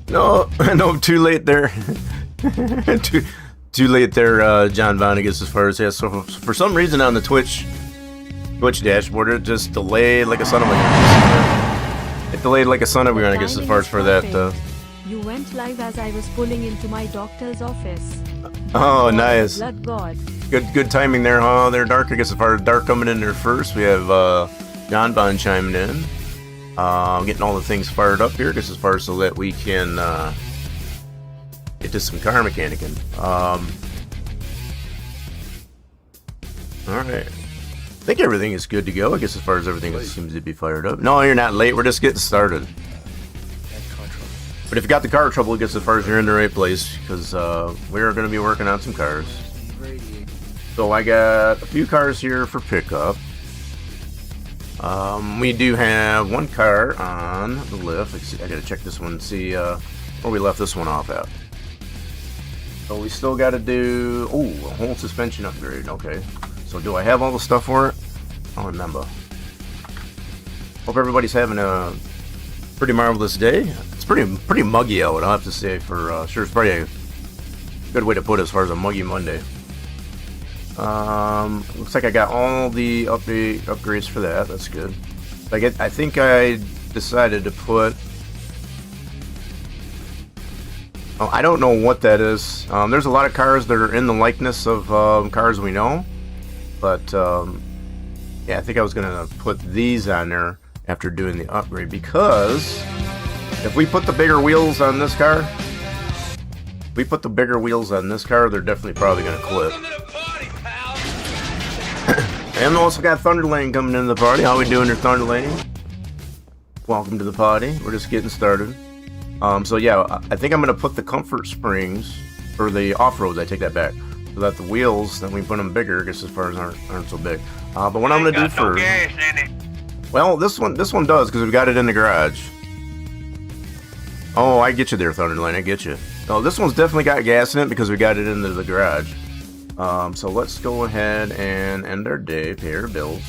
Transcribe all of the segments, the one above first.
No, no, too late there. too late there, John Vonnegut, as far as that. So for some reason on the Twitch dashboard, it just delayed like a son of a. It delayed like a son of a gun, I guess, as far as for that. You went live as I was pulling into my doctor's office. Oh, nice. Blood God. Good timing there, huh? There, Dark. I guess as far as Dark coming in there first, we have John Bond chiming in. Getting all the things fired up here, just as far as so that we can get to some car mechanicing. Alright. I think everything is good to go, I guess, as far as everything seems to be fired up. No, you're not late, we're just getting started. But if you got the car trouble, I guess as far as you're in the right place, because we are going to be working on some cars. So I got a few cars here for pickup. We do have one car on the lift. I gotta check this one, see where we left this one off at. So we still gotta do, a whole suspension upgrade. Okay, so do I have all the stuff for it? I don't remember. Hope everybody's having a pretty marvelous day. It's pretty muggy out, I'll have to say, for sure. It's probably a good way to put it as far as a muggy Monday. Looks like I got all the upgrades for that. That's good. I think I decided to put. Oh, I don't know what that is. There's a lot of cars that are in the likeness of cars we know, but yeah, I think I was gonna put these on there after doing the upgrade, because if we put the bigger wheels on this car, they're definitely probably gonna clip. And also got Thunder Lane coming into the party. How we doing there, Thunder Lane? Welcome to the party. We're just getting started. So yeah, I think I'm gonna put the comfort springs, or the off-roads, I take that back, so that the wheels, that we put them bigger, I guess, as far as aren't so big. But what I'm gonna do first, well, this one does, because we got it in the garage. Oh, I get you there, Thunder Lane. I get you. Oh, this one's definitely got gas in it because we got it into the garage. So let's go ahead and end our day, pay our bills.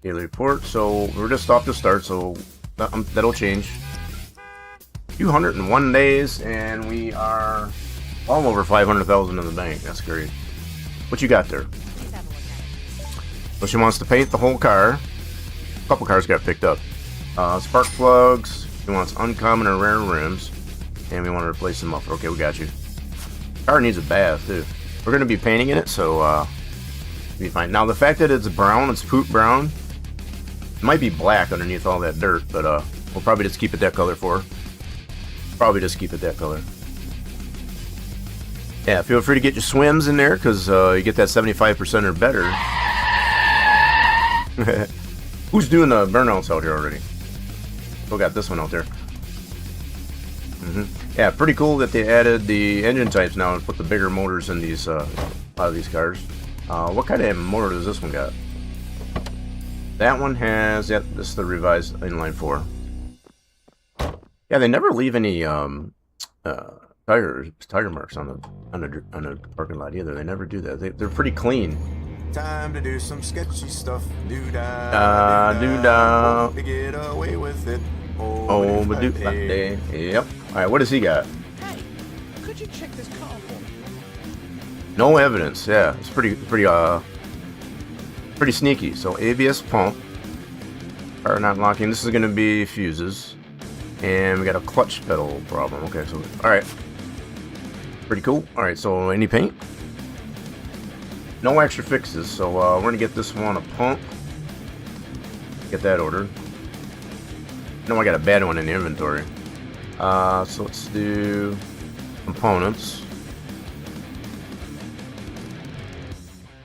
Daily report. So we're just off to start, so that'll change. 201 days, and we are all over 500,000 in the bank. That's great. What you got there? So she wants to paint the whole car. A couple cars got picked up. Spark plugs. She wants uncommon or rare rims, and we want to replace the muffler. Okay, we got you. Car needs a bath too. We're gonna be painting in it, so be fine. Now the fact that it's brown, it's poop brown, it might be black underneath all that dirt, but we'll probably just keep it that color for her. Yeah, feel free to get your swims in there, because you get that 75% or better. Who's doing the burnouts out here already? Still got this one out there. Yeah, pretty cool that they added the engine types now and put the bigger motors in these a lot of these cars. What kind of motor does this one got? That one has, yeah, this is the revised inline 4. Yeah, they never leave any tire marks on the parking lot either. They never do that. They're pretty clean. Time to do some sketchy stuff. Do-da. To get away with it. Oh, but do day. Yep. Alright, what does he got? Hey, could you check this car for me? No evidence. Yeah, it's pretty sneaky. So ABS pump. Car not locking. This is gonna be fuses. And we got a clutch pedal problem. Okay, so alright. Pretty cool. Alright, so any paint? No extra fixes, so we're gonna get this one a pump. Get that ordered. No, I got a bad one in the inventory. So let's do components.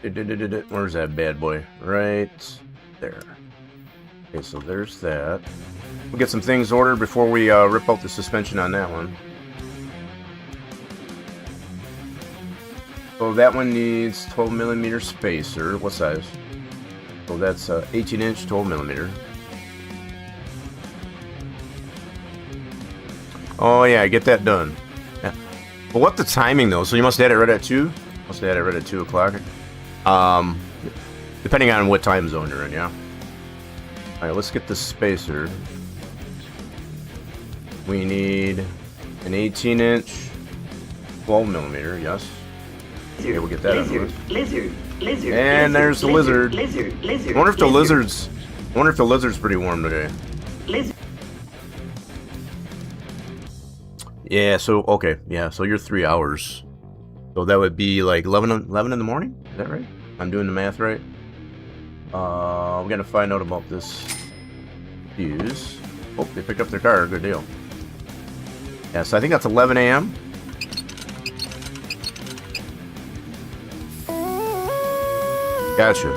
Where's that bad boy? Right there. Okay, so there's that. We'll get some things ordered before we rip out the suspension on that one. So that one needs 12mm spacer. What size? So that's 18-inch, 12mm. Oh yeah, get that done. Yeah. But what the timing though? So you must have had it right at 2? Must have had it right at 2 o'clock. Depending on what time zone you're in, yeah. Alright, let's get the spacer. We need an 18-inch, 12mm. Yes. Okay, we'll get that out of the way. And there's the lizard. I wonder if the lizard's. I wonder if the lizard's pretty warm today. Yeah. So okay. Yeah. So you're 3 hours. So that would be like 11 in the morning. Is that right? I'm doing the math right. We're gonna find out about this fuse. Oh, they picked up their car. Good deal. Yeah, so I think that's 11 a.m. Gotcha.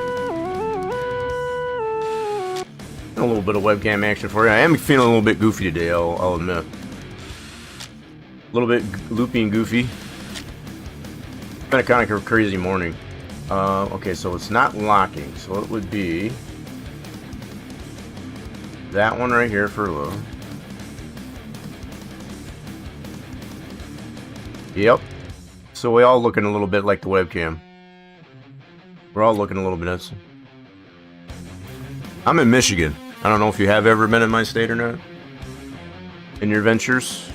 A little bit of webcam action for you. I am feeling a little bit goofy today, I'll admit. A little bit loopy and goofy. It's been a kind of a crazy morning. Okay, so it's not locking, so it would be that one right here for low. Yep. So we all looking a little bit like the webcam. We're all looking a little bit. I'm in Michigan. I don't know if you have ever been in my state or not. In your ventures.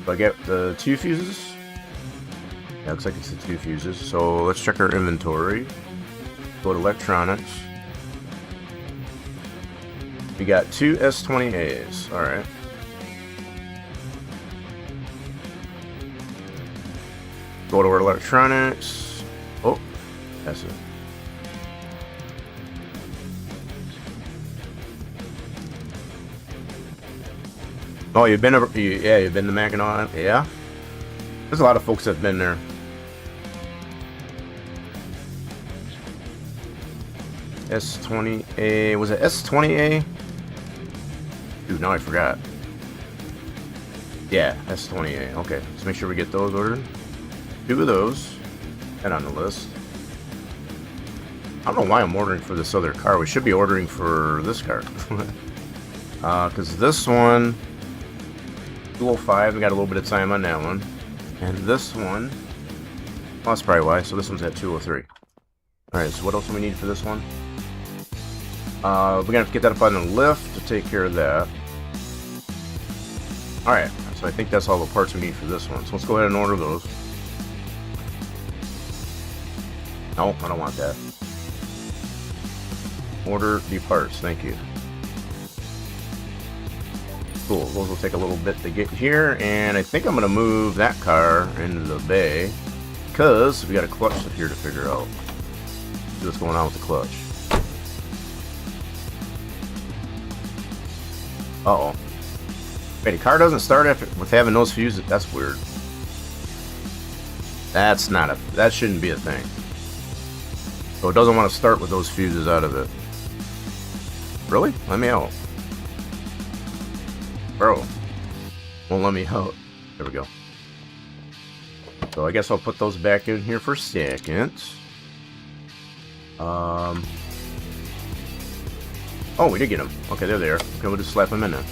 So I get the 2 fuses. Yeah, looks like it's the 2 fuses. So let's check our inventory. Go to electronics. We got 2 S20As. Alright. Go to our electronics. Oh, that's it. Oh, you've been over, yeah, you've been to Mackinac, yeah. There's a lot of folks that've been there. S20A, was it S20A? Dude, now I forgot. Yeah, S20A. Okay, let's make sure we get those ordered. 2 of those, and on the list. I don't know why I'm ordering for this other car. We should be ordering for this car. Because this one, 205, we got a little bit of time on that one. And this one, well, that's probably why. So this one's at 203. Alright, so what else do we need for this one? We're going to have to get that up on the lift to take care of that. Alright, so I think that's all the parts we need for this one. So let's go ahead and order those. No, I don't want that. Order the parts, thank you. Cool, those will take a little bit to get here, and I think I'm going to move that car into the bay, because we got a clutch here to figure out. See what's going on with the clutch. Uh-oh. Wait, the car doesn't start after with having those fuses? That's weird. That's not a... That shouldn't be a thing. So it doesn't want to start with those fuses out of it. Really? Let me out. Bro. Won't let me out. There we go. So I guess I'll put those back in here for a second. Oh, we did get them. Okay, they're there. Okay, we'll just slap them in there.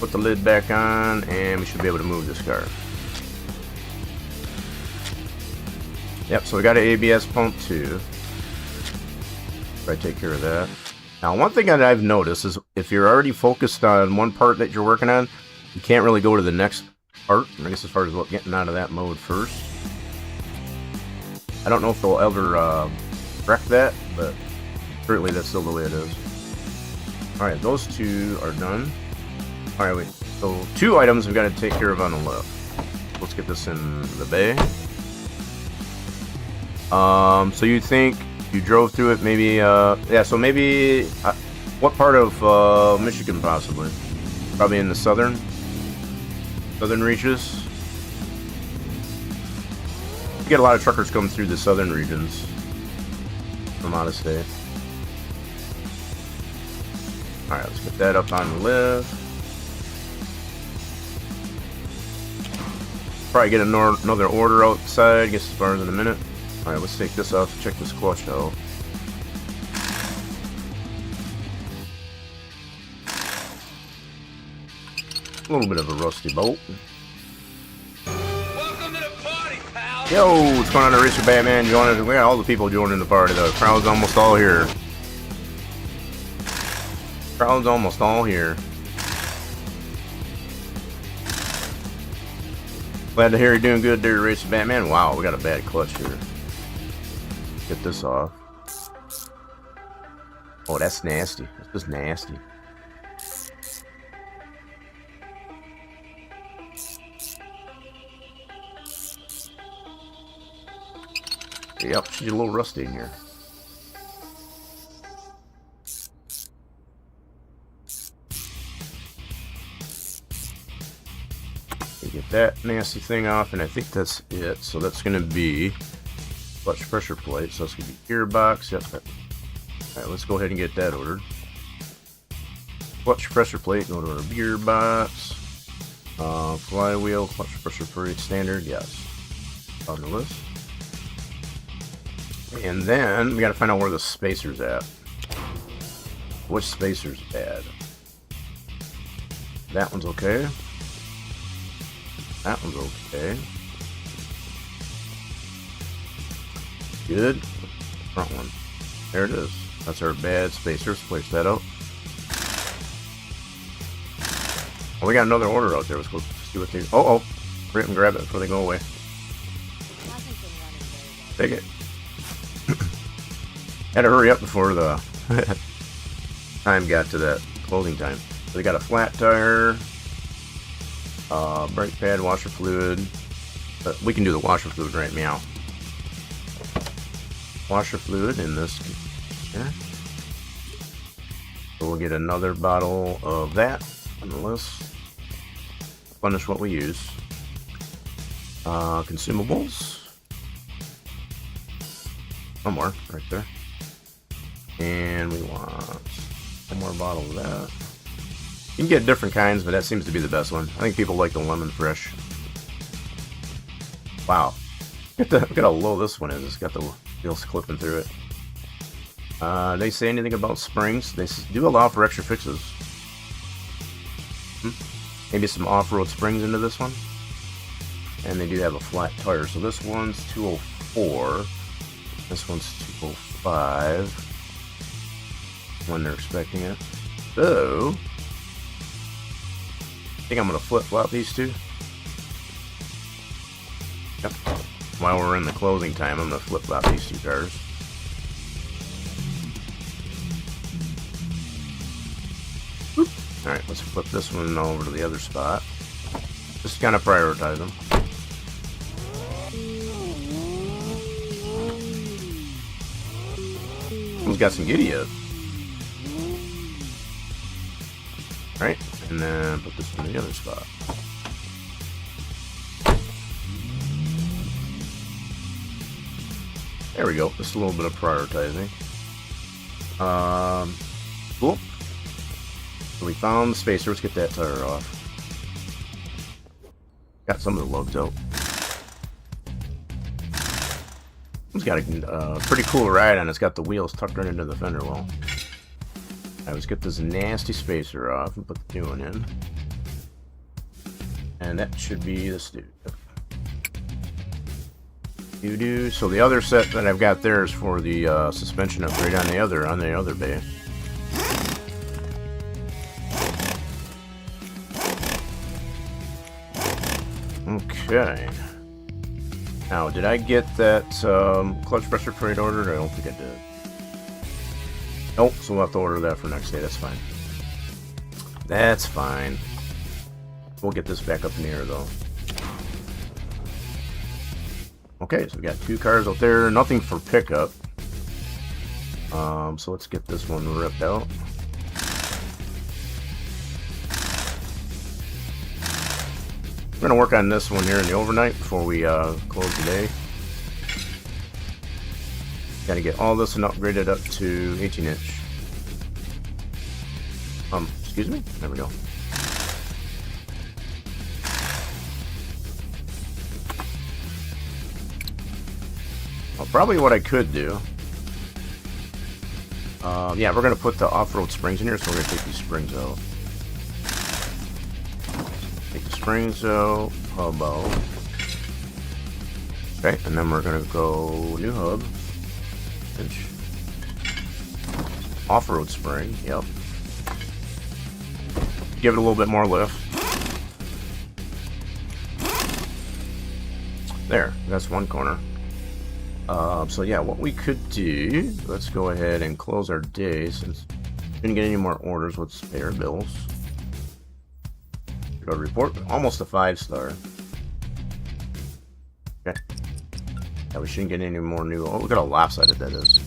Put the lid back on, and we should be able to move this car. Yep, so we got an ABS pump too. Right, take care of that. Now, one thing that I've noticed is if you're already focused on one part that you're working on, you can't really go to the next part. I guess as far as getting out of that mode first. I don't know if they'll ever wreck that, but certainly that's still the way it is. Alright, those 2 are done. Alright, wait. So 2 items we've got to take care of on the left. Let's get this in the bay. So you think you drove through it, maybe, yeah, so maybe, what part of, Michigan, possibly? Probably in the southern reaches? You get a lot of truckers coming through the southern regions from out of state. Alright, let's get that up on the lift. Probably get another order outside, get some bars in a minute. Alright, let's take this off, check this clutch out. A little bit of a rusty bolt. Welcome to the party, pal! Yo, what's going on, Richard Batman? Joining us. We got all the people joining the party, though. The crowd's almost all here. Crowd's almost all here. Glad to hear you're doing good there, Racing Batman. Wow, we got a bad clutch here. Get this off. Oh, that's nasty. That's just nasty. Yep, she's a little rusty in here. Get that nasty thing off, and I think that's it. So that's going to be clutch pressure plate. So it's going to be gearbox. Yep. Alright, let's go ahead and get that ordered. Clutch pressure plate, go to our gearbox. Flywheel, clutch pressure plate standard, yes. On the list. And then we got to find out where the spacer's at. Which spacer's bad? That one's okay. That one's okay. Good. Front one. There it is. That's our bad spacer. Let's place that out. Oh, we got another order out there. Let's go see what they... Oh, hurry up and grab it before they go away. Take it. Had to hurry up before the time got to that closing time. So we got a flat tire. Brake pad, washer fluid. We can do the washer fluid right now. Washer fluid in this here. So we'll get another bottle of that on the list. Finish what we use. Consumables. One more right there. And we want one more bottle of that. You can get different kinds, but that seems to be the best one. I think people like the lemon fresh. Wow. Look at how low this one is. It's got the wheels clipping through it. They say anything about springs? They do allow for extra fixes. Maybe some off-road springs into this one. And they do have a flat tire. So this one's 204. This one's 205. When they're expecting it. So... I think I'm going to flip-flop these two. Yep. While we're in the closing time, I'm going to flip-flop these two cars. Alright, let's flip this one over to the other spot. Just kind of prioritize them. Someone's got some giddy up. Alright, and then put this one in the other spot. There we go. Just a little bit of prioritizing. Cool. So we found the spacer. Let's get that tire off. Got some of the lugs out. It's got a pretty cool ride on it. It's got the wheels tucked right into the fender well. Alright, let's get this nasty spacer off and put the new one in. And that should be this dude. Doo-doo. So the other set that I've got there is for the suspension upgrade on the other bay. Okay. Now, did I get that clutch pressure plate ordered? I don't think I did. Nope, so we'll have to order that for next day. That's fine. That's fine. We'll get this back up in the air, though. Okay, so we got two cars out there. Nothing for pickup. So let's get this one ripped out. We're going to work on this one here in the overnight before we close today. Got to get all this and upgraded up to 18-inch. Excuse me? There we go. Well, probably what I could do. Yeah, we're going to put the off-road springs in here, so we're going to take these springs out. Take the springs out, hub out. Okay, and then we're going to go new hub. Inch. Off-road spring, yep. Give it a little bit more lift. There, that's one corner. So yeah, what we could do, let's go ahead and close our day since we didn't get any more orders. Let's pay our bills. Go to report, almost a 5-star. Okay. Yeah, we shouldn't get any more new. Oh, look at how lopsided that is.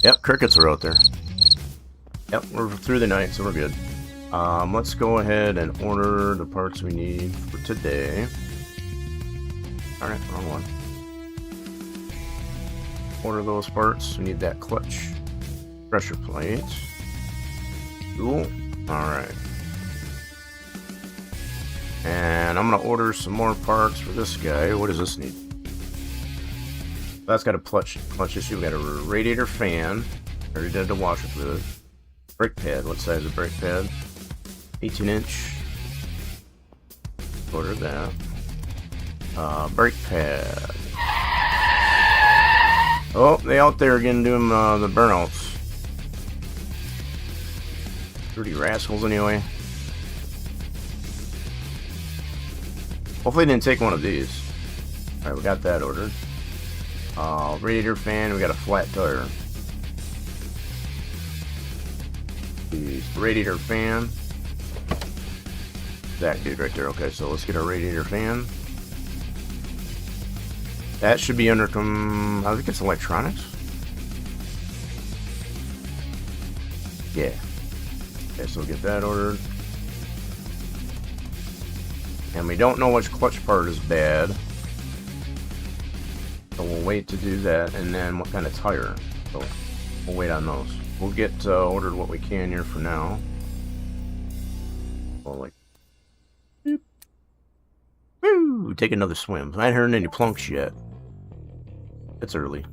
Yep, crickets are out there. Yep, we're through the night, so we're good. Let's go ahead and order the parts we need for today. Alright, wrong one. Order those parts. We need that clutch pressure plate. Cool. Alright. And I'm going to order some more parts for this guy. What does this need? That's got a clutch issue. We got a radiator fan. Already did the washer fluid. Brake pad. What size of brake pad? 18-inch. Order that. Brake pad. Oh, they out there again doing the burnouts. Dirty rascals anyway. Hopefully they didn't take one of these. Alright, we got that ordered. Radiator fan, we got a flat tire. The radiator fan. That dude right there. Okay, so let's get our radiator fan. That should be under I think it's electronics. Yeah. Okay, so we'll get that ordered. And we don't know which clutch part is bad. So we'll wait to do that, and then what kind of tire. So we'll wait on those. We'll get ordered what we can here for now. Well, like, woo, take another swim. I haven't heard any plunks yet. It's early.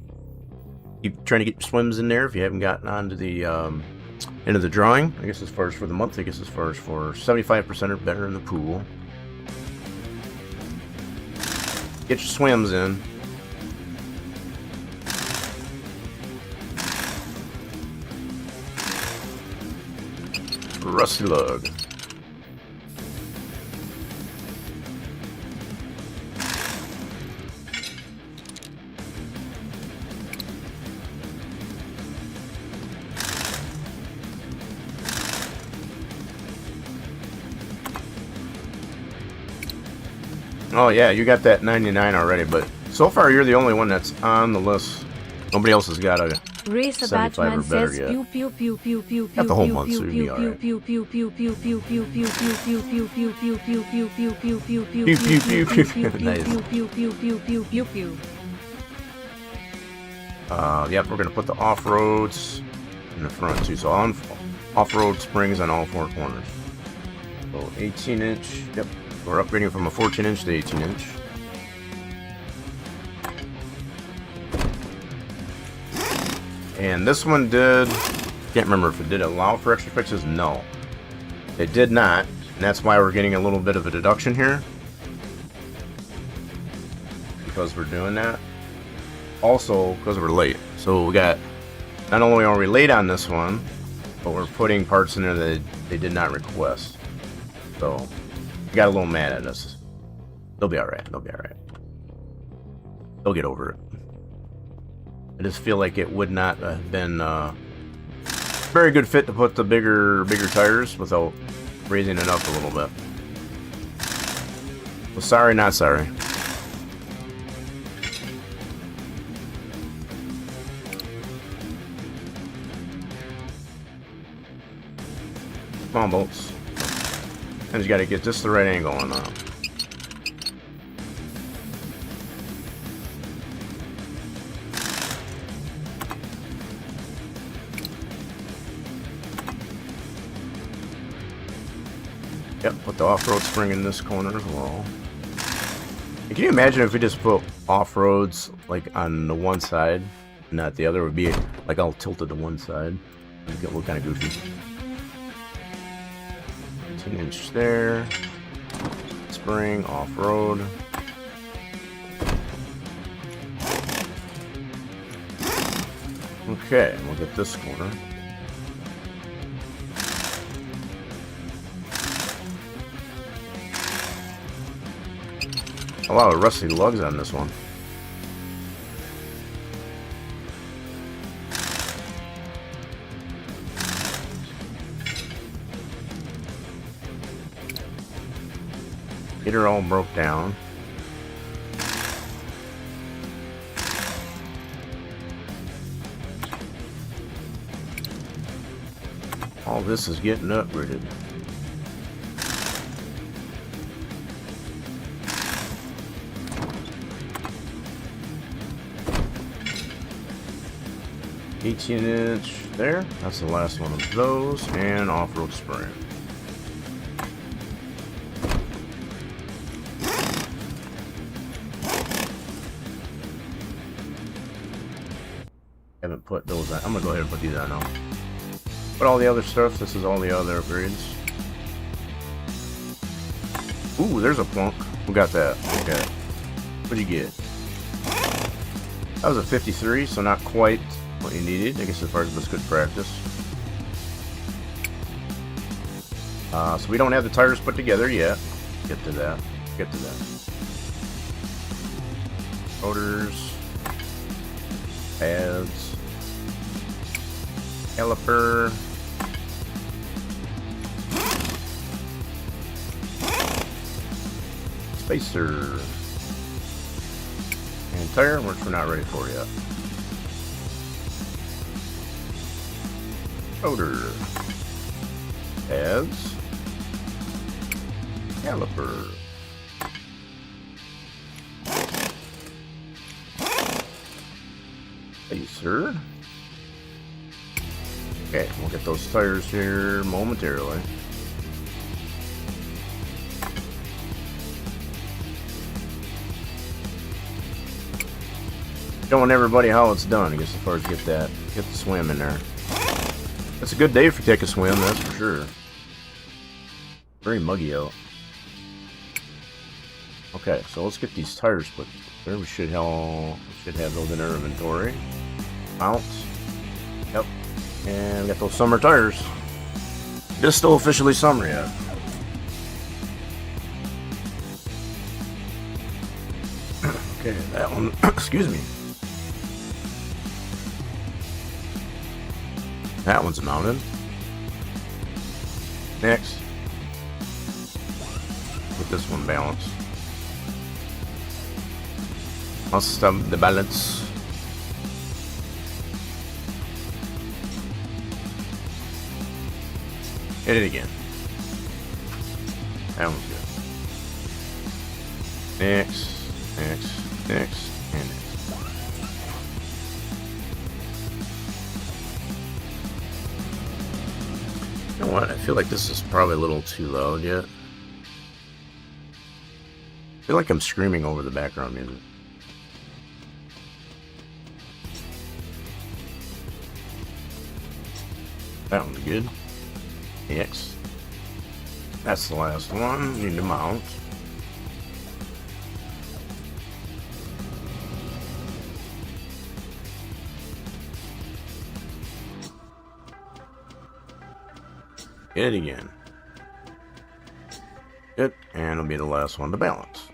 Keep trying to get your swims in there if you haven't gotten onto the end of the drawing. I guess as far as for the month, I guess as far as for 75% or better in the pool. Get your swims in. Rusty lug. Oh yeah, you got that 99 already, but so far you're the only one that's on the list. Nobody else has got a Racer 75 Batman or better says yet. pew pew pew pew pew Got the whole month, pew so pew you'll be pew alright. pew pew pew pew pew pew pew pew pew pew pew pew pew pew pew pew pew Pew, pew, pew, pew. Nice. pew pew pew pew pew pew pew. Yep, we're gonna put the off-roads in the front too. So on off-road springs on all 4 corners. So 18-inch. Yep, we're upgrading from a 14-inch to 18-inch. And this one did, can't remember if it did allow for extra fixes. No, it did not. And that's why we're getting a little bit of a deduction here. Because we're doing that. Also, because we're late. So we got, not only are we late on this one, but we're putting parts in there that they did not request. So, they got a little mad at us. They'll be alright, they'll be alright. They'll get over it. I just feel like it would not have been very good fit to put the bigger tires without raising it up a little bit. Well, sorry, not sorry. Come on, bolts. And you got to get just the right angle on that. Yep, put the off-road spring in this corner as well. And can you imagine if we just put off-roads like on the one side, not the other? It would be like all tilted to one side. It'd look kind of goofy. 18-inch there. Spring, off-road. Okay, we'll get this corner. A lot of rusty lugs on this one. Get her all broke down. All this is getting upgraded. $18-inch there. That's the last one of those, and off-road spring. Haven't put those on. I'm gonna go ahead and put these on now. But all the other stuff, this is all the other upgrades. Ooh, there's a plunk. Who got that? Okay. What'd you get? That was a 53, so not quite what you needed. I guess as far as this good practice. So we don't have the tires put together yet. Get to that. Get to that. Motors. Pads. Caliper. Spacer. And tire, which we're not ready for yet. Motor. Pads. Caliper. Spacer. Okay, we'll get those tires here momentarily. Showing everybody how it's done, I guess, as far as get the swim in there. It's a good day if you take a swim, that's for sure. Very muggy out. Okay, so let's get these tires put there. We should have those in our inventory. Mount. Yep. And we got those summer tires. It's still officially summer yet. Okay, that one, excuse me. That one's mounted. Next. Get this one balanced. Must have the balance. Hit it again. That one's good. Next, next, next, and next. You know what? I feel like this is probably a little too loud yet. I feel like I'm screaming over the background music. That one's good. Next. That's the last one. Need to mount. Hit it again. Good. And it'll be the last one to balance.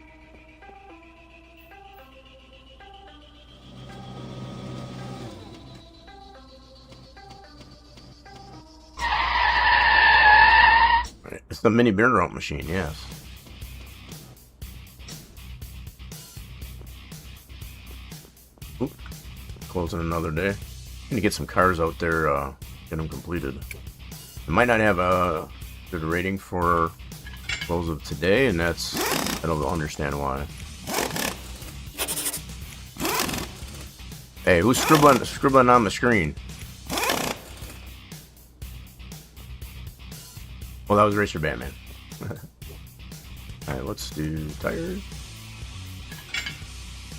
It's the mini beer dump machine, yes. Oop. Closing another day. Gonna get some cars out there, get them completed. I might not have a good rating for close of today, and I don't understand why. Hey, who's scribbling on the screen? Well, that was Racer Batman. Alright, let's do tires.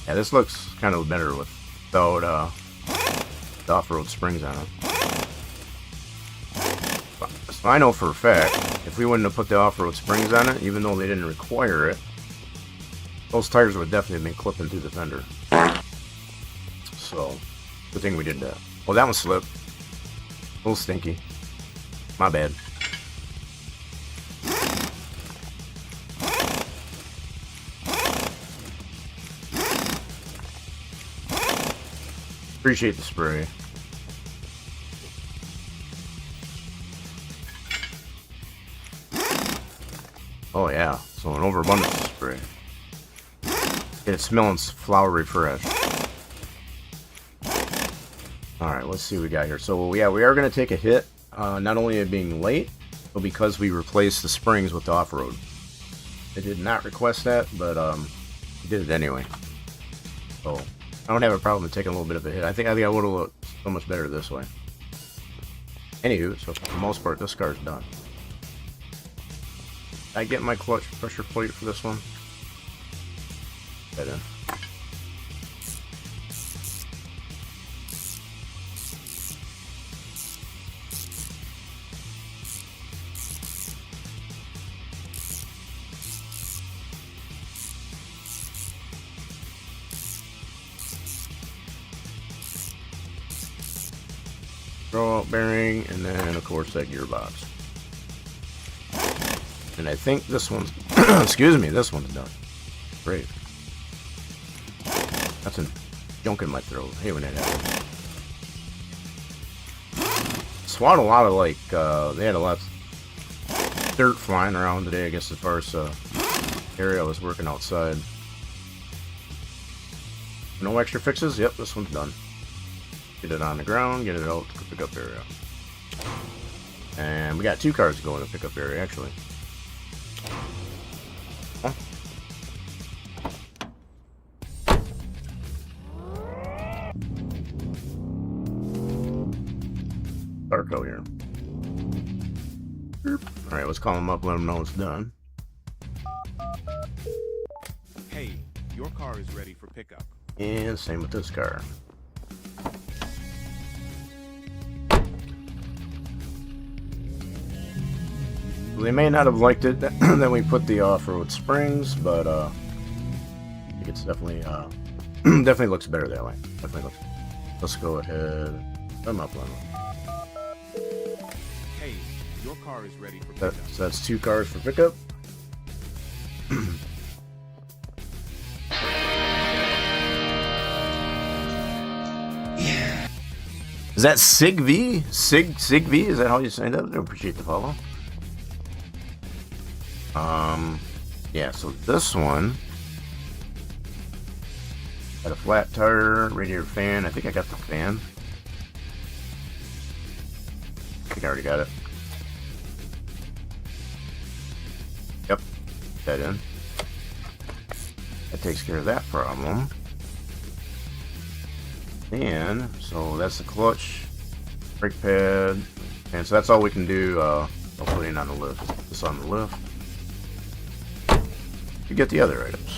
Yeah, this looks kind of better without the off-road springs on it. So I know for a fact, if we wouldn't have put the off-road springs on it, even though they didn't require it, those tires would definitely have been clipping through the fender. So, good thing we did that. Well, that one slipped. A little stinky. My bad. Appreciate the spray. Oh yeah, so an overabundance of spray. It's smelling flowery fresh. Alright, let's see what we got here. So yeah, we are going to take a hit, not only of being late, but because we replaced the springs with the off-road. I did not request that, but we did it anyway. So I don't have a problem with taking a little bit of a hit. I think I would have looked so much better this way. Anywho, so for the most part, this car's done. I get my clutch pressure plate for this one. That in. Throw out bearing, and then of course that gearbox. And I think this one's, excuse me, this one's done. Great. That's a junk in my throat. I hate when that happens. Swat a lot of like, they had a lot of dirt flying around today, I guess, as far as area I was working outside. No extra fixes? Yep, this one's done. Get it on the ground, get it out to the pickup area. And we got 2 cars to go in the pickup area, actually. Huh? Darko here. Alright, let's call him up, let him know it's done. Hey, your car is ready for pickup. And same with this car. They may not have liked it that we put the off-road springs, but I think it's definitely definitely looks better that way. Definitely looks. Let's go ahead. I'm up on it. Hey, your car is ready for pickup. So that's 2 cars for pickup. Yeah. Is that Sig V? Sig V? Is that how you say that? I appreciate the follow. Yeah, so this one got a flat tire, radiator fan. I think I got the fan. I think I already got it. Yep, put that in. That takes care of that problem. And so that's the clutch, brake pad, and so that's all we can do. I'll put it on the lift. Put this on the lift. To get the other items.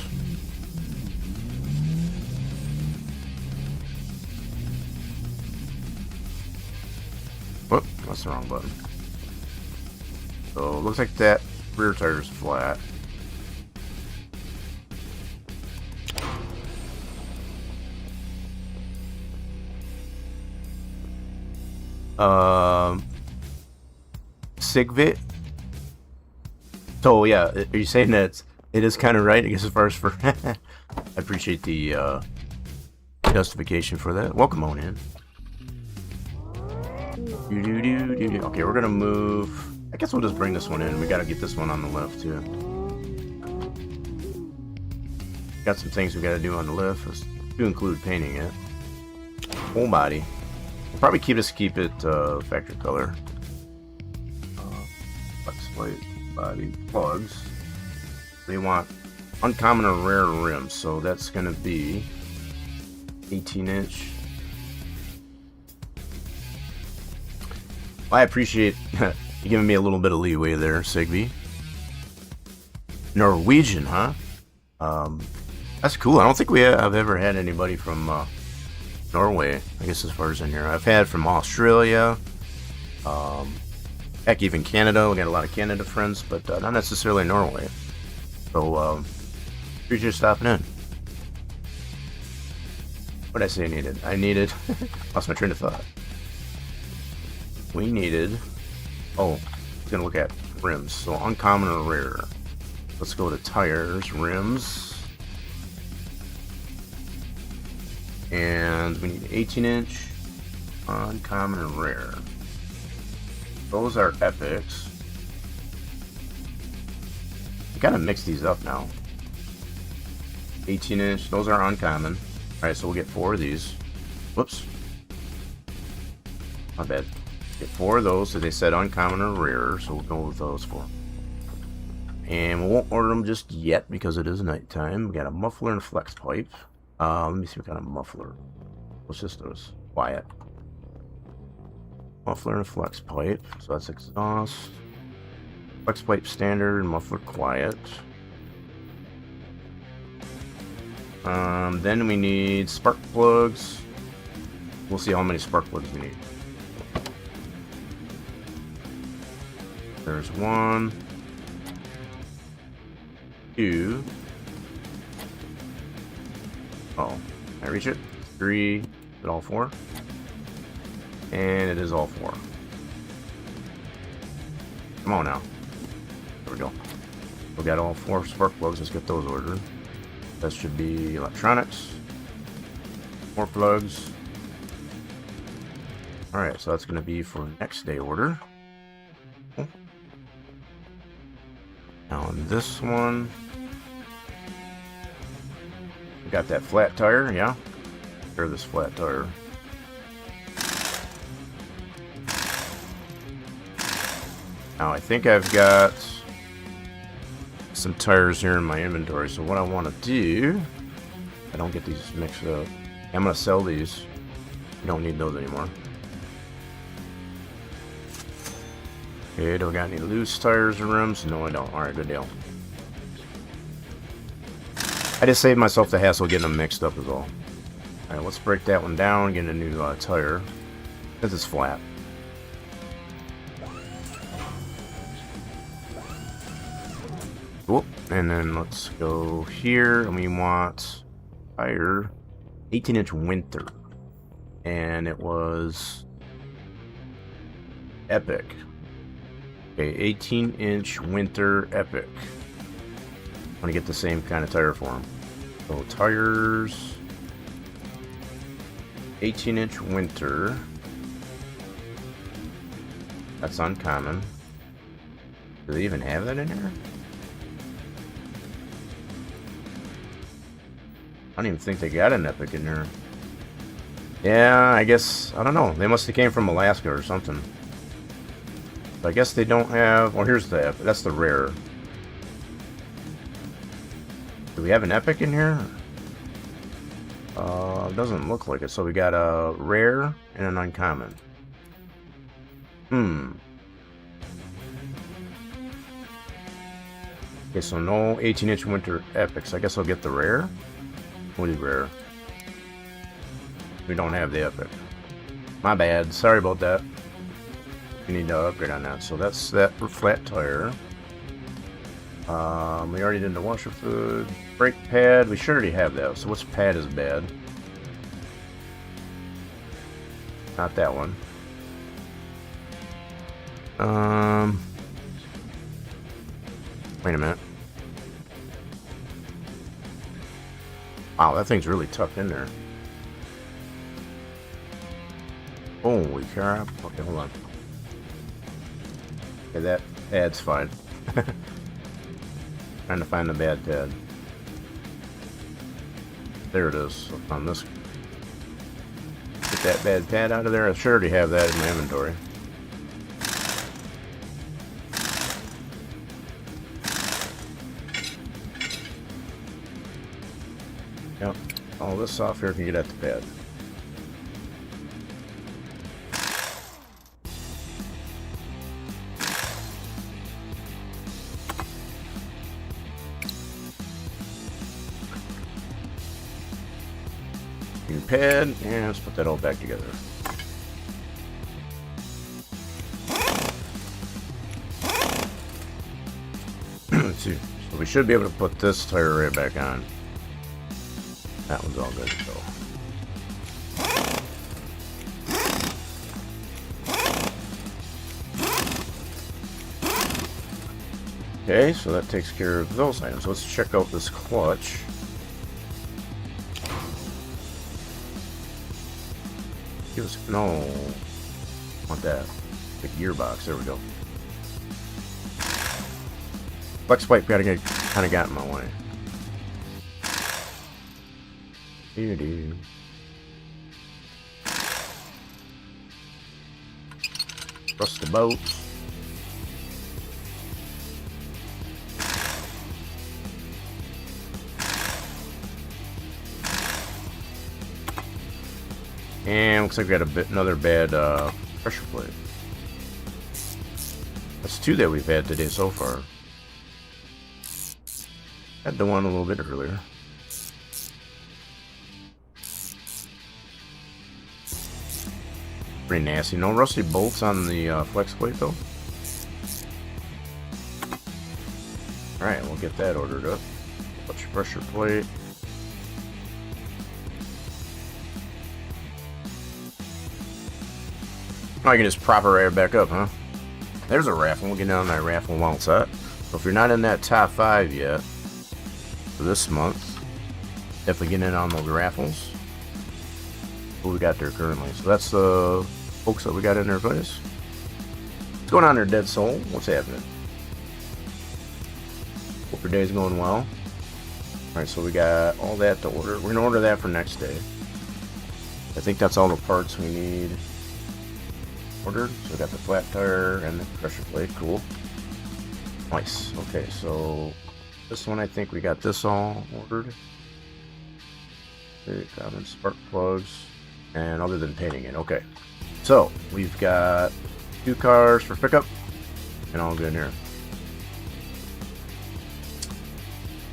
Whoop, that's the wrong button. So it looks like that rear tire is flat. Sigvit. So yeah, are you saying that it is kind of right? I guess as far as for I appreciate the justification for that. Welcome on in. Okay, we're gonna move. I guess we'll just bring this one in. We gotta get this one on the left too. Got some things we gotta do on the lift. Let's do include painting it. Whole body. We'll probably keep it factory color. Flex plate, body, plugs. They want uncommon or rare rims, so that's gonna be 18-inch. Well, I appreciate you giving me a little bit of leeway there, Sigby. Norwegian, huh? That's cool. I don't think I've ever had anybody from Norway, I guess, as far as in here. I've had from Australia, heck, even Canada. We got a lot of Canada friends, but not necessarily Norway. So, appreciate you stopping in. What did I say I needed? I needed, lost my train of thought. We needed, oh, I was gonna look at rims. So, uncommon or rare. Let's go to tires, rims. And we need 18-inch, uncommon, and rare. Those are epics. You gotta mix these up now. 18-inch, those are uncommon. Alright, so we'll get 4 of these. Whoops. My bad. Get 4 of those, so they said uncommon or rare, so we'll go with those 4. And we won't order them just yet because it is nighttime. We got a muffler and a flex pipe. Let me see what kind of muffler. What's this? Those? Quiet. Muffler and a flex pipe. So that's exhaust. Flex pipe standard, muffler quiet. Then we need spark plugs. We'll see how many spark plugs we need. There's 1, 2. Oh, can I reach it? 3. Is it all 4? And it is all 4. Come on now. There we go. We got all 4 spark plugs. Let's get those ordered. That should be electronics. 4 plugs. Alright, so that's going to be for next day order. Now on this one, we got that flat tire, yeah? Sure, this flat tire. Now I think I've got some tires here in my inventory, so what I want to do, I don't get these mixed up. I'm going to sell these. We don't need those anymore. Okay, do I got any loose tires or rims? No, I don't. Alright, good deal. I just saved myself the hassle of getting them mixed up is all. Alright, let's break that one down, get a new tire. This is flat. Cool. And then let's go here, and we want tire 18-inch winter. And it was epic. Okay, 18-inch winter epic. I'm gonna get the same kind of tire for them. So tires, 18-inch winter. That's uncommon. Do they even have that in here? I don't even think they got an epic in here. Yeah, I guess, I don't know. They must have came from Alaska or something. But I guess they don't have... Well, here's the... That's the rare. Do we have an epic in here? Doesn't look like it. So we got a rare and an uncommon. Okay, so no 18-inch winter epics. I guess I'll get the rare. What is rare? We don't have the epic. My bad. Sorry about that. We need to upgrade on that. So that's that for flat tire. We already did the washer fluid. Brake pad. We should already have that. So which pad is bad? Not that one. Wait a minute. Wow, that thing's really tucked in there. Holy crap. Okay, hold on. Okay, that pad's fine. Trying to find the bad pad. There it is. On this. Get that bad pad out of there. I sure already have that in my inventory. Yep. All this software can get at the pad. New pad, and let's put that all back together. Let's see. So we should be able to put this tire right back on. That one's all good to go. Okay, so that takes care of those items. Let's check out this clutch. give us no. Want that? The gearbox. There we go. Flex pipe kind of got in my way. Do. Rust the boat. And looks like we got another bad pressure plate. That's 2 that we've had today so far. Had the one a little bit earlier. Pretty nasty. No rusty bolts on the flex plate though. Alright, we'll get that ordered up. What's your pressure plate? Oh, you can just prop it right back up, huh? There's a raffle. We'll get down that raffle while it's up. So if you're not in that top 5 yet for this month, definitely get in on those raffles. What we got there currently. So that's the folks that we got in there, guys. What's going on there, Dead Soul? What's happening? Hope your day's going well. Alright, so we got all that to order. We're gonna order that for next day. I think that's all the parts we need ordered. So we got the flat tire and the pressure plate. Cool. Nice. Okay, so this one I think we got this all ordered. Okay, common spark plugs. And other than painting it. Okay. So we've got 2 cars for pickup and all good here.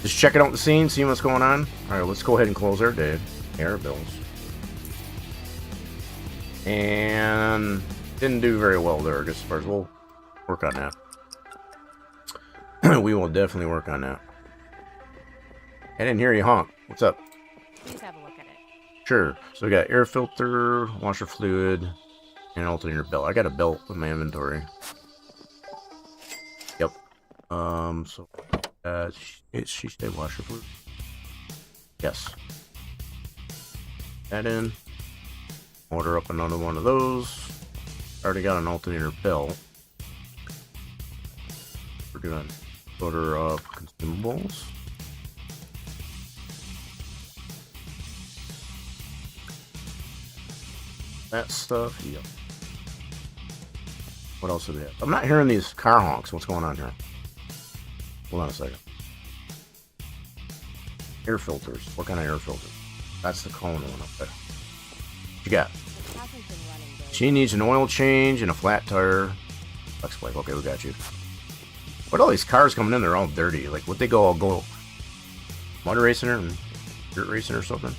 Just checking out the scene, seeing what's going on. Alright, let's go ahead and close our day. Air bills. And didn't do very well there, I guess, as far as we'll work on that. We will definitely work on that. I didn't hear you honk. What's up? Let's have a look at it. Sure. So we got air filter, washer fluid, and alternator belt. I got a belt in my inventory. Yep. So she stay washer fluid. Yes. That in. Order up another one of those. Already got an alternator belt. We're gonna order up consumables. That stuff, yep. What else do we have? I'm not hearing these car honks. What's going on here? Hold on a second. Air filters. What kind of air filters? That's the cone one up there. What you got? She needs an oil change and a flat tire. Flex plate. Okay, we got you. What are all these cars coming in? They're all dirty. Like, would they go mud racing or dirt racing or something?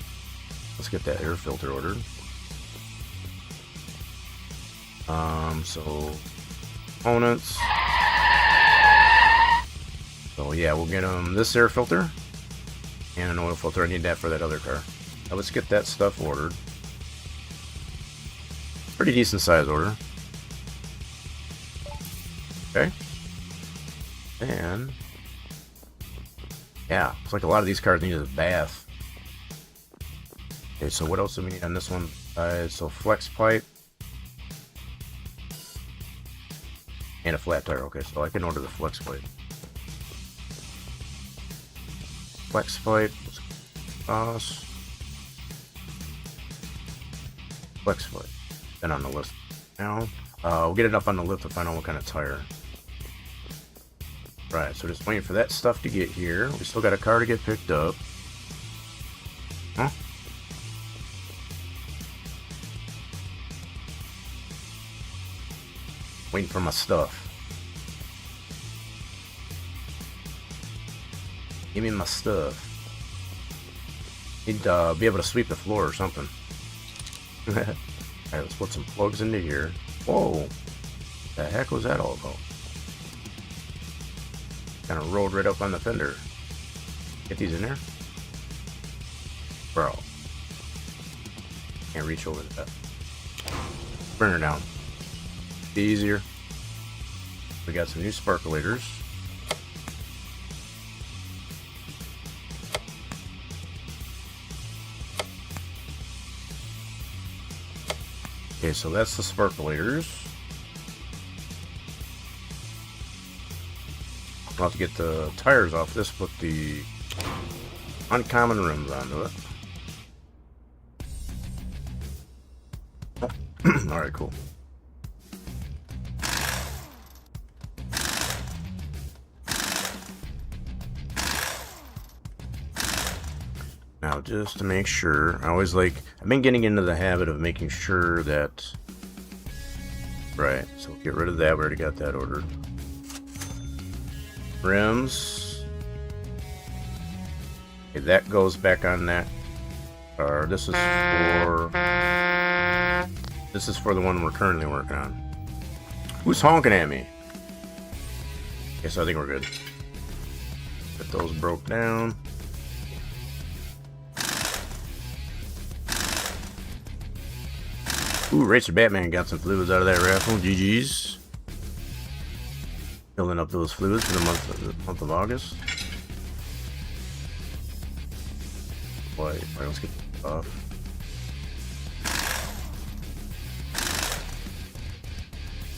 Let's get that air filter ordered. So components. So yeah, we'll get this air filter and an oil filter. I need that for that other car. Now let's get that stuff ordered. Pretty decent size order. Okay. And yeah, looks like a lot of these cars need a bath. Okay, so what else do we need on this one? So flex pipe. And a flat tire. Okay, so I can order the flex pipe. Flex pipe. Flex pipe. Then on the list now. We'll get it up on the list to find out what kind of tire. Right, so just waiting for that stuff to get here. We still got a car to get picked up. Huh? Waiting for my stuff. Give me my stuff. Need to be able to sweep the floor or something. Alright, let's put some plugs into here. Whoa! What the heck was that all about? Kind of rolled right up on the fender. Get these in there. Bro. Can't reach over that. Bring her down. Be easier. We got some new sparkulators. Okay, so that's the sparkletors. I'll have to get the tires off this, put the uncommon rims onto it. Alright, cool. Now, just to make sure, I've been getting into the habit of making sure that, right, so get rid of that, we already got that ordered. Rims. Okay, that goes back on that car. This is for the one we're currently working on. Who's honking at me? Okay, so I think we're good. Get those broke down. Ooh, Racer Batman got some fluids out of that raffle. GG's. Filling up those fluids for the month of August. Boy, alright, let's get this off.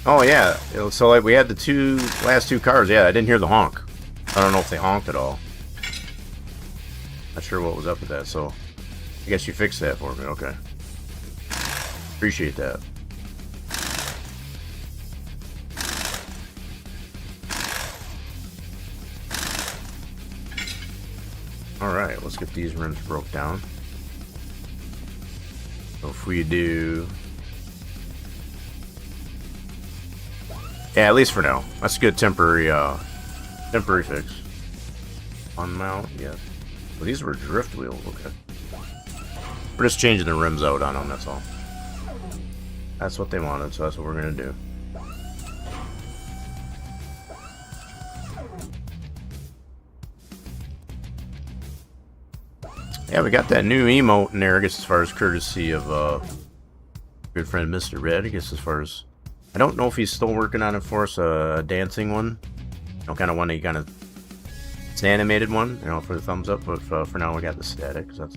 Oh yeah, so like we had the last two cars. Yeah, I didn't hear the honk. I don't know if they honked at all. Not sure what was up with that. So I guess you fixed that for me. Okay. Appreciate that. Alright, let's get these rims broke down. So if we do... Yeah, at least for now. That's a good temporary fix. Unmount, yes. Well, these were drift wheels, okay. We're just changing the rims out on them, that's all. That's what they wanted, so that's what we're gonna do. Yeah, we got that new emote in there, I guess, as far as courtesy of good friend Mr. Red. I guess as far as... I don't know if he's still working on it for us, a dancing one. You know, kind of one that kind of... It's an animated one, you know, for the thumbs up, but for now we got the static, because that's...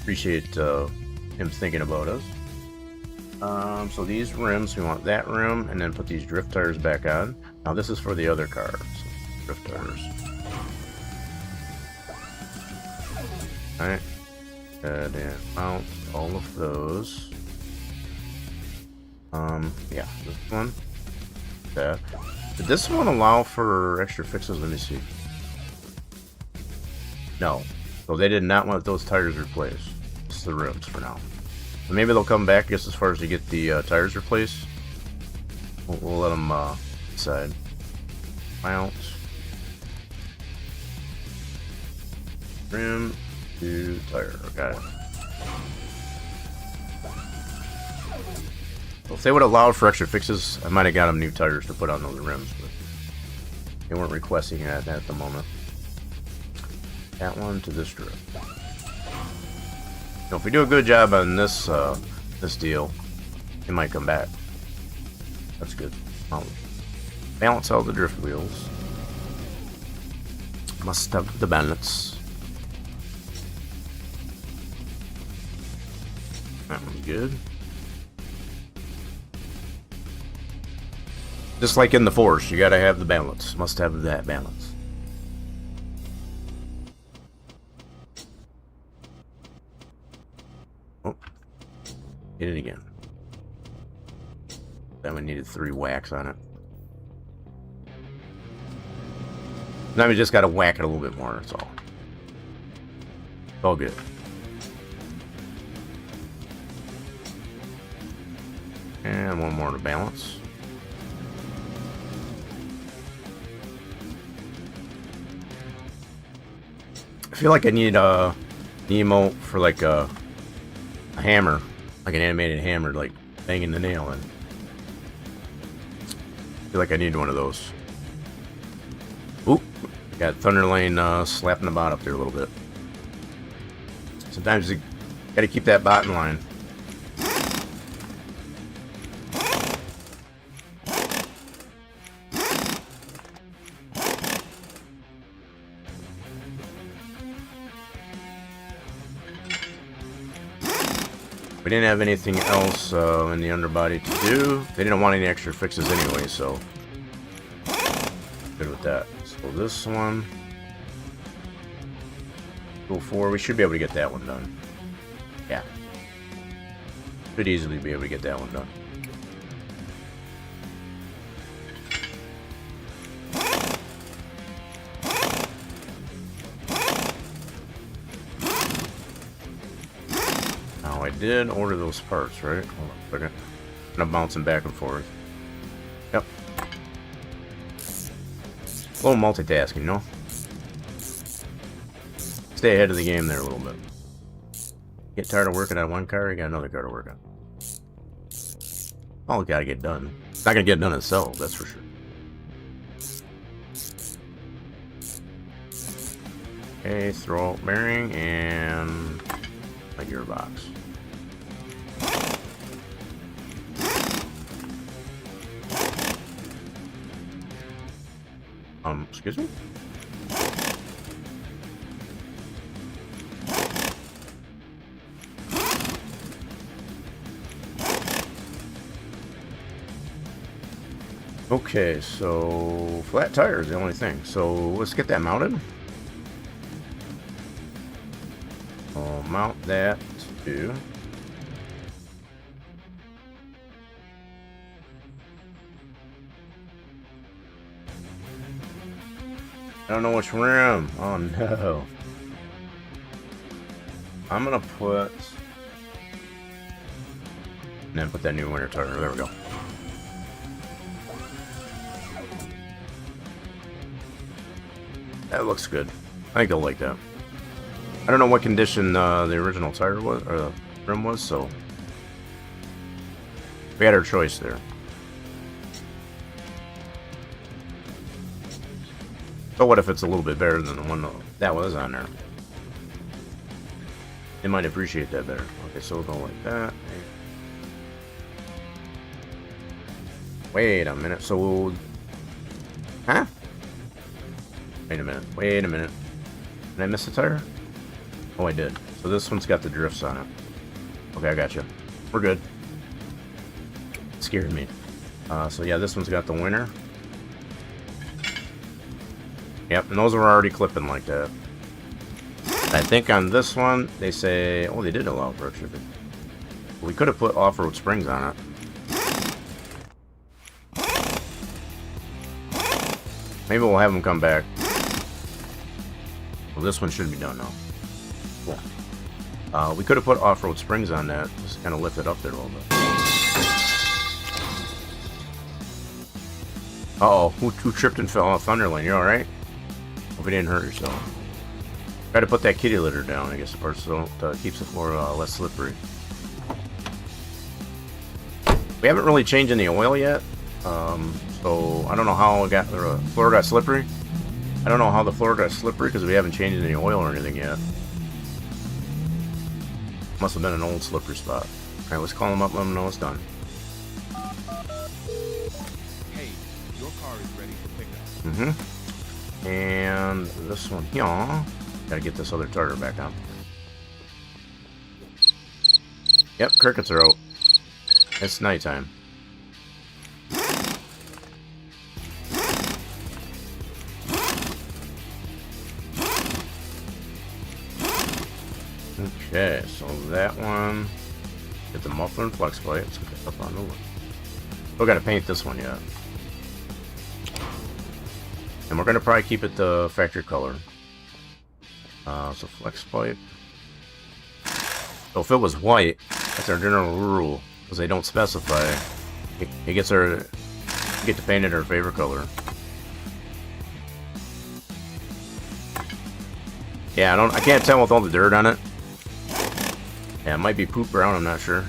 Appreciate him thinking about us. So these rims, we want that rim, and then put these drift tires back on. Now this is for the other car, so drift tires. Alright, and then mount all of those. Yeah, this one, that. Did this one allow for extra fixes? Let me see. No, so they did not want those tires replaced. It's the rims for now. So maybe they'll come back just as far as to get the tires replaced. We'll let them decide. Mount. Rim to tire. Got it. Well, if they would have allowed for extra fixes, I might have got them new tires to put on those rims, but they weren't requesting that at the moment. That one to this strip. Now, if we do a good job on this this deal, it might come back. That's good. Balance out the drift wheels. Must have the balance. That one's good. Just like in the Force, you gotta have the balance. Must have that balance. Oh. Hit it again. Then we needed 3 whacks on it. Now we just gotta whack it a little bit more, that's all. It's all good. And one more to balance. I feel like I need an emote for like a hammer, like an animated hammer, like banging the nail in. I feel like I need one of those. Oop, got Thunderlane slapping the bot up there a little bit. Sometimes you gotta keep that bot in line. We didn't have anything else in the underbody to do. They didn't want any extra fixes anyway, so good with that. So this one, go 4. We should be able to get that one done. Yeah, should easily be able to get that one done. Now I did order those parts, right? Hold on a second. I'm bouncing back and forth. Yep. A little multitasking, you know? Stay ahead of the game there a little bit. Get tired of working on one car, you got another car to work on. All gotta get done. It's not gonna get done itself, that's for sure. Okay, throw out bearing and a gearbox. Excuse me? Okay, so flat tire is the only thing. So let's get that mounted. I'll mount that to... I don't know which rim. Oh no. I'm gonna put... and then put that new winter tire. There we go. That looks good. I think they'll like that. I don't know what condition the original tire was, or the rim was, so we had our choice there. But what if it's a little bit better than the one that was on there? They might appreciate that better. Okay, so we'll go like that. Wait a minute. So we'll... huh? Wait a minute. Wait a minute. Did I miss a tire? Oh, I did. So this one's got the drifts on it. Okay, I got you. We're good. It scared me. So yeah, this one's got the winner. Yep, and those are already clipping like that. I think on this one, they say... oh, they did allow for extra. We could have put off-road springs on it. Maybe we'll have them come back. Well, this one should be done now. Cool. We could have put off-road springs on that. Just kind of lift it up there a little bit. Uh-oh, who tripped and fell off Thunderland? You alright? Hope you didn't hurt yourself. Try to put that kitty litter down, I guess, first, so it keeps the floor less slippery. We haven't really changed any oil yet, so I don't know how it got, the floor got slippery. I don't know how the floor got slippery because we haven't changed any oil or anything yet. Must have been an old slippery spot. Alright, let's call them up, let them know it's done. Hey, your car is ready for pickup. And this one here, gotta get this other tire back on. Yep, crickets are out. It's nighttime. Okay, so that one, get the muffler and flex plate. Let's get that up on the wood. Still gotta paint this one yet. And we're gonna probably keep it the factory color. So flex plate. So if it was white, that's our general rule, because they don't specify. It gets our, get to paint it our favorite color. Yeah, I can't tell with all the dirt on it. Yeah, it might be poop brown, I'm not sure.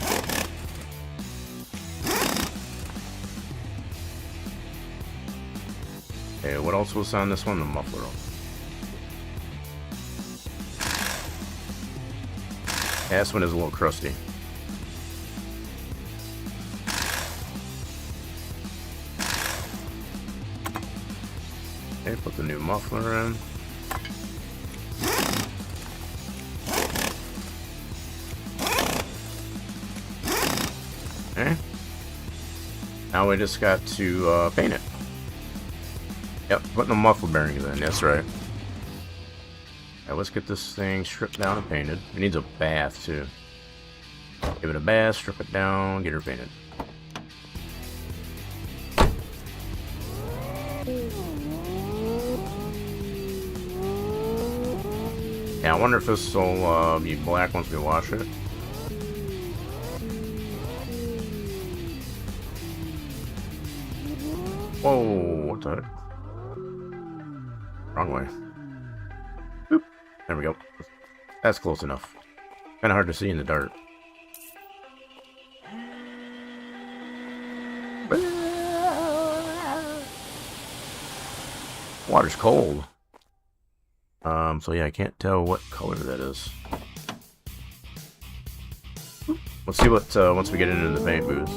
Okay, what else was on this one? The muffler. Yeah, this one is a little crusty. Okay, put the new muffler in. Now we just got to paint it. Yep, putting the muffler bearings in, that's right. Now let's get this thing stripped down and painted. It needs a bath too. Give it a bath, strip it down, get her painted. Yeah, I wonder if this will be black once we wash it. Whoa, what the heck? Wrong way. Boop. There we go. That's close enough. Kind of hard to see in the dark. Water's cold. So yeah, I can't tell what color that is. Let's see what once we get into the paint booth.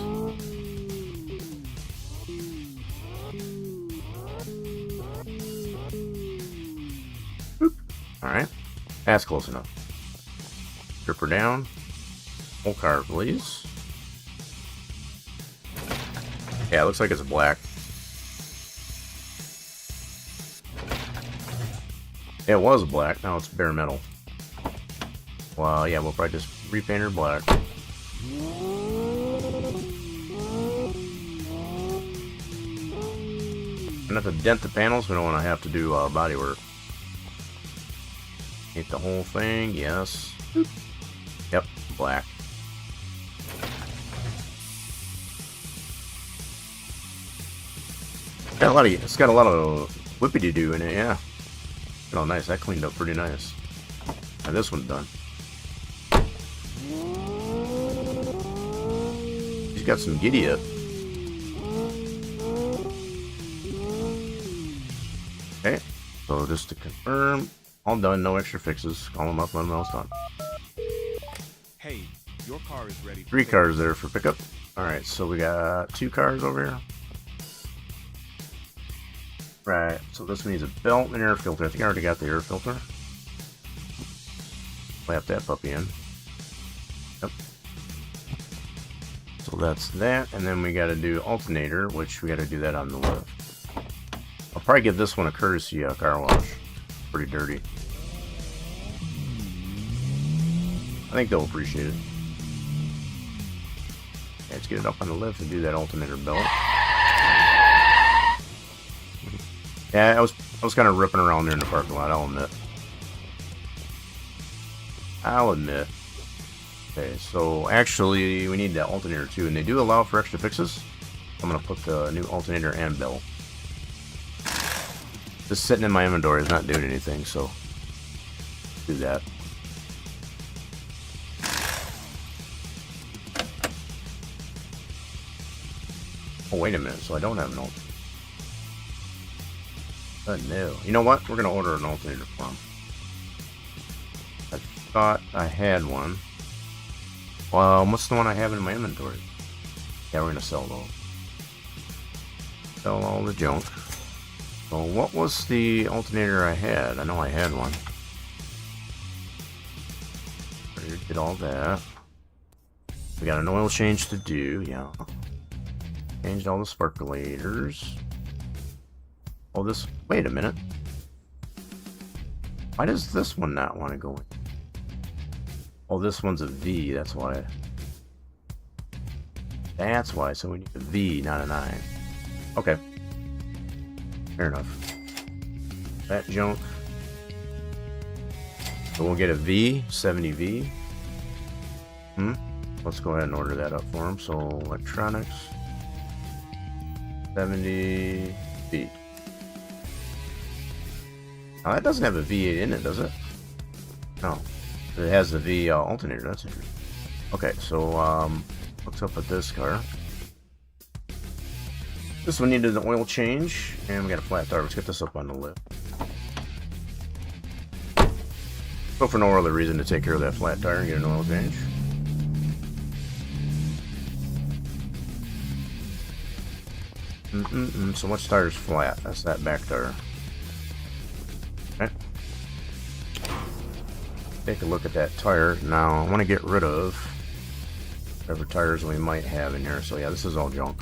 Alright, that's close enough. Strip her down. Whole car, please. Yeah, it looks like it's black. It was black, now it's bare metal. Well, yeah, we'll probably just repaint her black. Enough to dent the panels, we don't want to have to do body work. Paint the whole thing, yes. Yep, black. It's got a lot of whippity-doo in it, yeah. Oh, nice. That cleaned up pretty nice. Now this one's done. He's got some giddy up. Okay. So just to confirm, all done. No extra fixes. Call them up, let them know it's done. Hey, your car is ready. 3 cars there for pickup. Alright, so we got 2 cars over here. Right, so this needs a belt and an air filter. I think I already got the air filter. Slap that puppy in. Yep. So that's that, and then we got to do alternator, which we got to do that on the lift. I'll probably give this one a courtesy car wash. Pretty dirty. I think they'll appreciate it. Okay, let's get it up on the lift and do that alternator belt. Yeah, I was kind of ripping around there in the parking lot, I'll admit. Okay, so actually we need that alternator too, and they do allow for extra fixes. I'm gonna put the new alternator and belt. Just sitting in my inventory is not doing anything, so do that. Oh, wait a minute, so I don't have an alternator. No. You know what? We're going to order an alternator for him. I thought I had one. Well, what's the one I have in my inventory? Yeah, we're going to sell those. Sell all the junk. So what was the alternator I had? I know I had one. Did all that. We got an oil change to do, yeah. Changed all the sparkulators. Oh, this... Wait a minute. Why does this one not want to go in? Oh, this one's a V, that's why. That's why, so we need a V, not a 9. Okay. Fair enough. That junk. So we'll get a V, 70V. Let's go ahead and order that up for him. So, electronics. 70V. Now that doesn't have a V8 in it, does it? No. It has the V alternator, that's it. Okay, so what's up with this car? This one needed an oil change, and we got a flat tire. Let's get this up on the lift. So for no other reason to take care of that flat tire and get an oil change. So much tire's flat? That's that back tire. Okay. Take a look at that tire. Now I want to get rid of whatever tires we might have in here. So yeah, this is all junk.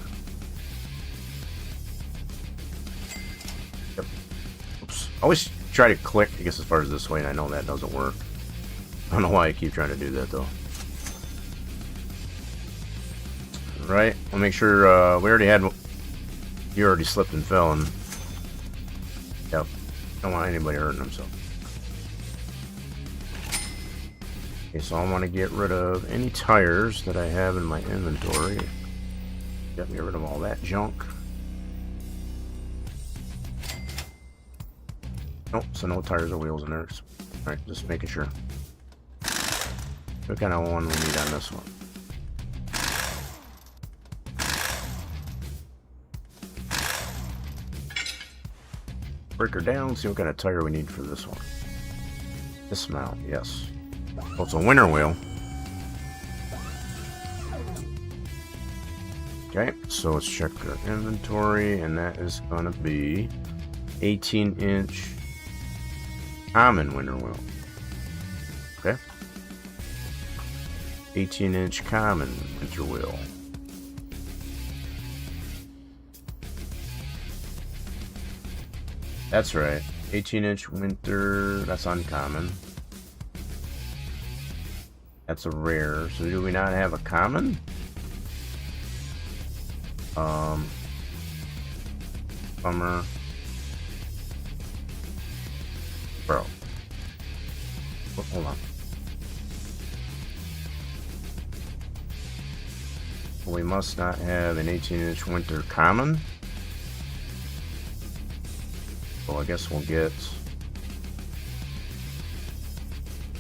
always try to click, I guess, as far as this way, and I know that doesn't work. I don't know why I keep trying to do that, though. Right, I'll make sure, we already had, you already slipped and fell, and, yep, don't want anybody hurting himself. Okay, so I want to get rid of any tires that I have in my inventory. Get rid of all that junk. Nope, so no tires or wheels in there. Alright, just making sure. What kind of one we need on this one? Break her down, see what kind of tire we need for this one. Dismount, yes. Oh, it's a winter wheel. Okay, so let's check our inventory, and that is gonna be 18-inch common winter wheel. Okay. 18-inch common winter wheel. That's right. 18-inch winter, that's uncommon. That's a rare. So do we not have a common? Summer. Bro. Oh, hold on. We must not have an 18-inch winter common. So I guess we'll get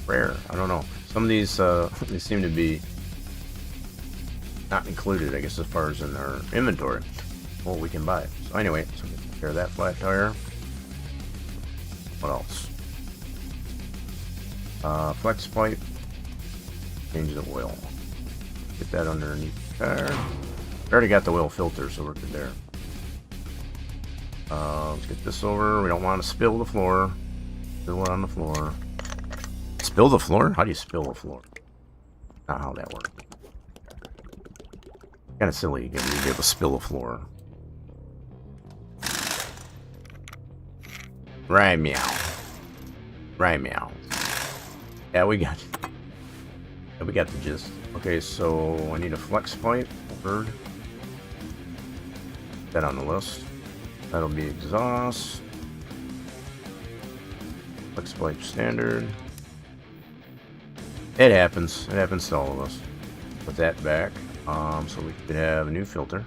rare. I don't know. Some of these they seem to be not included, I guess, as far as in our inventory. Well, we can buy it. So anyway, so we take care of that flat tire. What else? Flex pipe. Change the oil. Get that underneath the tire. We already got the oil filter, so we're good there. Let's get this over. We don't want to spill the floor. Spill it on the floor. Spill the floor? How do you spill the floor? Not how that works. Kind of silly to be able to spill the floor. Right, meow. Right, meow. Yeah, we got the gist. Okay, so I need a flex pipe. Bird. Put that on the list. That'll be exhaust. Flex pipe standard. It happens. It happens to all of us. Put that back. So we could have a new filter.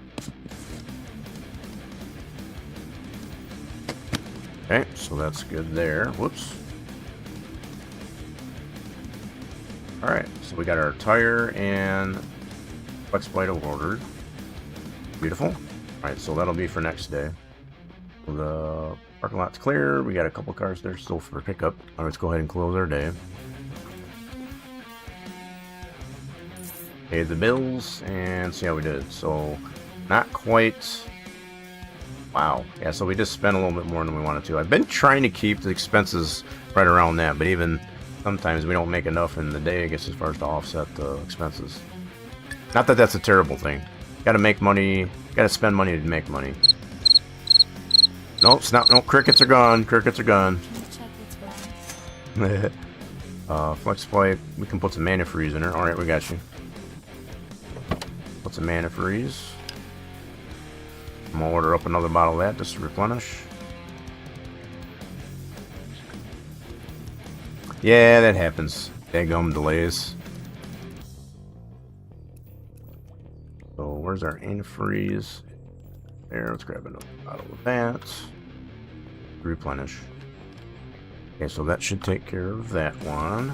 Okay, so that's good there. Whoops. Alright, so we got our tire and flex plate ordered. Beautiful. Alright, so that'll be for next day. The parking lot's clear. We got a couple cars there still for pickup. Alright, let's go ahead and close our day. Pay the bills and see how we did. So, not quite. Wow. Yeah, so we just spent a little bit more than we wanted to. I've been trying to keep the expenses right around that, but even sometimes we don't make enough in the day, I guess, as far as to offset the expenses. Not that that's a terrible thing. Gotta make money, gotta spend money to make money. Nope, it's not. No, crickets are gone. Crickets are gone. Flex pipe. We can put some antifreeze in there. Alright, we got you. Put some antifreeze. I'm gonna order up another bottle of that just to replenish. Yeah, that happens. Daggum delays. So where's our antifreeze? There, let's grab another bottle of that. Replenish. Okay, so that should take care of that one.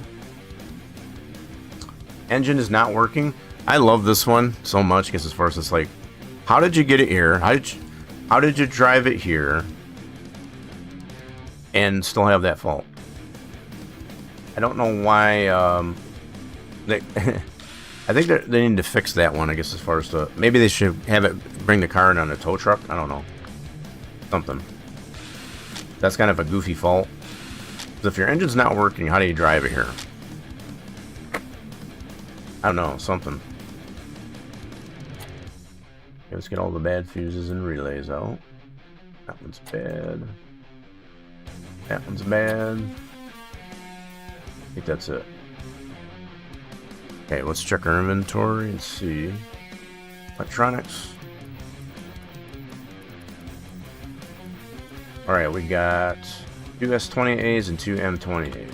Engine is not working. I love this one so much because as far as it's like, how did you get it here? How did you drive it here and still have that fault? I don't know why. I think they need to fix that one. I guess as far as the maybe they should have it bring the car in on a tow truck. I don't know, something. That's kind of a goofy fault. If your engine's not working, how do you drive it here? I don't know, something. Okay, let's get all the bad fuses and relays out. That one's bad. That one's bad. I think that's it. Okay, let's check our inventory and see. Electronics. Alright, we got 2 S20As and 2 M20As.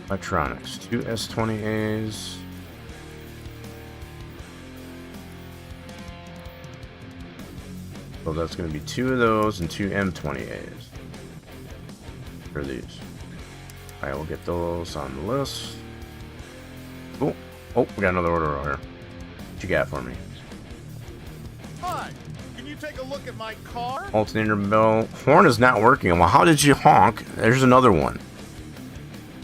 Electronics. 2 S20As. So that's going to be 2 of those and 2 M20As. For these. Alright, we'll get those on the list. Cool. Oh, we got another order over here. What you got for me? Hi, can you take a look at my car? Alternator belt. Horn is not working. Well, how did you honk? There's another one.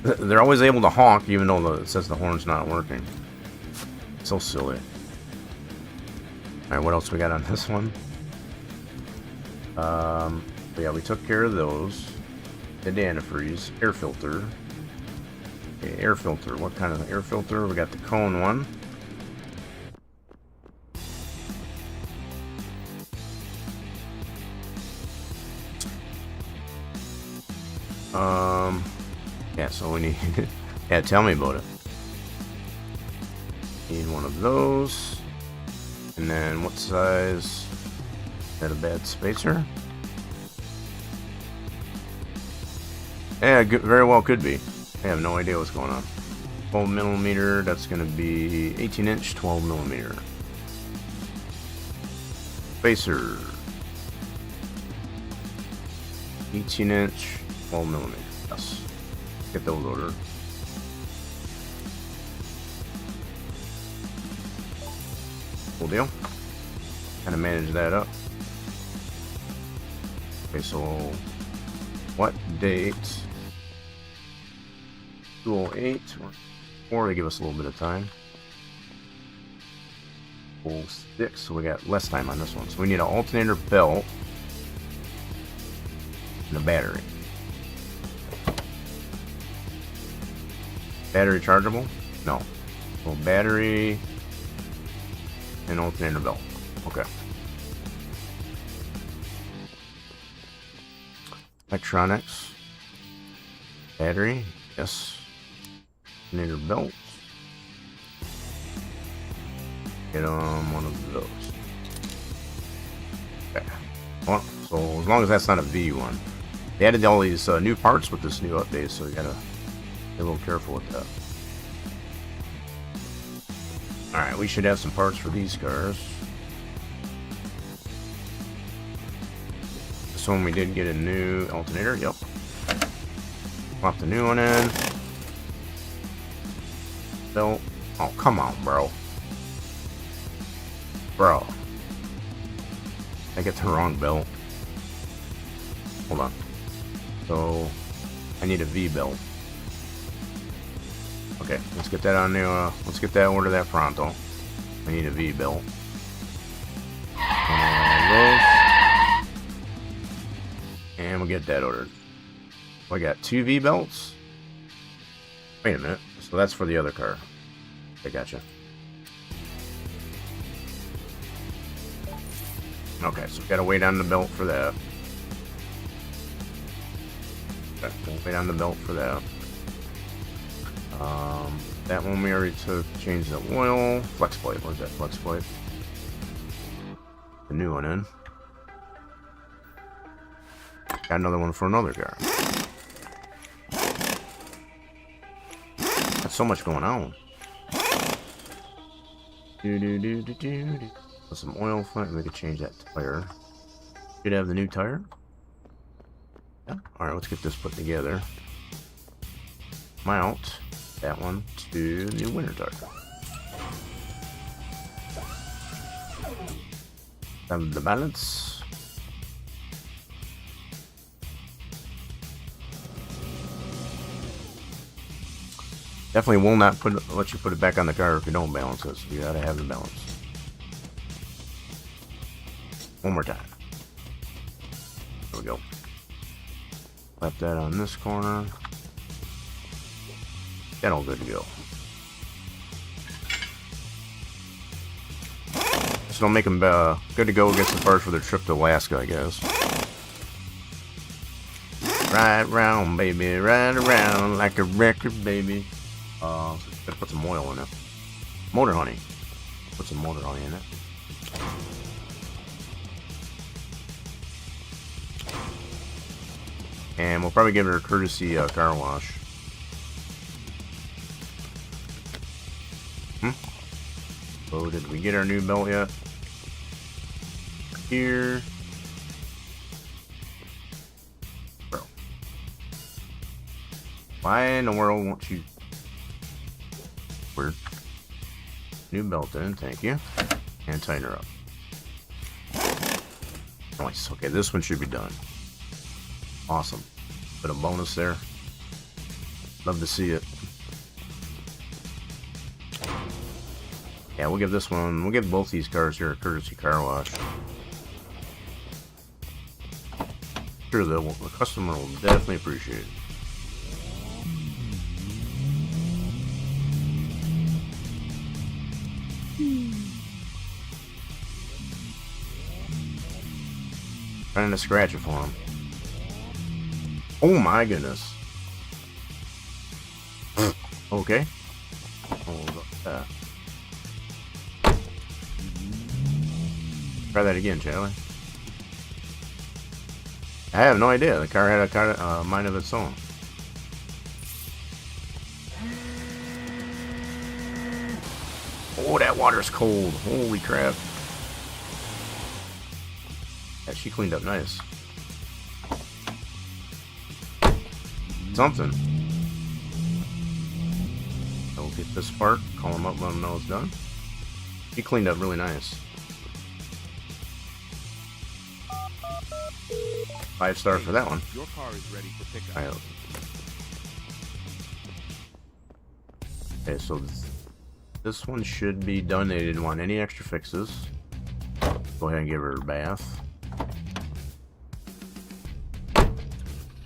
They're always able to honk even though it says the horn's not working. So silly. Alright, what else we got on this one? Yeah, we took care of those. The antifreeze. Air filter. Okay, air filter. What kind of air filter? We got the cone one. Yeah, so we need... yeah, tell me about it. Need one of those. And then what size? Is that a bad spacer? Yeah, very well could be. I have no idea what's going on. 12 millimeter, that's going to be 18 inch, 12 millimeter. Spacer. 18 inch, 12 millimeter. Yes. Get those ordered. Cool deal. Kind of manage that up. Okay, so what date? 208 or they give us a little bit of time. 06, so we got less time on this one. So we need an alternator belt and a battery. Battery chargeable? No. So battery and alternator belt. Okay. Electronics. Battery. Yes. Alternator belt. Get on one of those. Okay. Well, so as long as that's not a V one. They added all these new parts with this new update, so you gotta be a little careful with that. Alright, we should have some parts for these cars. This one we did get a new alternator, yep. Pop the new one in. Belt. Oh, come on, bro. Bro. I get the wrong belt. Hold on. So, I need a V belt. Okay, let's get that on there. Let's get that order that pronto. I need a V belt. And we'll get that ordered. I got 2 V belts. Wait a minute. So that's for the other car. I gotcha. Okay, so we gotta wait on the belt for that. Okay, we'll wait on the belt for that. That one we already took, changed the oil. Flex plate, where's that flex plate? The new one in. Got another one for another car. Got so much going on. Put some oil flat, we could change that tire. Should have the new tire. Yeah. Alright, let's get this put together. Mount that one to the new winter tire. Have the balance. Definitely will not let you put it back on the car if you don't balance it. So you gotta have the balance. One more time. There we go. Left that on this corner. Get all good to go. So it'll make them good to go get some parts for their trip to Alaska, I guess. Ride round, baby, ride around like a record, baby. So gotta put some oil in it. Motor honey. Put some motor honey in it. And we'll probably give her a courtesy car wash. Oh, did we get our new belt yet? Here. Bro. Why in the world won't you... Weird. New belt in, thank you. And tighten her up. Nice. Okay, this one should be done. Awesome. Bit of bonus there. Love to see it. Yeah, we'll give this one, we'll give both these cars here a courtesy car wash. Sure, the customer will definitely appreciate it. Trying to scratch it for him. Oh my goodness. Okay. Hold up that. Try that again, Charlie. I have no idea. The car had a mind of its own. Oh, that water's cold. Holy crap. Yeah, she cleaned up nice. Something. So we'll get this part, call him up, let him know it's done. She cleaned up really nice. 5 stars for that one. Your car is ready for pickup. Right. Okay, so this one should be done. They didn't want any extra fixes. Go ahead and give her a bath.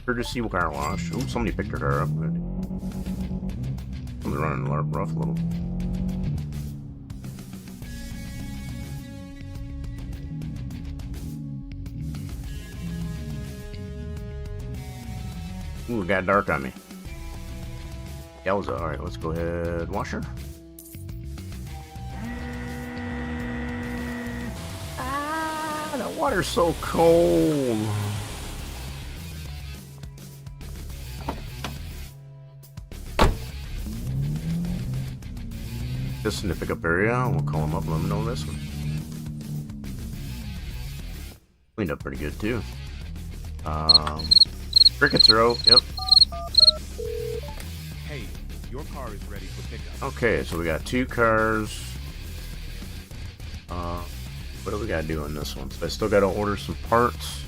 Courtesy car wash. Ooh, somebody picked her car up. Good. Somebody running rough a little. Ooh, it got dark on me. Yowza. Alright, let's go ahead. Wash her. Ah, the water's so cold. This in the pickup area. We'll call him up and let him know this one. Cleaned up pretty good too. Crickets are out. Yep. Hey, your car is ready for pickup. Okay, so we got 2 cars. What do we gotta do on this one? So I still gotta order some parts.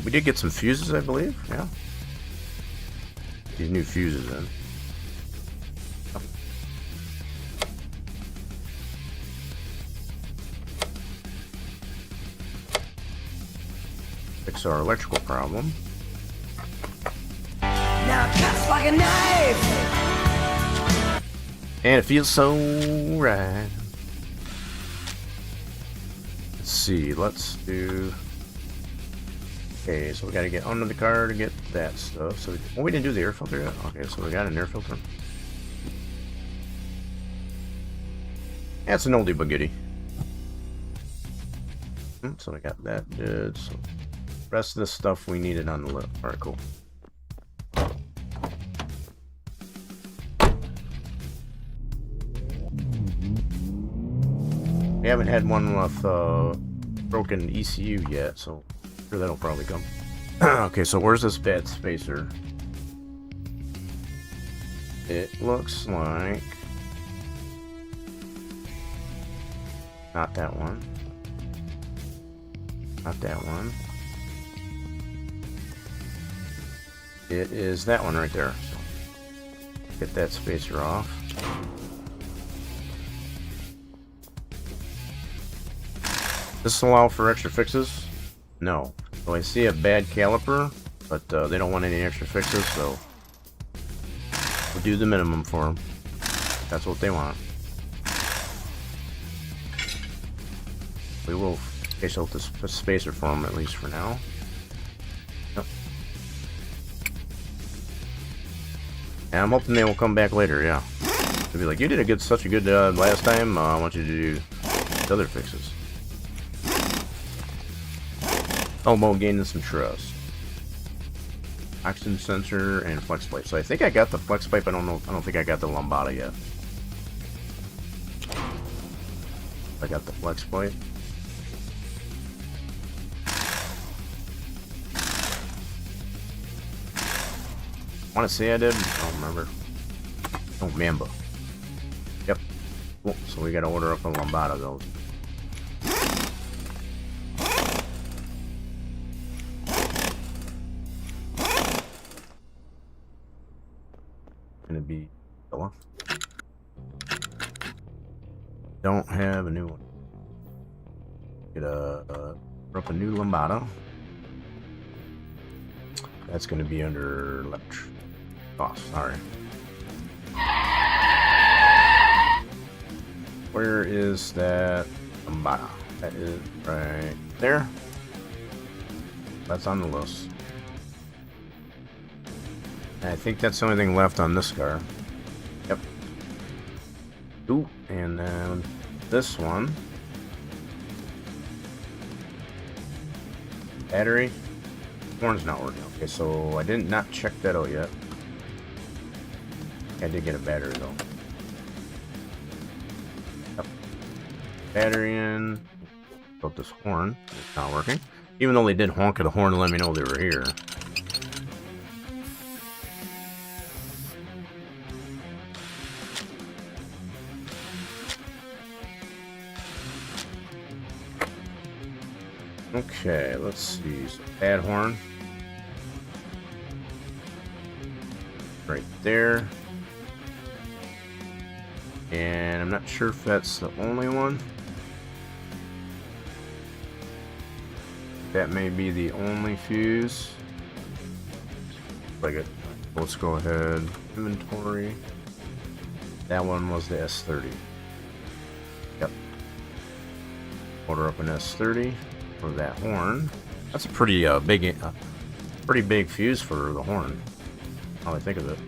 We did get some fuses, I believe. Yeah. These new fuses in. Fix our electrical problem. Now it cuts like a knife. And it feels so right. Let's see, let's do... Okay, so we gotta get under the car to get that stuff. So we didn't do the air filter yet? Okay, so we got an air filter. That's an oldie but goodie. So I got that did. So rest of the stuff we needed on the list. Alright, cool. We haven't had one with broken ECU yet, so I'm sure that'll probably come. Okay, so where's this bad spacer? It looks like... Not that one. Not that one. It is that one right there. So get that spacer off. Does this allow for extra fixes? No. So I see a bad caliper, but they don't want any extra fixes, so we'll do the minimum for them. That's what they want. We will space out this spacer for them at least for now. Yep. And I'm hoping they will come back later, yeah. They'll be like, you did such a good last time, I want you to do the other fixes. All about gaining some trust. Oxygen sensor and flex pipe. So I think I got the flex pipe, I don't think I got the lambada yet. I got the flex pipe. I want to say I did. I don't remember. Don't remember. Yep. Cool. So we got to order up a lambada though. Gonna be yellow. Don't have a new one. Get a up a new lambada. That's gonna be under electric. Oh, sorry. Where is that lambada? That is right there. That's on the list. And I think that's the only thing left on this car. Yep. Ooh, and then this one. Battery. Horn's not working. Okay, so I did not check that out yet. I did get a battery though. Yep. Battery in. Built this horn. It's not working. Even though they did honk at the horn to let me know they were here. Okay, let's see. So pad horn. Right there. And I'm not sure if that's the only one. That may be the only fuse. Like it. Let's go ahead. Inventory. That one was the S30. Yep. Order up an S30 for that horn. That's a pretty big fuse for the horn. Now I think of it.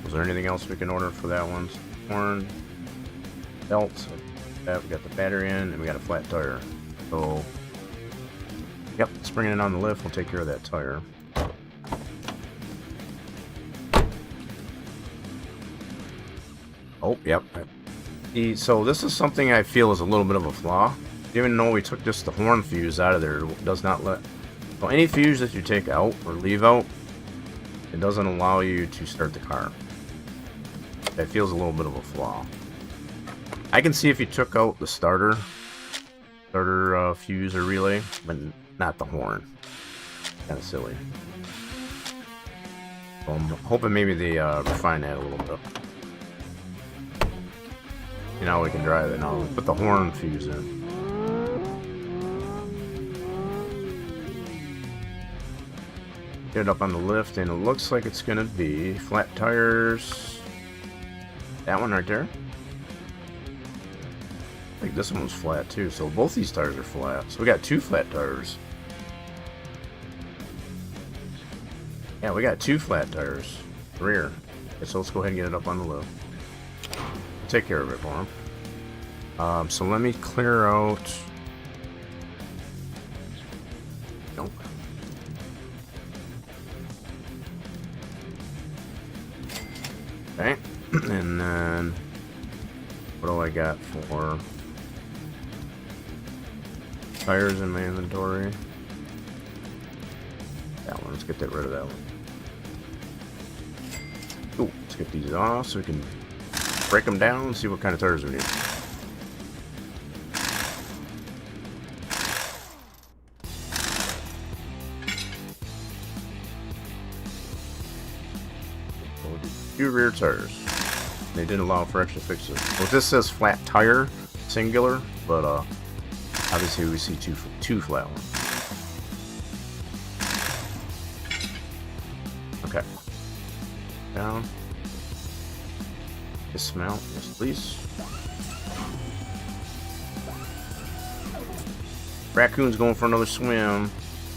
Was there anything else we can order for that one? Horn, belt. That we got the battery in, and we got a flat tire. So, yep, let's bring it on the lift. We'll take care of that tire. Oh, yep. So this is something I feel is a little bit of a flaw. Even though we took just the horn fuse out of there, it does not let... So any fuse that you take out or leave out, it doesn't allow you to start the car. That feels a little bit of a flaw. I can see if you took out the starter fuse or relay, but not the horn. Kind of silly. So I'm hoping maybe they refine that a little bit. You know, we can drive it now. Put the horn fuse in. Get it up on the lift, and it looks like it's gonna be flat tires. That one right there. I think this one was flat too, so both these tires are flat. So we got two flat tires. Yeah, we got two flat tires. Rear. Okay, so let's go ahead and get it up on the lift. Take care of it for him. So let me clear out. Nope. Okay, and then what do I got for tires in my inventory? That one. Let's get rid of that one. Ooh, let's get these off so we can break them down and see what kind of tires we need. Two rear tires. They did allow for extra fixes. Well, this says flat tire, singular, but obviously we see two flat ones. Down. Dismount. Yes, please. Raccoon's going for another swim. I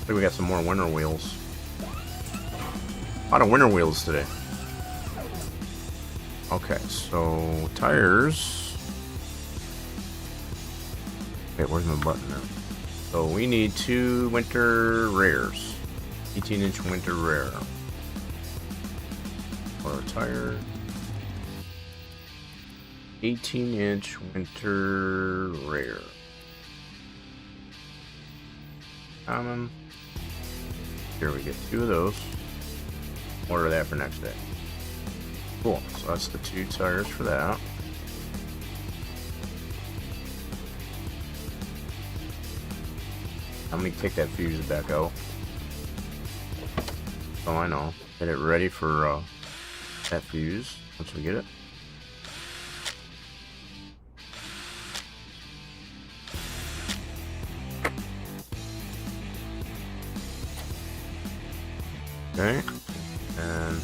think we got some more winter wheels. A lot of winter wheels today. Okay, so tires. Wait, where's my button now? So we need 2 winter rares. 18-inch winter rare. Or tire. 18-inch winter rare. Common. Here we get 2 of those. Order that for next day. Cool. So that's the 2 tires for that. I'm gonna take that fuse back out. Oh, I know. Get it ready for that fuse once we get it. Okay, and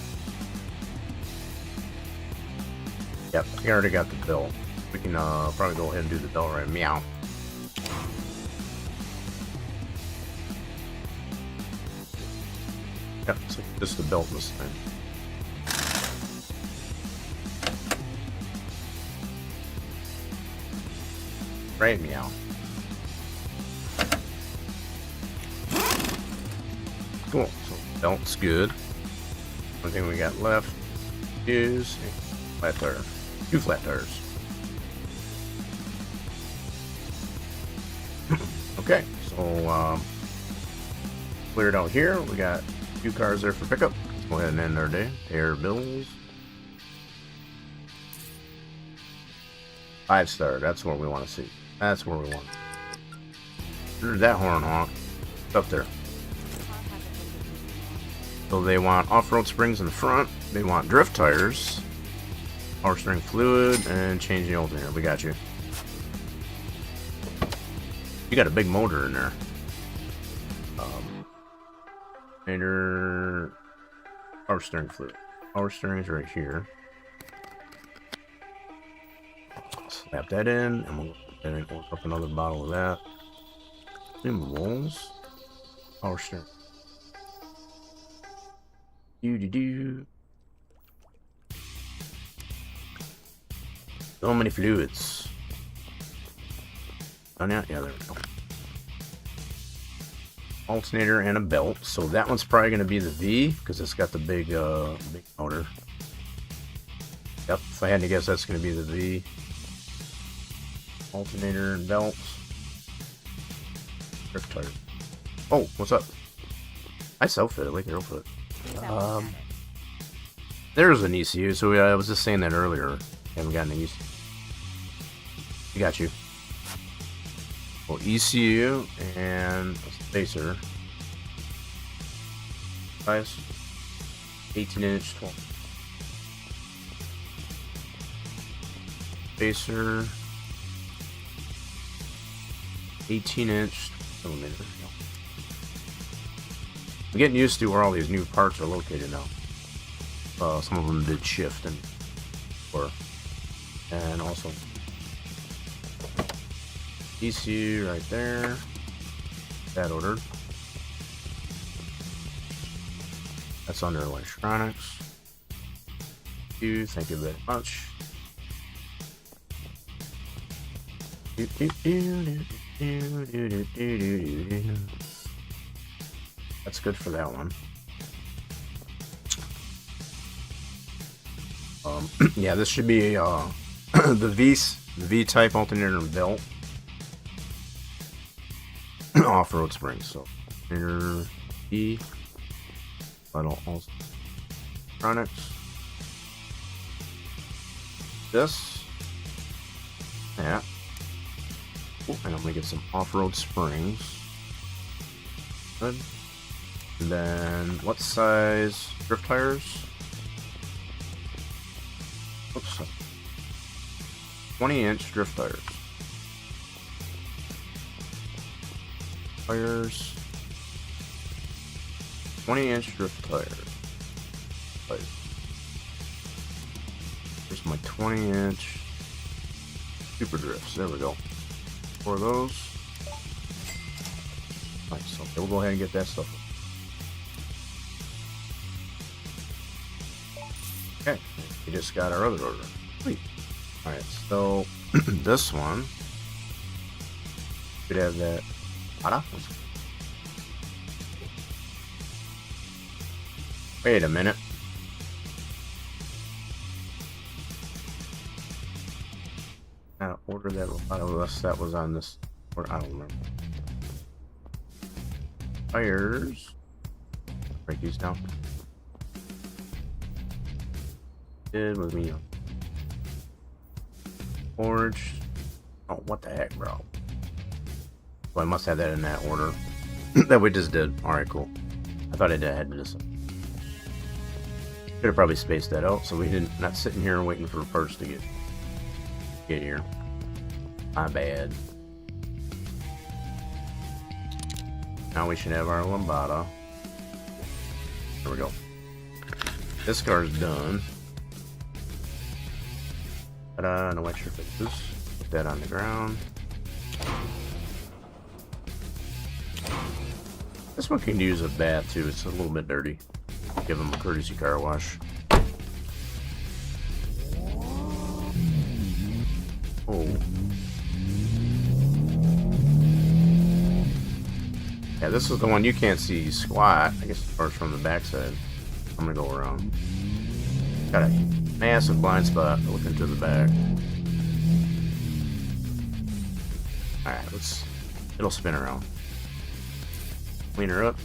yep, we already got the bill. We can probably go ahead and do the bill right. Meow. Yep, so just the belt this time. Right, meow. Cool. So belt's good. One thing we got left is a flat tire. 2 flat tires. Okay, so cleared out here. We got 2 cars there for pickup. Let's go ahead and end our day. Pay our bills. 5-star. That's what we want to see. That's where we want. There's that horn honk. It's up there. So they want off-road springs in the front. They want drift tires, power steering fluid, and change the alternator. We got you. You got a big motor in there. Alternator, power steering fluid. Power steering is right here. Slap that in, and we'll order up another bottle of that. Consumables. Power steering. Do. So many fluids. Oh, yeah, there we go. Alternator and a belt. So that one's probably going to be the V because it's got the big motor. Yep, if I had to guess, that's going to be the V. Alternator and belt. Drift tire. Oh, what's up? I self-fit. I like your outfit. There's an ECU. So I was just saying that earlier. Haven't gotten an ECU. We got you. Well, ECU and a spacer. Size 18-inch 12. Spacer 18-inch millimeter. I'm getting used to where all these new parts are located now. Some of them did shift and also ECU right there. That ordered. That's under electronics. Thank you very much. That's good for that one. Yeah, this should be the V-type alternator and belt. Off-road springs. So alternator E, vital also electronics. This, yeah. Oh, and I'm gonna get some off-road springs. Good. And then what size drift tires? Oops. 20-inch drift tires. Tires. 20-inch drift tires. my 20-inch super drifts. There we go. 4 of those. Nice. Okay, we'll go ahead and get that stuff. Okay, we just got our other order. Sweet. Alright, so this one should have that. Wait a minute. Order that unless that was on this, or I don't remember. Tires. Break these down. Did with me. Forge. Oh, what the heck, bro? Well, I must have that in that order that we just did. All right, cool. I thought I had to just. Should have probably spaced that out so we didn't not sitting here waiting for parts to get here. My bad. Now we should have our lambada. There we go. This car's done. Ta-da, no extra fixes. Put that on the ground. This one can use a bath too. It's a little bit dirty. Give him a courtesy car wash. Oh. Yeah, this is the one you can't see squat. I guess it starts from the backside. I'm gonna go around. Got a massive blind spot looking to the back. Alright, it'll spin around. Clean her up.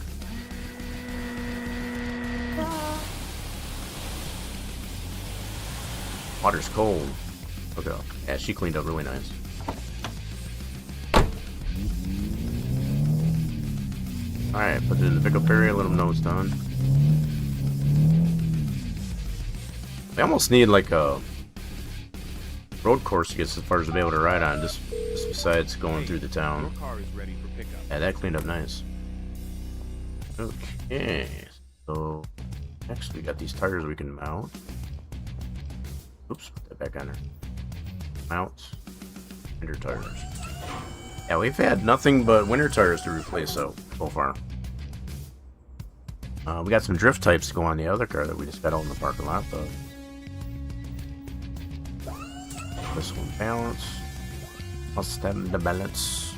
Water's cold. Look at that. Yeah, she cleaned up really nice. Alright, put it in the pickup area, let them know it's done. They almost need like a road course to get as far as to be able to ride on, just besides going through the town. Your car is ready for pickup. Yeah, that cleaned up nice. Okay, so next we got these tires we can mount. Oops, put that back on there. Mount. Winter tires. Yeah, we've had nothing but winter tires to replace so far. We got some drift types to go on the other car that we just got out in the parking lot, but this one balance. Must have the balance.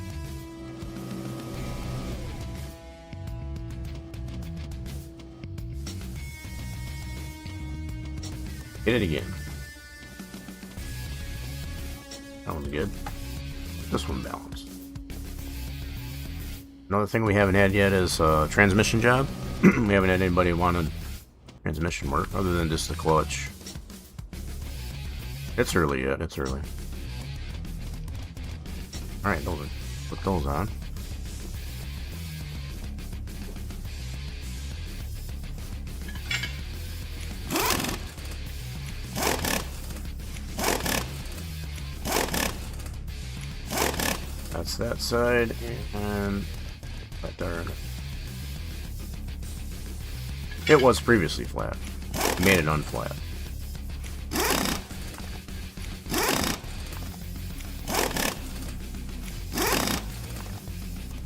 Hit it again. That one's good. This one balanced. Another thing we haven't had yet is a transmission job. We haven't had anybody wanted transmission work other than just the clutch. It's early yet. It's early. All right, put those on. That's that side, and right there. It was previously flat. We made it unflat.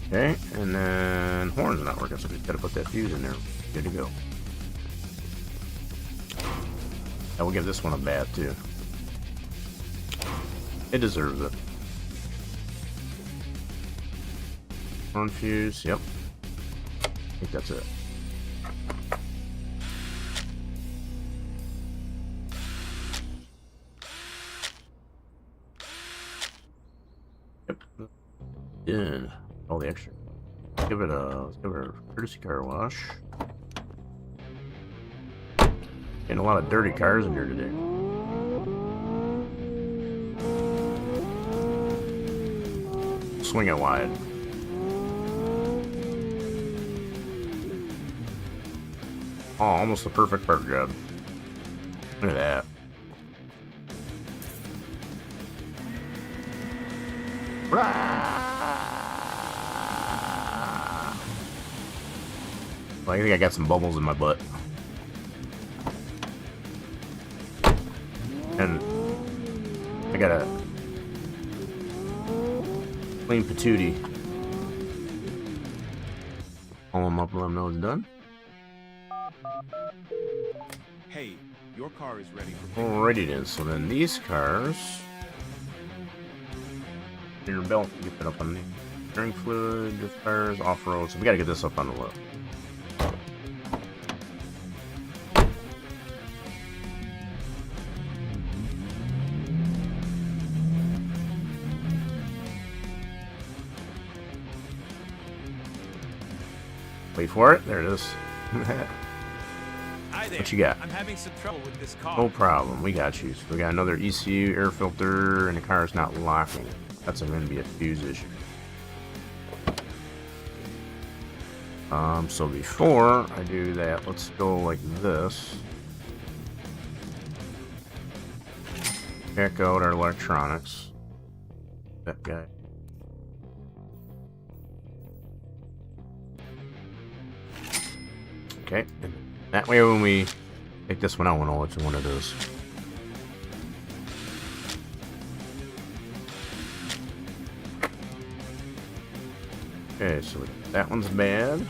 Okay, and then horn's not working, so we gotta put that fuse in there. Good to go. I will give this one a bath too. It deserves it. Horn fuse, yep. I think that's it. Yep. Done. All the extra. Let's give it a courtesy car wash. Getting a lot of dirty cars in here today. Swing it wide. Oh, almost a perfect park job. Look at that. Well, I think I got some bubbles in my butt. And clean patootie. Call him up and let him know it's done. Hey, your car is ready for pickup. Alrighty then, so then these cars. Your belt, get that up on the steering fluid, drift tires, off-road. So we gotta get this up on the left. Wait for it. There it is. Hi there. What you got? I'm having some trouble with this car. No problem. We got you. So we got another ECU air filter, and the car is not locking. That's going to be a fuse issue. So before I do that, let's go like this. Check out our electronics. That guy. Okay, and that way when we take this one out, we'll know which one it is. Okay, so that one's bad.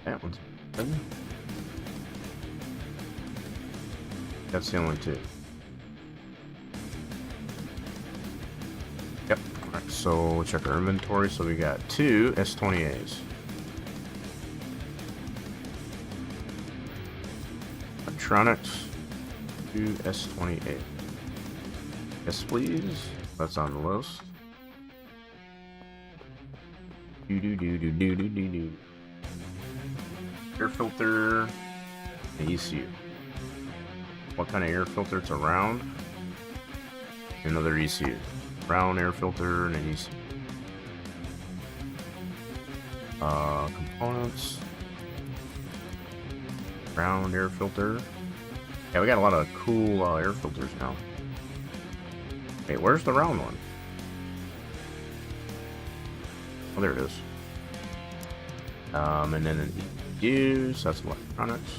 That one's bad. That's the only two. Yep. Alright, so we'll check our inventory. So we got two S20As. Electronics, 2 S28. Yes, please. That's on the list. Do. Air filter, and ECU. What kind of air filter? It's a round. Another ECU. Round air filter and an ECU. Components. Round air filter. Yeah, we got a lot of cool air filters now. Wait, where's the round one? Oh, there it is. And then an ECU, so that's electronics.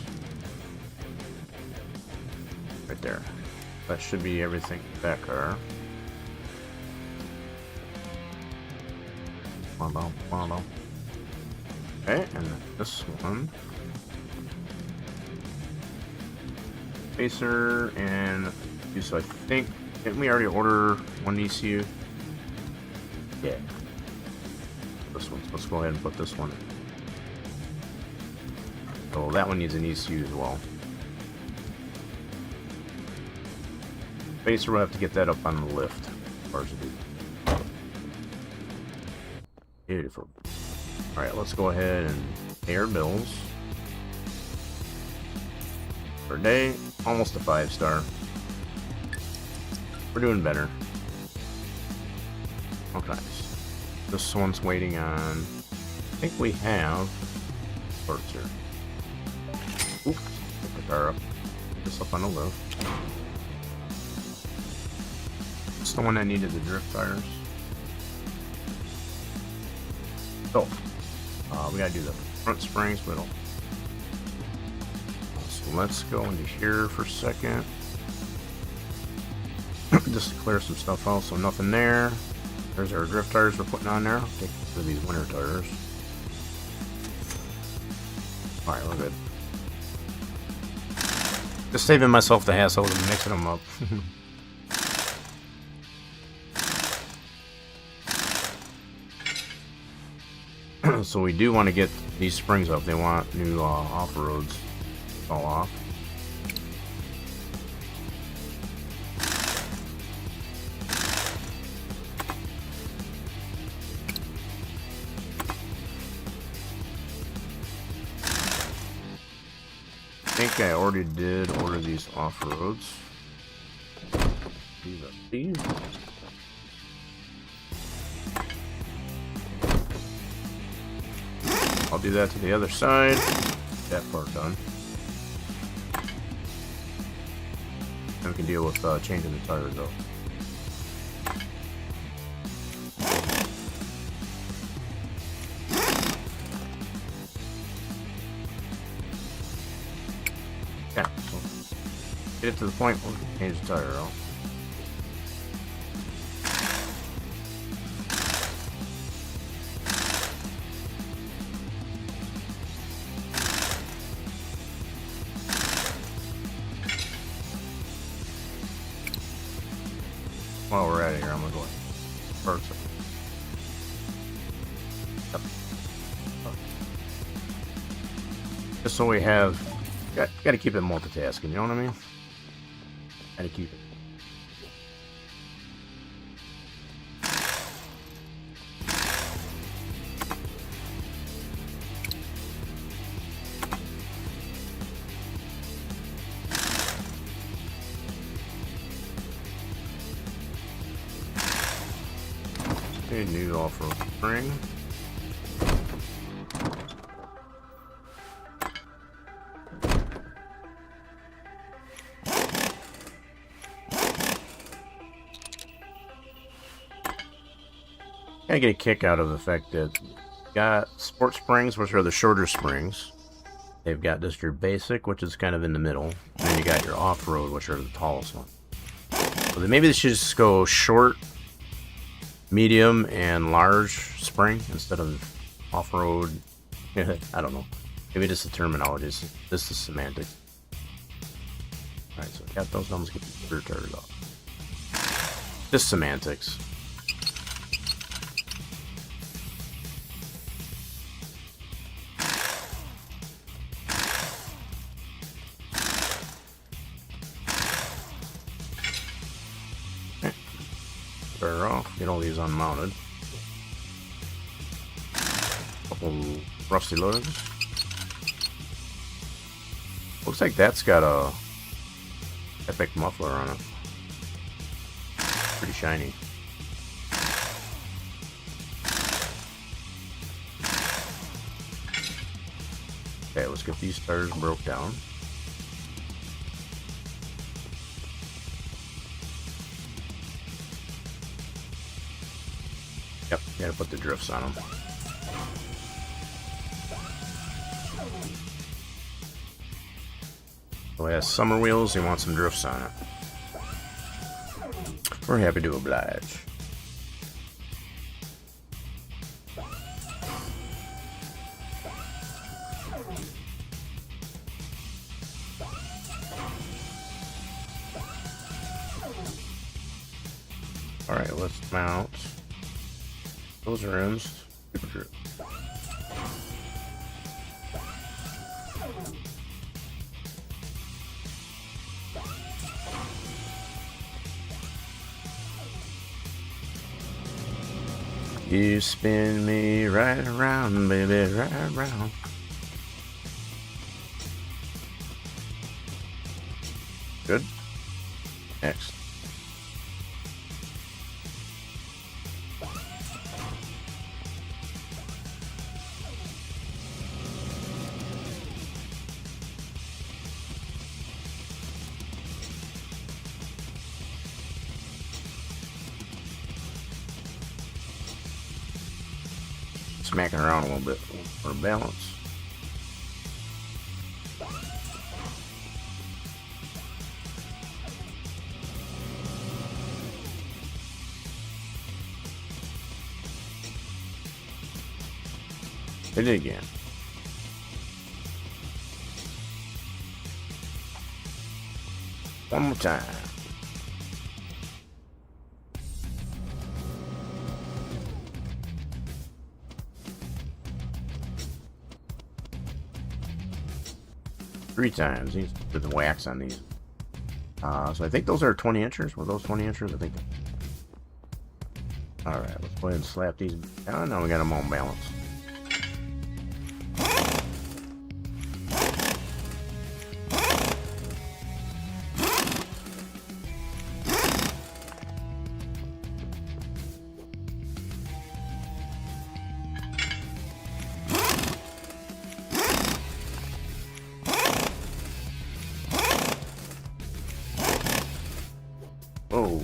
Right there. That should be everything in that car. Okay, and then this one. Spacer and so I think, didn't we already order one ECU? Yeah. This one. So let's go ahead and put this one in. So that one needs an ECU as well. Spacer will have to get that up on the lift. As far as it is. Beautiful. Alright, let's go ahead and pay our bills. Per day, almost a 5-star. We're doing better. Okay. This one's waiting on. I think we have parts here. Oops, pick the car up. Put this up on the lift. It's the one that needed the drift tires. So, we gotta do the front springs, but so let's go into here for a second. Just to clear some stuff out, so nothing there. There's our drift tires we're putting on there. I'll take for these winter tires. Alright, we're good. Just saving myself the hassle of mixing them up. So we do want to get these springs up. They want new off-roads fall off. I think I already did order these off-roads. These are these. I'll do that to the other side. That part done. Then we can deal with changing the tires though. Yeah, so get it to the point where we can change the tire out. While we're at it here, I'm gonna go first. Yep. Just so we have, got to keep it multitasking. You know what I mean? Got to keep it. Okay, new off-road spring. I get a kick out of the fact that got sport springs, which are the shorter springs. They've got just your basic, which is kind of in the middle, and then you got your off-road, which are the tallest one. So maybe they should just go short, medium, and large spring instead of off-road. I don't know. Maybe just the terminology. This is semantics. All right, so I got those numbers. Get the rear tires off. Just semantics. Better off, get all these unmounted. Couple rusty lugs. Looks like that's got a epic muffler on it. Pretty shiny. Okay, let's get these tires broke down. Yep, gotta put the drifts on them. So it has summer wheels, you want some drifts on it. We're happy to oblige. Alright, let's mount those rims. You spin me right around, baby, right around. Good. Next. Smacking around a little bit for balance. Hit it again. One more time. Three times. These put the wax on these. So I think those are 20 inchers. Were those 20 inchers? I think. Alright, let's go ahead and slap these down. Now we got them on balance. Whoa.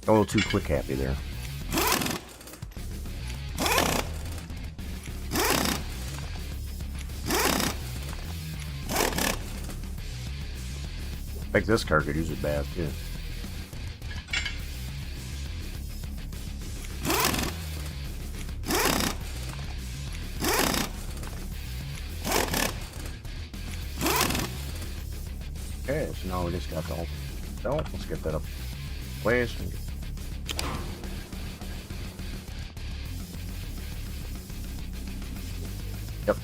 A little too quick happy there. I think this car could use a bath too. just got the belt. Let's get that up place. Yep,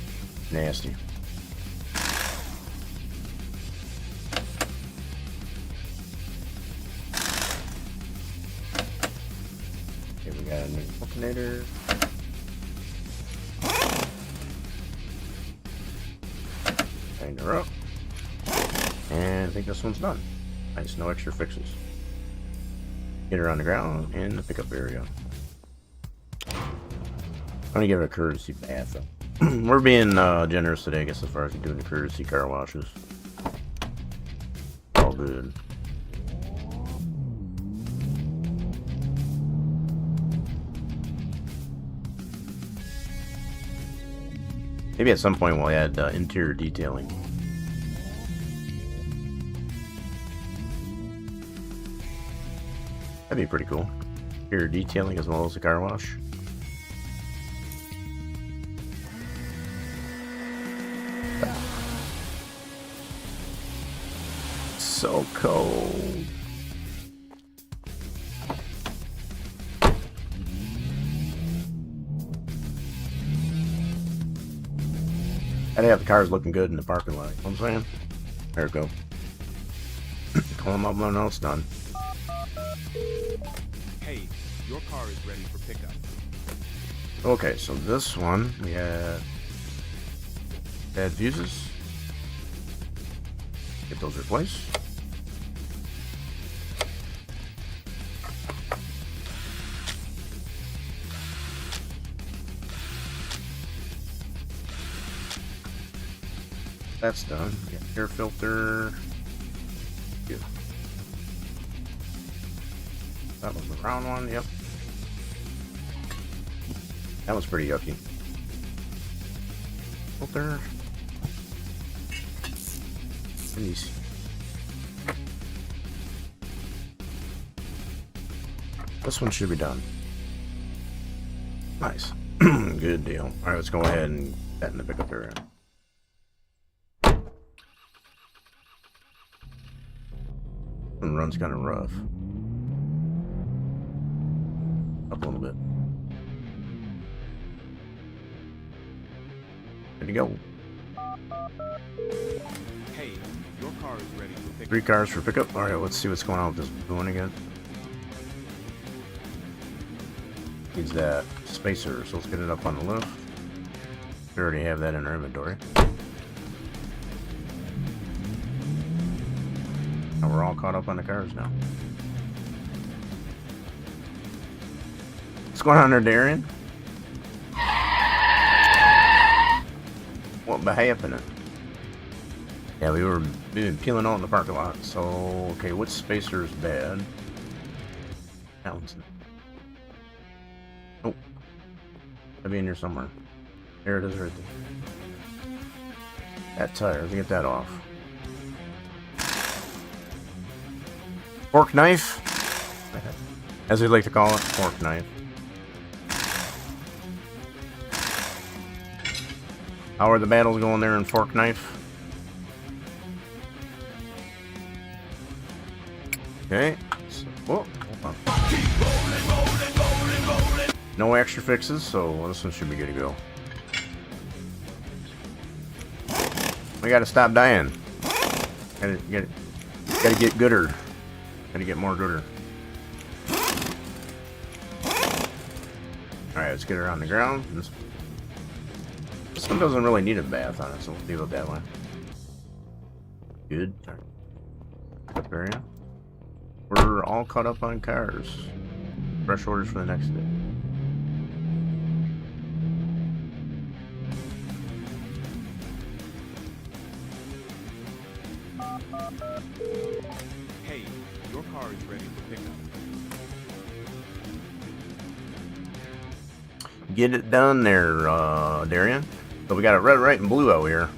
nasty. Okay, we got a new alternator. Tighten her up. And I think this one's done. Nice, no extra fixes. Get her on the ground in the pickup area. I'm gonna give it a courtesy bath though. We're being generous today, I guess, as far as doing the courtesy car washes. All good. Maybe at some point we'll add interior detailing. That'd be pretty cool. Interior detailing as well as the car wash. So cold. Gotta have the cars looking good in the parking lot. You know what I'm saying? There we go. Call them up when it's done. Hey, your car is ready for pickup. Okay, so this one, we had bad fuses. Get those replaced. That's done. Got air filter. Good. That was the round one, yep. That was pretty yucky. Filter. And these. This one should be done. Nice. Good deal. Alright, let's go ahead and get that in the pickup area. And run's kind of rough. Up a little bit. There you go. Hey, your car is ready for pickup. 3 cars for pickup. Alright, let's see what's going on with this blue one again. Needs that spacer, so let's get it up on the lift. We already have that in our inventory. And we're all caught up on the cars now. What's going on there, Darian? What be happening? Yeah, we've been peeling out in the parking lot. So, okay, which spacer is bad? That one's. Oh, gotta be in here somewhere. There it is, right there. That tire, let's get that off. Fork knife, as we like to call it, fork knife. How are the battles going there in fork knife? Okay. So, whoa, hold on. No extra fixes, so this one should be good to go. We gotta stop dying. Gotta get gooder. Gotta get more gooder. Alright, let's get her on the ground. This one doesn't really need a bath on it, so we'll leave it that way. Good. Up area. We're all caught up on cars. Fresh orders for the next day. Hey, your car is ready for pickup. Get it done there, Darian. So we got it red, white, and blue out here.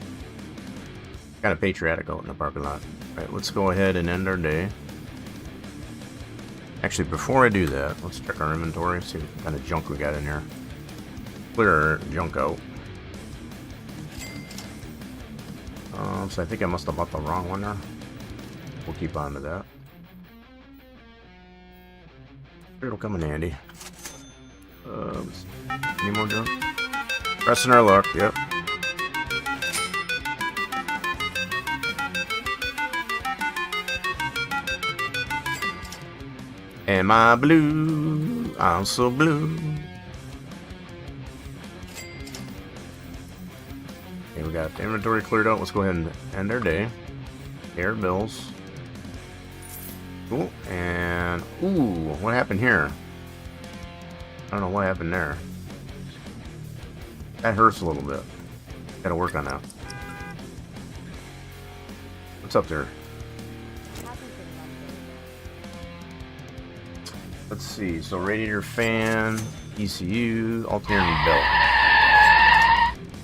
Kind of patriotic out in the parking lot. Alright, let's go ahead and end our day. Actually, before I do that, let's check our inventory, see what kind of junk we got in here. Clear our junk out. So I think I must have bought the wrong one there. We'll keep on to that. It'll come in handy. Any more junk? Pressing our luck, yep. Am I blue? I'm so blue. Okay, we got the inventory cleared out. Let's go ahead and end our day. Air bills. Cool. And ooh, what happened here? I don't know what happened there. That hurts a little bit. Gotta work on that. What's up there? Let's see. So radiator fan, ECU, alternating belt.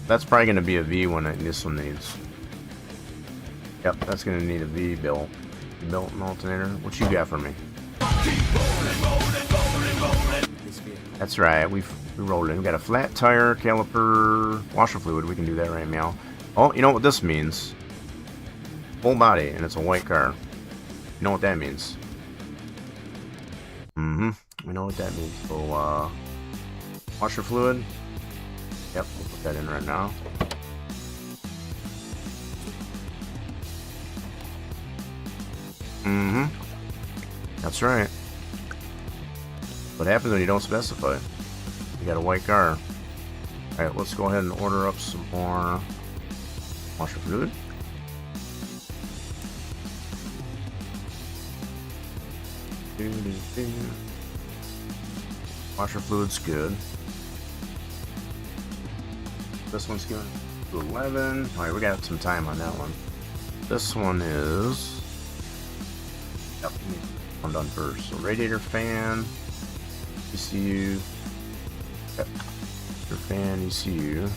That's probably going to be a V one that this one needs. Yep, that's going to need a V belt. Belt and alternator. What you got for me? That's right. We rolled it. We got a flat tire, caliper, washer fluid. We can do that right now. Oh, you know what this means? Full body, and it's a white car. You know what that means? We know what that means. So, washer fluid. Yep, we'll put that in right now. That's right. What happens when you don't specify? You got a white car. Alright, let's go ahead and order up some more washer fluid. Washer fluid's good. This one's going to 11. Alright, we got some time on that one. This one is... Yep, I'm done first. So radiator fan, ECU. Yep. Radiator fan, ECU.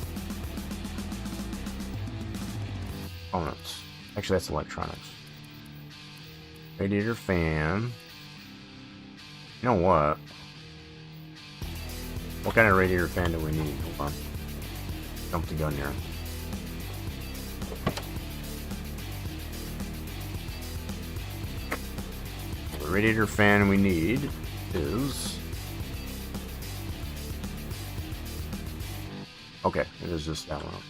Components. Actually, that's electronics. Radiator fan. You know what? What kind of radiator fan do we need? Hold on. Jump the gun here. The radiator fan we need is... Okay, it is just that one.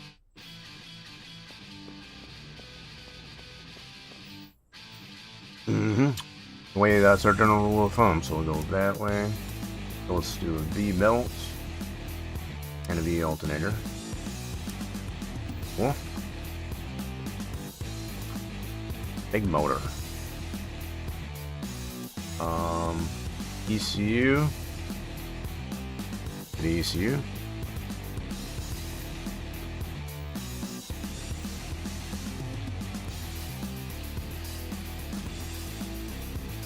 The way that's our general rule of thumb, so we'll go that way. So let's do a V belt and a V alternator. Cool. Big motor. ECU. The ECU.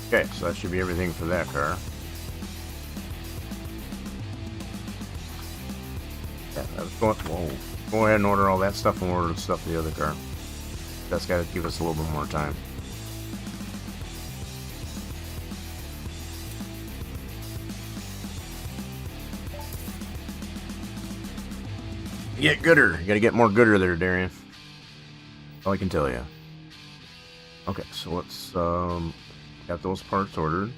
Okay, so that should be everything for that car. Yeah, I was going. Whoa. Go ahead and order all that stuff and order the stuff for the other car. That's got to give us a little bit more time. Get gooder. You got to get more gooder there, Darian. All I can tell you. Okay, so let's got those parts ordered.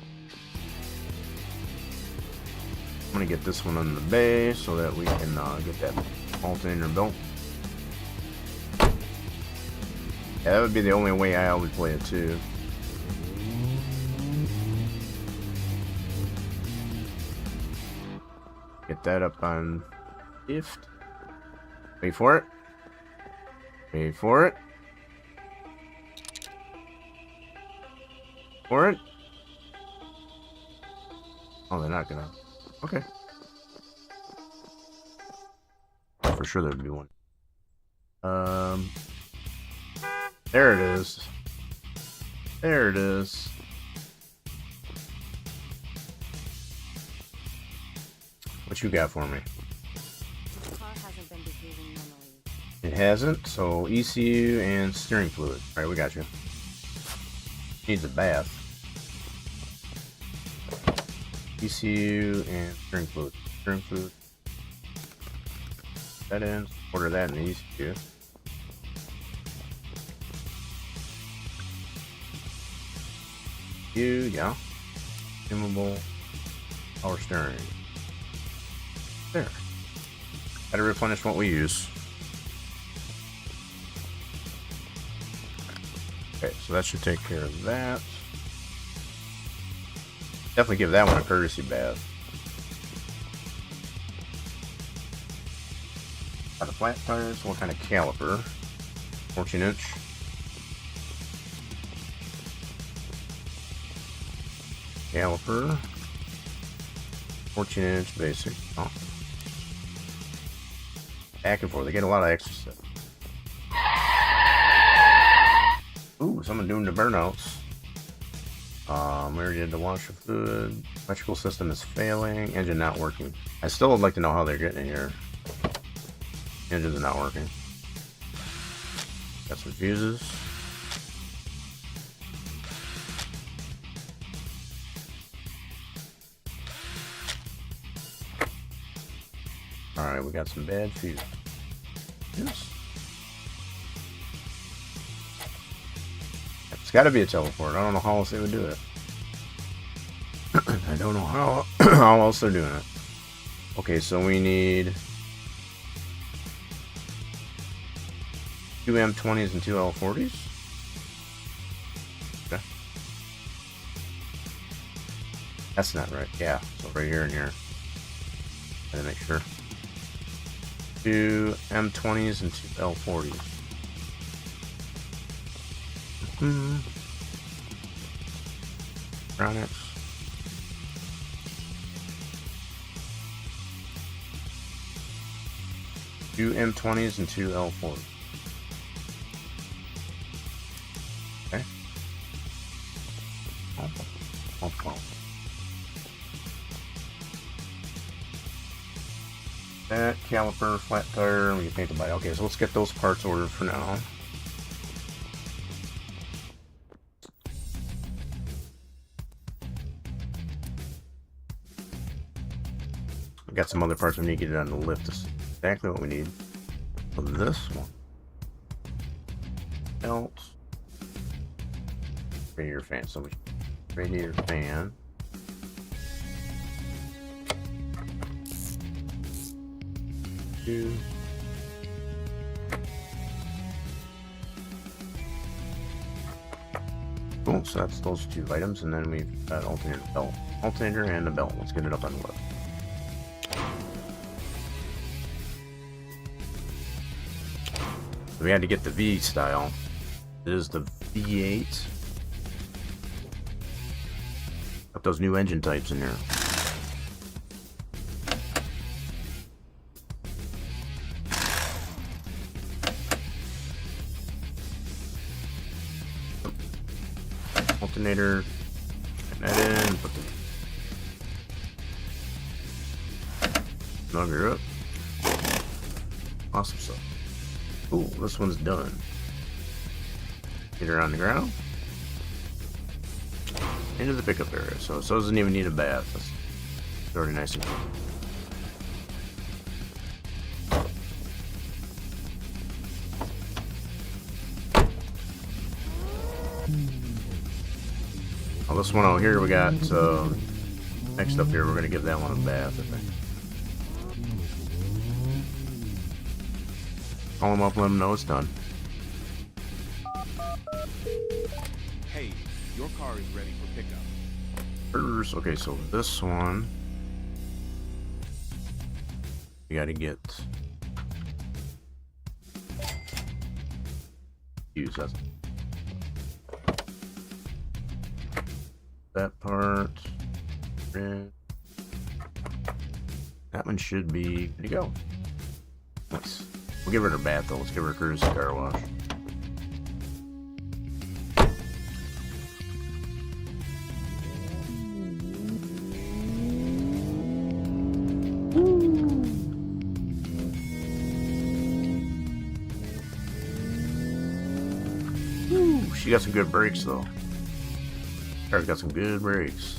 I'm gonna get this one on the bay so that we can get that alternator belt. Yeah, that would be the only way I would play it too. Get that up on shift. Wait for it. Wait for it. For it. Oh, they're not gonna. Okay. For sure there'd be one. There it is. There it is. What you got for me? The car hasn't been behaving normally. It hasn't, so ECU and steering fluid. Alright, we got you. Needs a bath. ECU and steering fluid. Steering fluid. That in. Order that in the ECU. Yeah. Dimmable power steering. There. Gotta replenish what we use. Okay, so that should take care of that. Definitely give that one a courtesy bath. Got the flat tires. What kind of caliper? 14-inch. Caliper. 14-inch basic. Oh. Back and forth. They get a lot of extra stuff. Ooh, someone doing the burnouts. We already did the washer fluid. Electrical system is failing. Engine not working. I still would like to know how they're getting in here. Engines are not working. Got some fuses. Alright, we got some bad fuses. Yes. It's got to be a teleport. I don't know how else they would do it. I don't know how else they're doing it. Okay, so we need 2 M20s and 2 L40s. Okay. That's not right. Yeah, so right here and here. Gotta make sure. 2 M20s and 2 L40s. Chronics. Two M20s and 2 L40s. Okay. Oh. That caliper, flat tire, we can paint the body. Okay, so let's get those parts ordered for now. We got some other parts we need to get it on the lift. This is exactly what we need for this one. Belt. Radiator fan. So we radiator fan. Two. Cool, so that's those two items, and then we've got alternator belt. Alternator and the belt. Let's get it up on the left. So we had to get the V style. It is the V8. Got those new engine types in there. Alternator, get that in, put the snug her up. Awesome stuff. Cool, this one's done. Get her on the ground. Into the pickup area. So it doesn't even need a bath. That's already nice and cool. Well, this one out here we got, next up here, we're going to give that one a bath, I think. Call them up, let them know it's done. Hey, your car is ready for pickup. First, okay, so this one, we got to get use that part. That one should be good to go. Nice. We'll give her a bath though. Let's give her a courtesy car wash. Ooh, she got some good brakes though. Car's got some good brakes.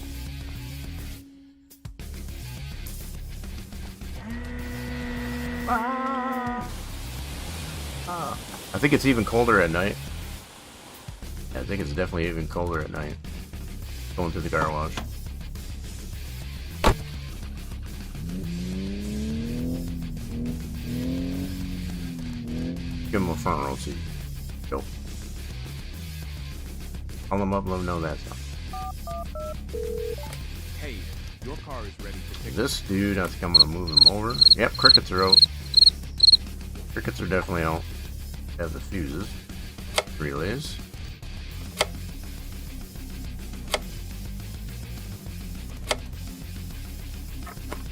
I think it's even colder at night. Yeah, I think it's definitely even colder at night. Going to the car wash. Give him a front row seat. Go. Call him up, let him know that's not. Hey, your car is ready to pick This dude, I think I'm gonna move him over. Yep, crickets are out. Crickets are definitely out. Have the fuses. Relays.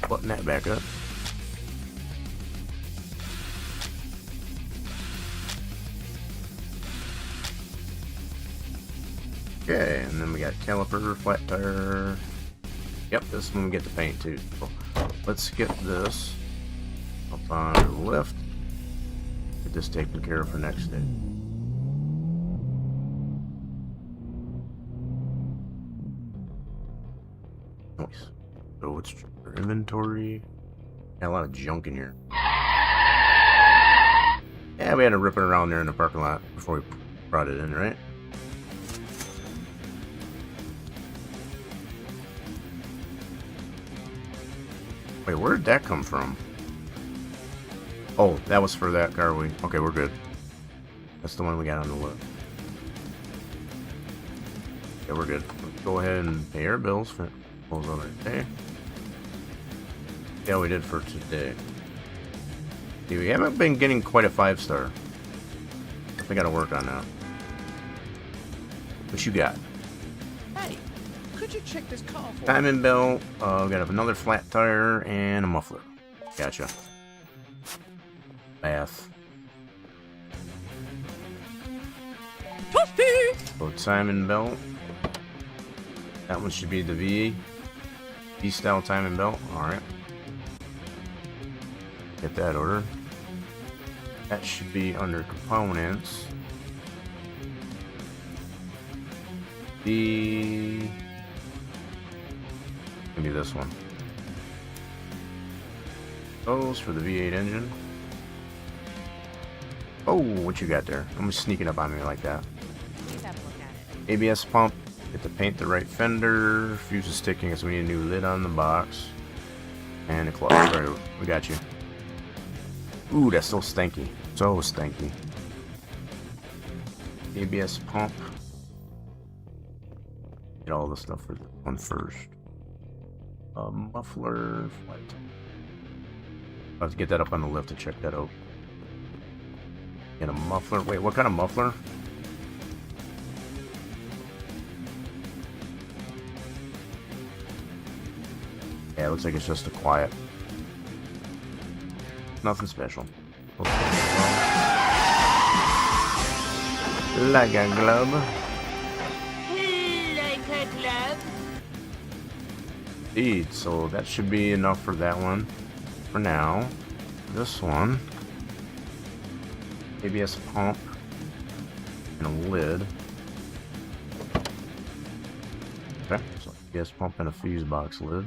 Button that back up. Okay, and then we got caliper, flat tire. Yep, this one we get the paint too. So let's get this up on the lift. Get this taken care of for next day. Nice. So what's your inventory? Got a lot of junk in here. Yeah, we had to rip it around there in the parking lot before we brought it in, right? Wait, where did that come from? Oh, that was for that car we... Okay, we're good. That's the one we got on the list. Yeah, we're good. Let's go ahead and pay our bills for those other day. Yeah, we did for today. See, we haven't been getting quite a 5-star. We gotta work on that. What you got? Hey, could you check this car for me? Timing belt. We got another flat tire and a muffler. Gotcha. Bath. So timing belt. That one should be the V style timing belt. Alright. Get that order. That should be under components. Maybe this one. Those for the V8 engine. Oh, what you got there? I'm just sneaking up on me like that. ABS pump. Get to paint the right fender. Fuse is sticking, so we need a new lid on the box. And a clutch. Right, we got you. Ooh, that's so stanky. So stanky. ABS pump. Get all the stuff for this one first. Muffler. Flight. I'll have to get that up on the lift to check that out. Get a muffler. Wait, what kind of muffler? Yeah, it looks like it's just a quiet. Nothing special. Okay. Like a glove. Like a glove. Indeed, so that should be enough for that one. For now. This one. ABS pump. And a lid. Okay, so ABS pump and a fuse box lid.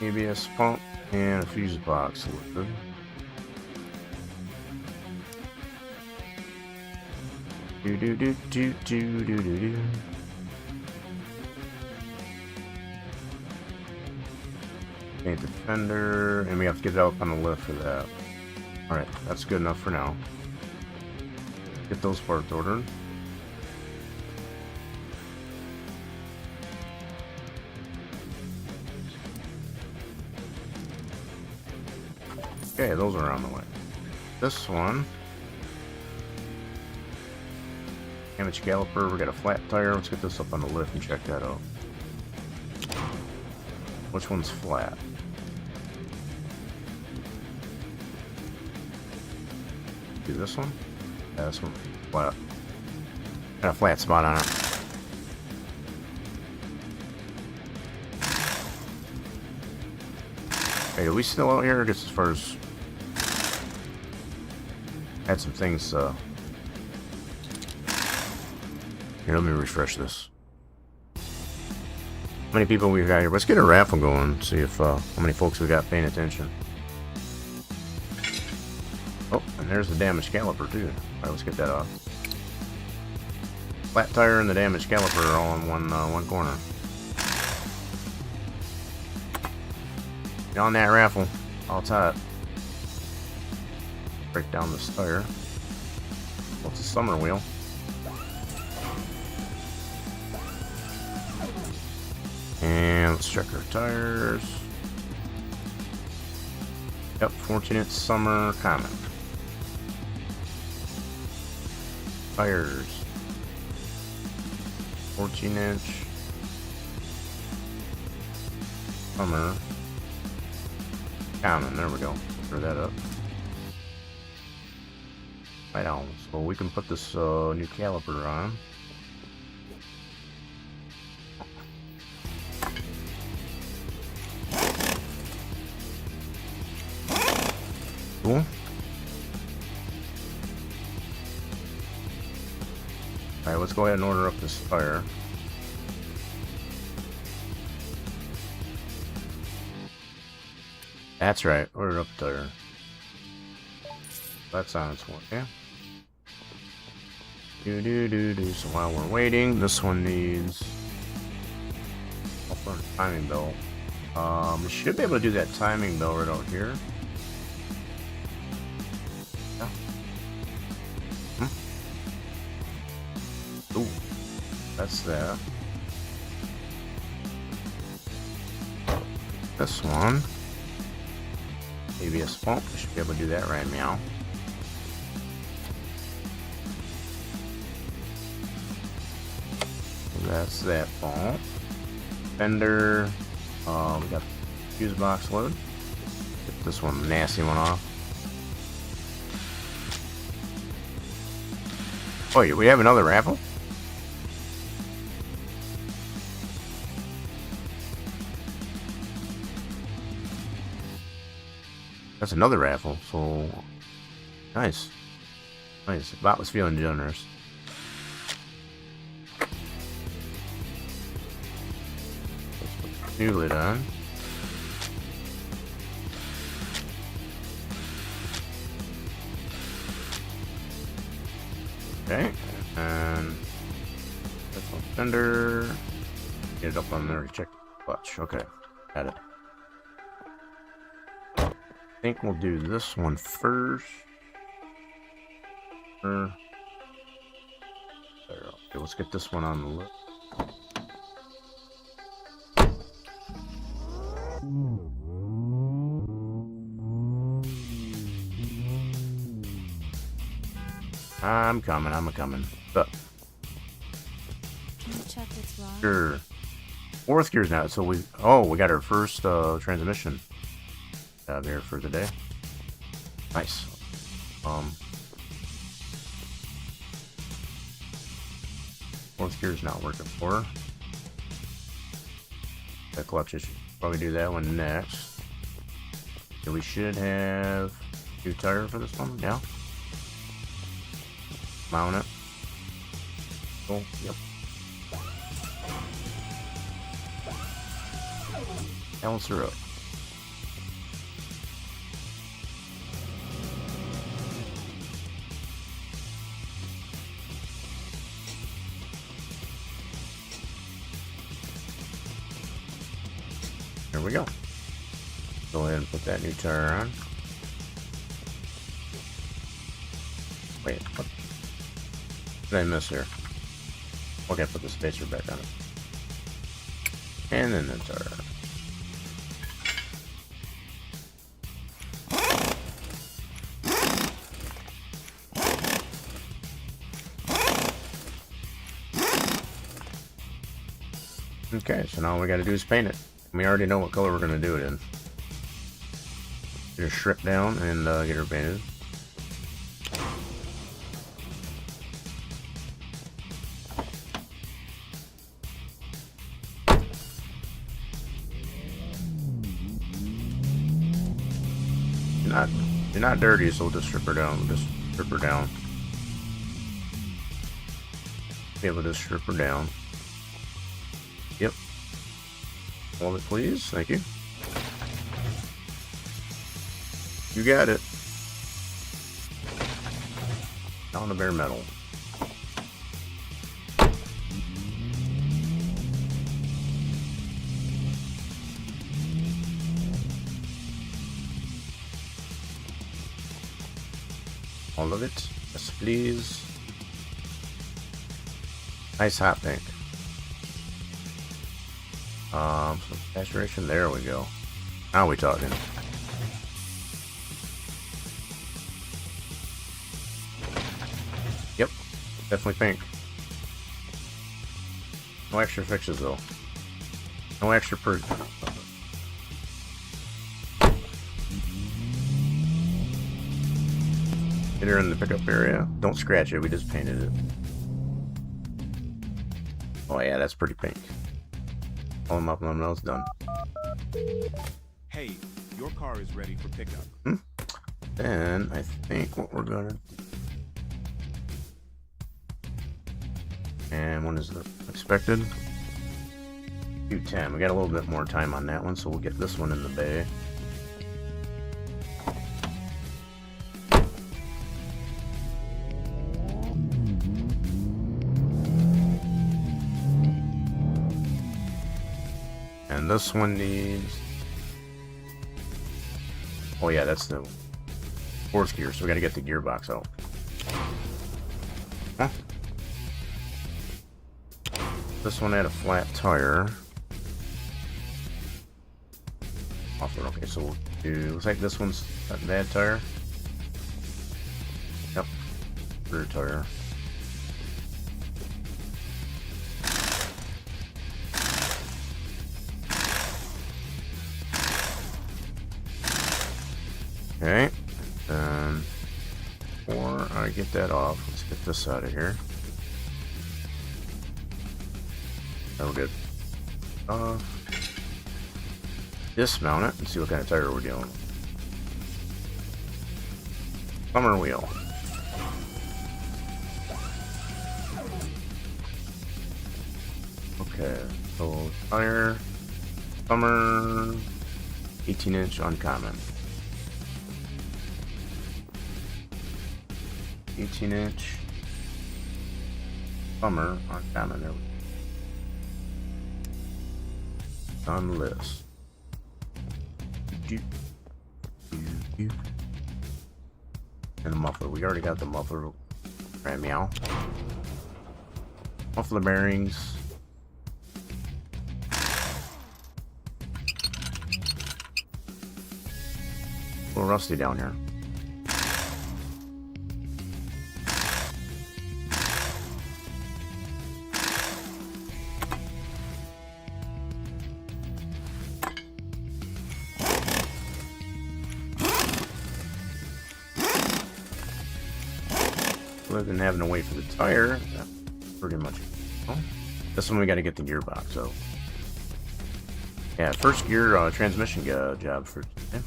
ABS pump and a fuse box lid. Do do do do do do do do. Paint the fender, and we have to get it up on the lift for that. Alright, that's good enough for now. Get those parts ordered. Okay, those are on the way. This one. Damage caliper, we got a flat tire. Let's get this up on the lift and check that out. Which one's flat? Do this one? Yeah, this one flat. Got a flat spot on it. Hey, are we still out here? I guess as far as had some things. Here, let me refresh this. How many people we got here? Let's get a raffle going. See if how many folks we got paying attention. Oh, and there's the damaged caliper too. Alright, let's get that off. Flat tire and the damaged caliper are all in one corner. Get on that raffle. All tight. Break down this tire. What's a summer wheel? And let's check our tires. Yep, Fortunate Summer Common. Tires. 14-inch. Summer. Common, there we go. Throw that up. Right on. So we can put this new caliper on. Cool. Alright, let's go ahead and order up this tire. That's right, order up the tire. That's on its way, yeah. So while we're waiting, this one needs a timing belt. We should be able to do that timing belt right out here. Yeah. Ooh, that's that. This one. ABS pump. We should be able to do that right now. That's that pump. Fender. We got fuse box load. Get this one nasty one off. Oh, yeah, we have another raffle? That's another raffle, so nice. Nice. Bot was feeling generous. Let's put the new lid on. Okay, and that's one fender. Get it up on there to check the clutch. Okay, got it. I think we'll do this one first. There. Okay, let's get this one on the list. I'm coming. But Can you check what's wrong? sure. Fourth gear's now, so we got our first transmission here for the day. Nice. Fourth gear's not working for her. The clutch issue. Probably do that one next. So we should have new tire for this one. Yeah. Mount it. Oh, yep. Balance her up. There we go. Go ahead and put that new tire on. Wait, what did I miss here? Okay, put the spacer back on it. And then the tire. Okay, so now all we gotta do is paint it. We already know what color we're gonna do it in. Just strip down and get her painted. You're not dirty, so we'll just strip her down. We'll just strip her down. Be able to strip her down. Yep. Hold it, please. Thank you. You got it. Found a bare metal. All of it. Yes, please. Nice hot pink. Some saturation. There we go. Now we talking. Yep, definitely pink. No extra fixes though. No extra per. Get her in the pickup area. Don't scratch it. We just painted it. Oh yeah, that's pretty pink. Pull them up and let them know it's done. Hey, your car is ready for pickup. Then I think what we're gonna do. And when is the expected? Q10. We got a little bit more time on that one, so we'll get this one in the bay. And this one needs. Oh yeah, that's the fourth gear, so we gotta get the gearbox out. Huh? This one had a flat tire. Okay, so we'll do. Looks like this one's a bad tire. Yep. Rear tire. Okay, then before I get that off, let's get this out of here. Oh, we're good. Dismount it and see what kind of tire we're dealing with. Summer wheel. Okay, so tire, summer, 18-inch uncommon. 18-inch summer uncommon. There we go. On the list. And the muffler. We already got the muffler. Right, meow. Muffler bearings. A little rusty down here. Other than having to wait for the tire, that's pretty much it. Oh, this one we got to get the gearbox. So, yeah, first gear transmission job for today.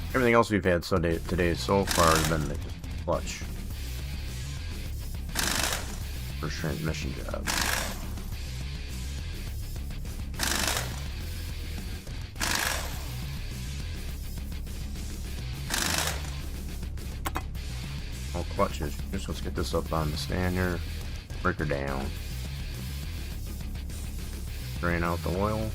Everything else we've had today so far has been the clutch. First transmission job. All clutches. Just let's get this up on the stand here. Break her down. Drain out the oil.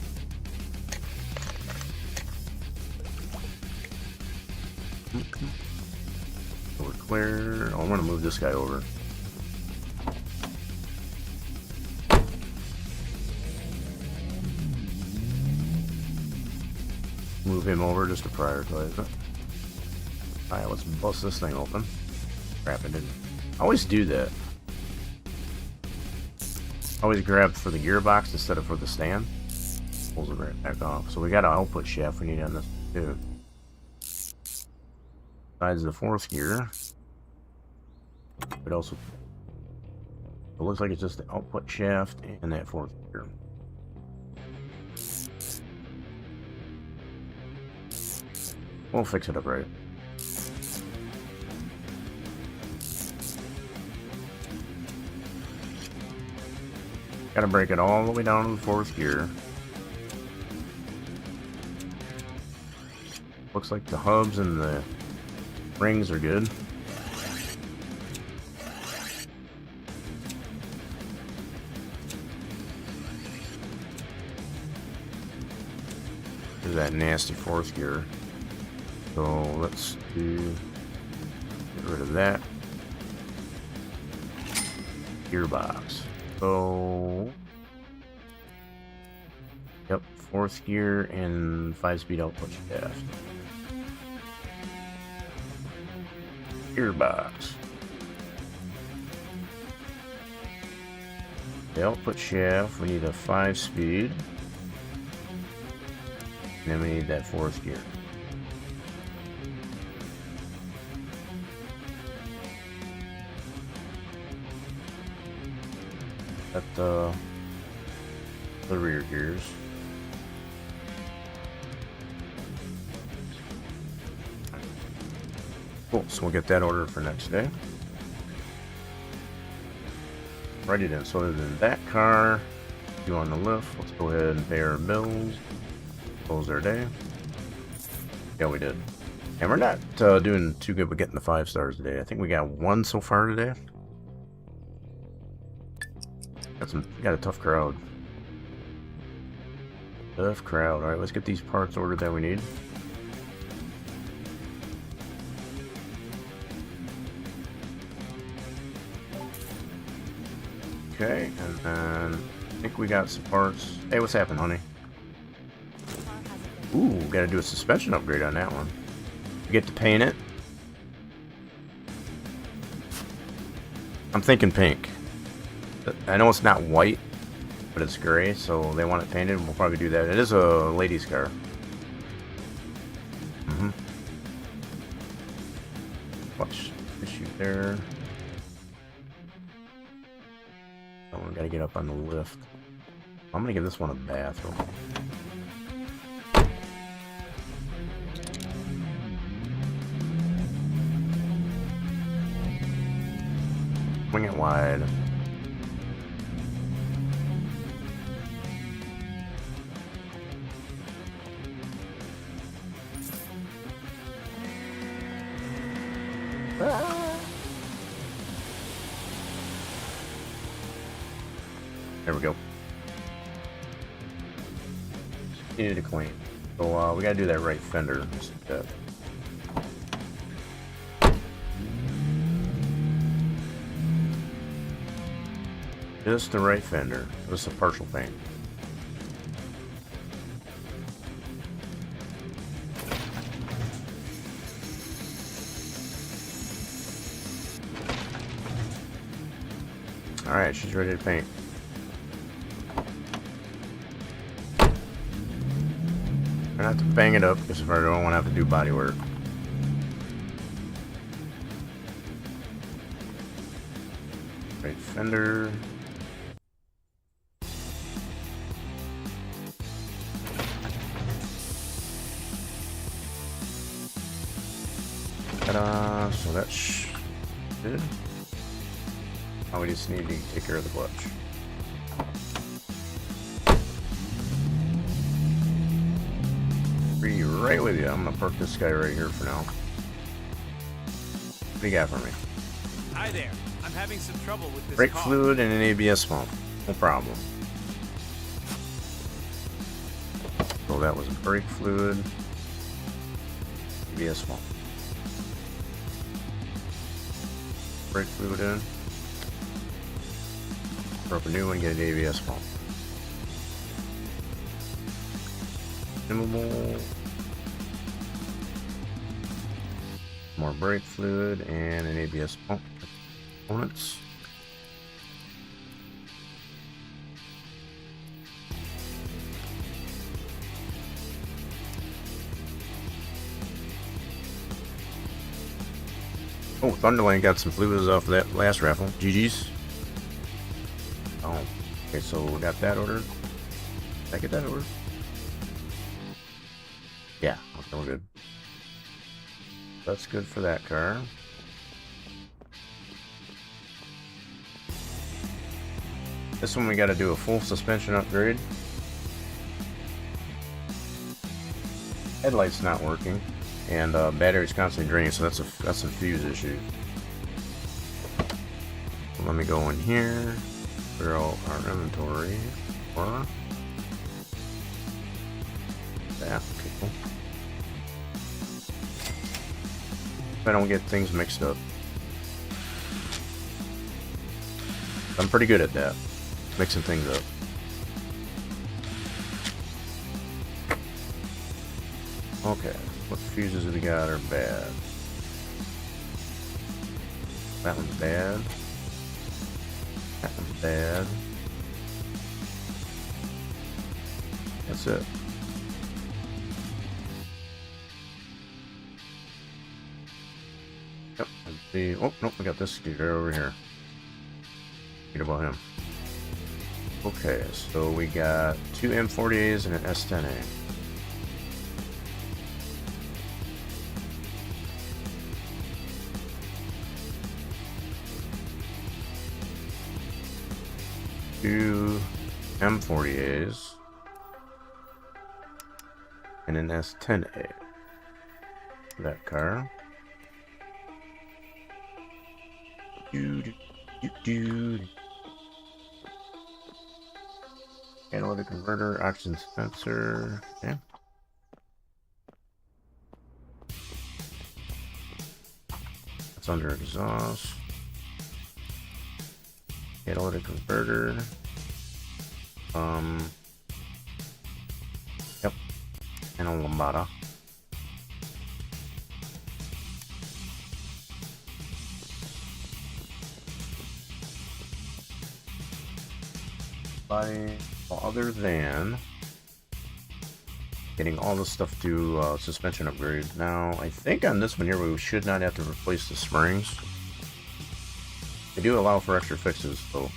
So we're clear. Oh, I'm gonna move this guy over. Move him over just to prioritize it. Alright, let's bust this thing open. Crap, I didn't. I always do that. Always grab for the gearbox instead of for the stand. Pulls it right back off. So we got an output shaft we need on this too. Besides the fourth gear. But also, it looks like it's just the output shaft and that fourth gear. We'll fix it up right. Gotta break it all the way down to the fourth gear. Looks like the hubs and the Rings are good. There's that nasty fourth gear. So let's get rid of that. Gearbox. So yep, fourth gear and 5-speed output shaft. Gearbox. The output shaft, we need a 5-speed. And then we need that fourth gear. At the rear gears. Cool, so we'll get that ordered for next day. Righty then, so other than that car, you on the lift, let's go ahead and pay our bills, close our day. Yeah, we did. And we're not doing too good with getting the 5 stars today. I think we got 1 so far today. Got a tough crowd. Tough crowd. Alright, let's get these parts ordered that we need. Okay, and then I think we got some parts. Hey, what's happening, honey? Ooh, gotta do a suspension upgrade on that one. We get to paint it. I'm thinking pink. I know it's not white, but it's gray, so they want it painted. We'll probably do that. It is a ladies' car. Watch issue there. Oh, we gotta get up on the lift. I'm gonna give this one a bathroom. Swing it wide. There we go. Needed to clean. So we gotta do that right fender. Just the right fender. Just a partial paint. Alright, she's ready to paint. I have to bang it up because I don't want to have to do body work. Right fender. Ta-da! So that's good. Now we just need to take care of the clutch. Be right with you. I'm gonna park this guy right here for now. What do you got for me? Hi there. I'm having some trouble with this Brake car. fluid and an ABS pump. No problem. So that was a brake fluid. ABS pump. Brake fluid in. Throw up a new one, get an ABS pump. Dimmable. More brake fluid and an ABS pump components. Oh, Thunderland got some fluids off of that last raffle. GG's. Oh, okay, so we got that ordered. Did I get that ordered? Yeah, okay, we're good. That's good for that car. This one we got to do a full suspension upgrade. Headlight's not working. And battery's constantly draining, so that's a fuse issue. So let me go in here, clear out our inventory. Or that, okay, cool. I don't get things mixed up. I'm pretty good at that, mixing things up. Okay, what fuses have we got are bad? That one's bad. That one's bad. That's it. Yep, let's see. Oh, nope, we got this scooter over here. Read about him. Okay, so we got two M40As and an S10A. Two M40As and an S10A for that car. Analytic converter, oxygen dispenser. Okay. That's under exhaust. Catalytic converter. Yep. And a lambada. Other than getting all the stuff to suspension upgrade. Now, I think on this one here we should not have to replace the springs. They do allow for extra fixes, so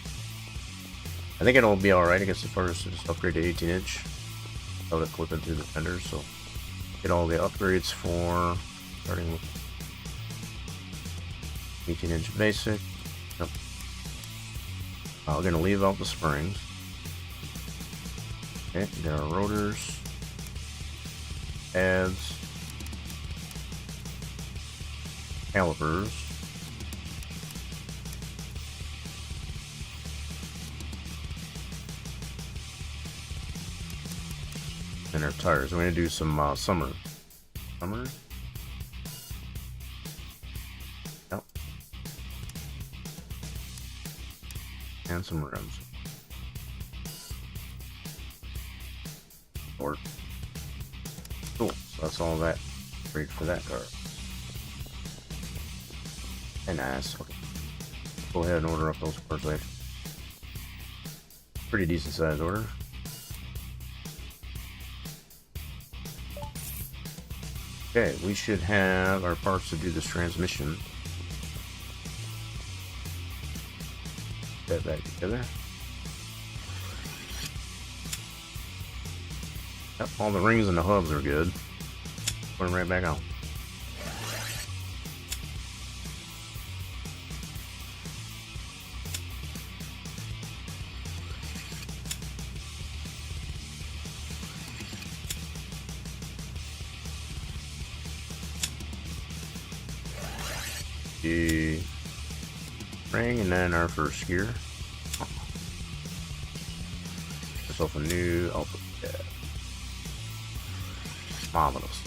I think it'll be alright, I guess, as far as just upgrade to 18-inch. Without it clipping through the fender, so get all the upgrades for starting with 18-inch basic. Yep. We're going to leave out the springs. Okay, get our rotors, pads, calipers, and our tires. We're going to do some summer. Yep. And some rims. Cool, so that's all that great for that car. And nice. Okay. Go ahead and order up those parts later. Pretty decent size order. Okay, we should have our parts to do this transmission. Get that back together. Yep, all the rings and the hubs are good. Put them right back on. The ring and then our first gear. Myself a new output tab. Marvelous.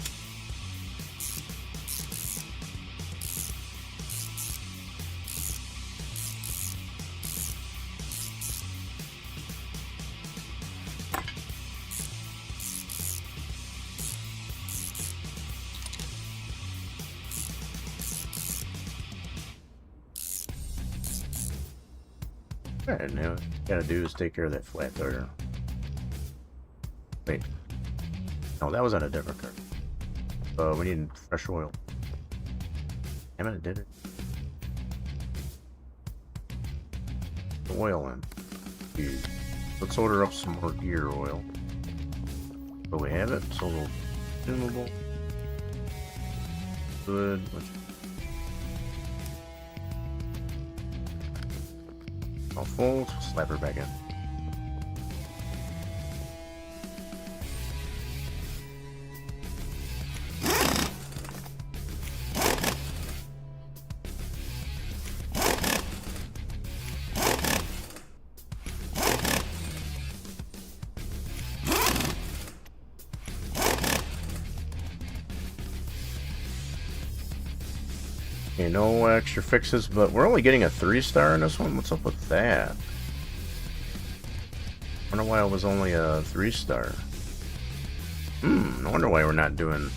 Alright, now what you gotta do is take care of that flat tire. Wait. No, that was on a different car. We need fresh oil. Damn it, it did it. The oil in. Dude. Let's order up some more gear oil. So we have it. It's a little consumable. Good. I'll fold. Slap her back in. Okay, no extra fixes, but we're only getting a 3-star in this one. What's up with that? I wonder why it was only a 3-star. No wonder why we're not doing...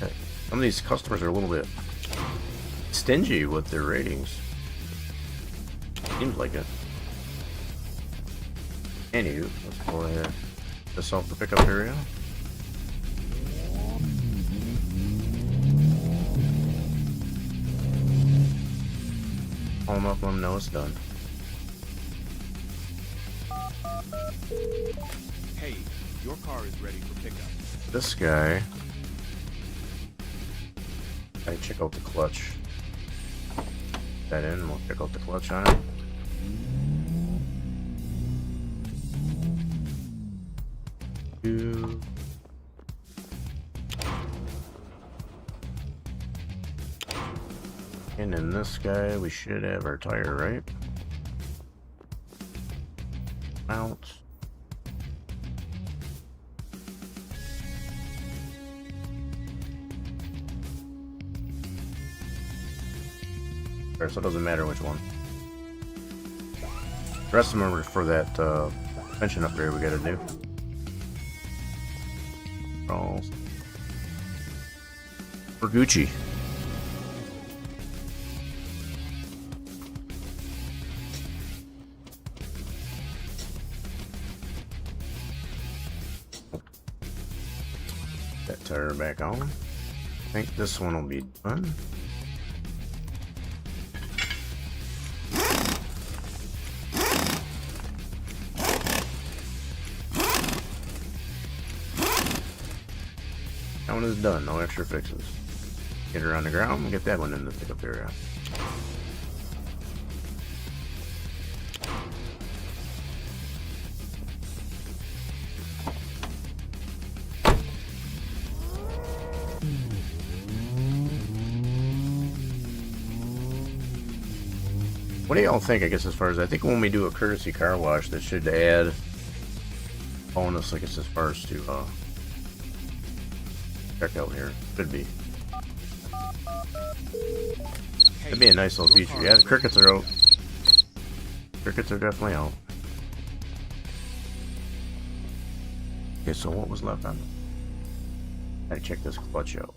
Okay. Some of these customers are a little bit stingy with their ratings. Seems like it. Anywho, let's go ahead. This off the pickup area. Call them up, let them know it's done. Hey, your car is ready for pickup. This guy. I check out the clutch. That in, we'll check out the clutch on it. And in this guy, we should have our tire, right? Mount. Alright, so it doesn't matter which one. The rest of them are for that suspension upgrade we gotta do. For Gucci. That tire back on. I think this one will be done. That one is done, no extra fixes. Get her on the ground and get that one in the pickup area. What do y'all think, I guess, as far as, I think when we do a courtesy car wash, that should add bonus, I guess, as far as to, check out here. Could be. That'd be a nice little feature. Yeah, the crickets are out. Crickets are definitely out. Okay, so what was left on? Gotta check this clutch out.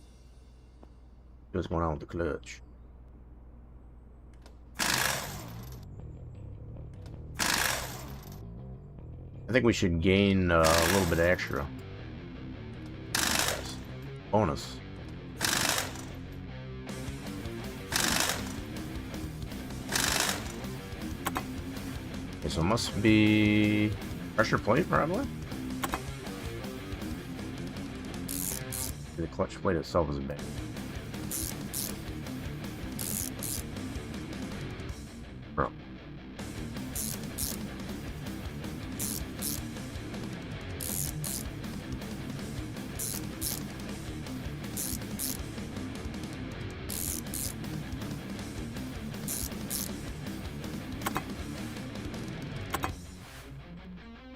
What's going on with the clutch? I think we should gain a little bit extra. Bonus. Okay, so it must be pressure plate, probably. The clutch plate itself is bad. Bro.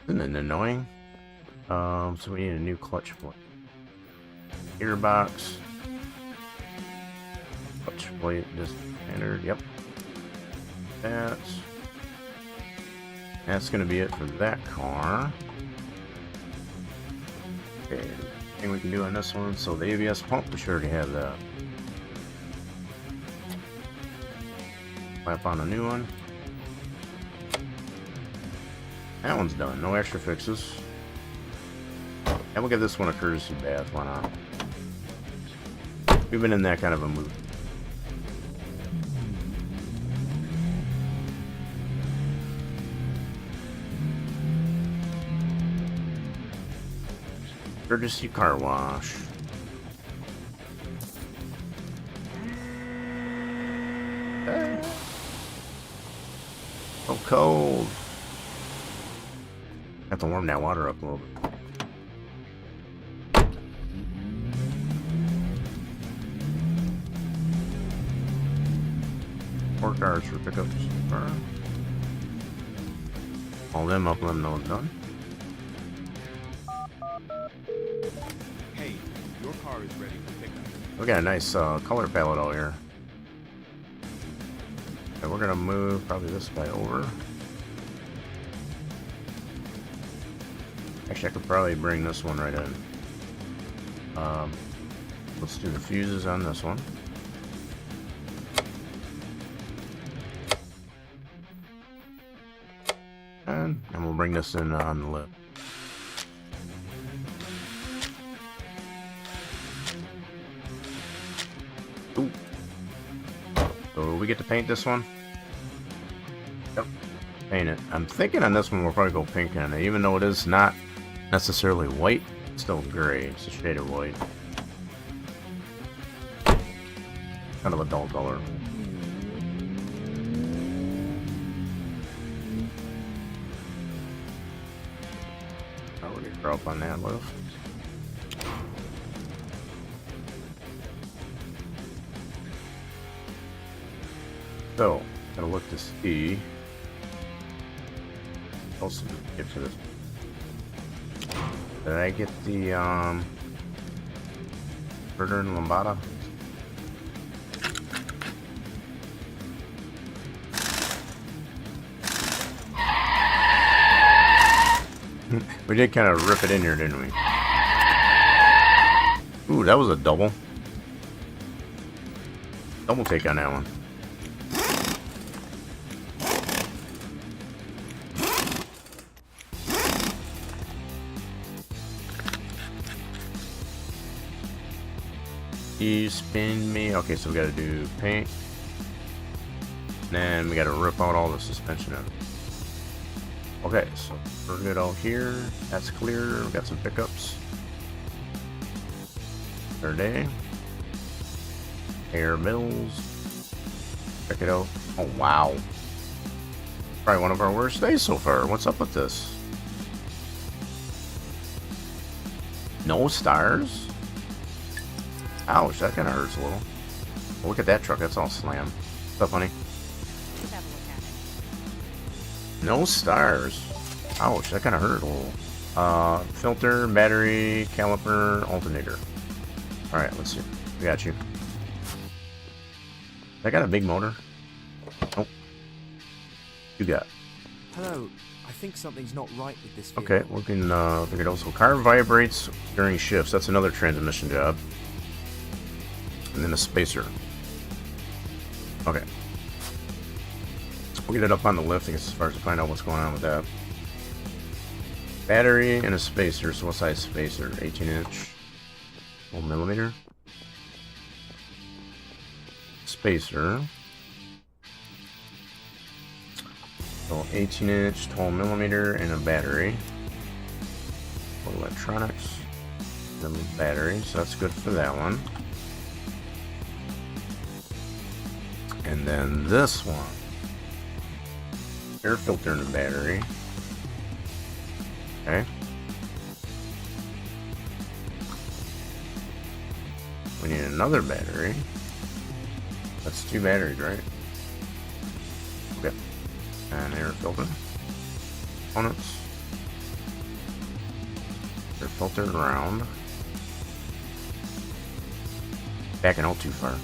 Isn't it annoying? So we need a new clutch plate. Gearbox. Clutch plate, just standard, yep. That's gonna be it for that car. Okay, thing we can do on this one, so the ABS pump, we should already have that. Slap on a new one. That one's done, no extra fixes. And we'll give this one a courtesy bath, why not? We've been in that kind of a mood. Courtesy car wash. Hey. So cold. Have to warm that water up a little bit. Four cars for pickup. Call them up, let them know it's done. Hey, your car is ready for pickup. We got a nice color palette out here. Okay, we're gonna move probably this guy over. Actually, I could probably bring this one right in. Let's do the fuses on this one. And we'll bring this in on the lip. Ooh. So we get to paint this one? Yep. Paint it. I'm thinking on this one we'll probably go pink on it, even though it is not necessarily white. It's still gray. It's a shade of white. Kind of a dull color. Oh, we're gonna draw up on that lift. So, gotta look to see what else did we get for this. Did I get the Murder in Lambada? We did kind of rip it in here, didn't we? Ooh, that was a double. Double take on that one. You spin me. Okay, so we gotta do paint. Then we gotta rip out all the suspension of it. Okay, so we're good out here. That's clear. We got some pickups. Third day. Air mills. Check it out. Oh wow. Probably one of our worst days so far. What's up with this? No stars? Ouch, that kind of hurts a little. Well, look at that truck. That's all slammed. What's up, honey? No stars. Ouch, that kind of hurt a little. Filter, battery, caliper, alternator. Alright, let's see. We got you. I got a big motor. Oh. You got. Hello. I think something's not right with this vehicle. Okay, we can look at also car vibrates during shifts. That's another transmission job. And then a spacer. Okay. We'll get it up on the lift, I guess, as far as to find out what's going on with that. Battery and a spacer. So what size spacer? 18-inch. 1mm. Spacer. So 18-inch, 12mm, and a battery. Electronics. The battery, so that's good for that one. And then this one. Air filter and a battery. Okay. We need another battery. That's 2 batteries, right? Okay. And air filter. Components. Air filter around. Backing out too far.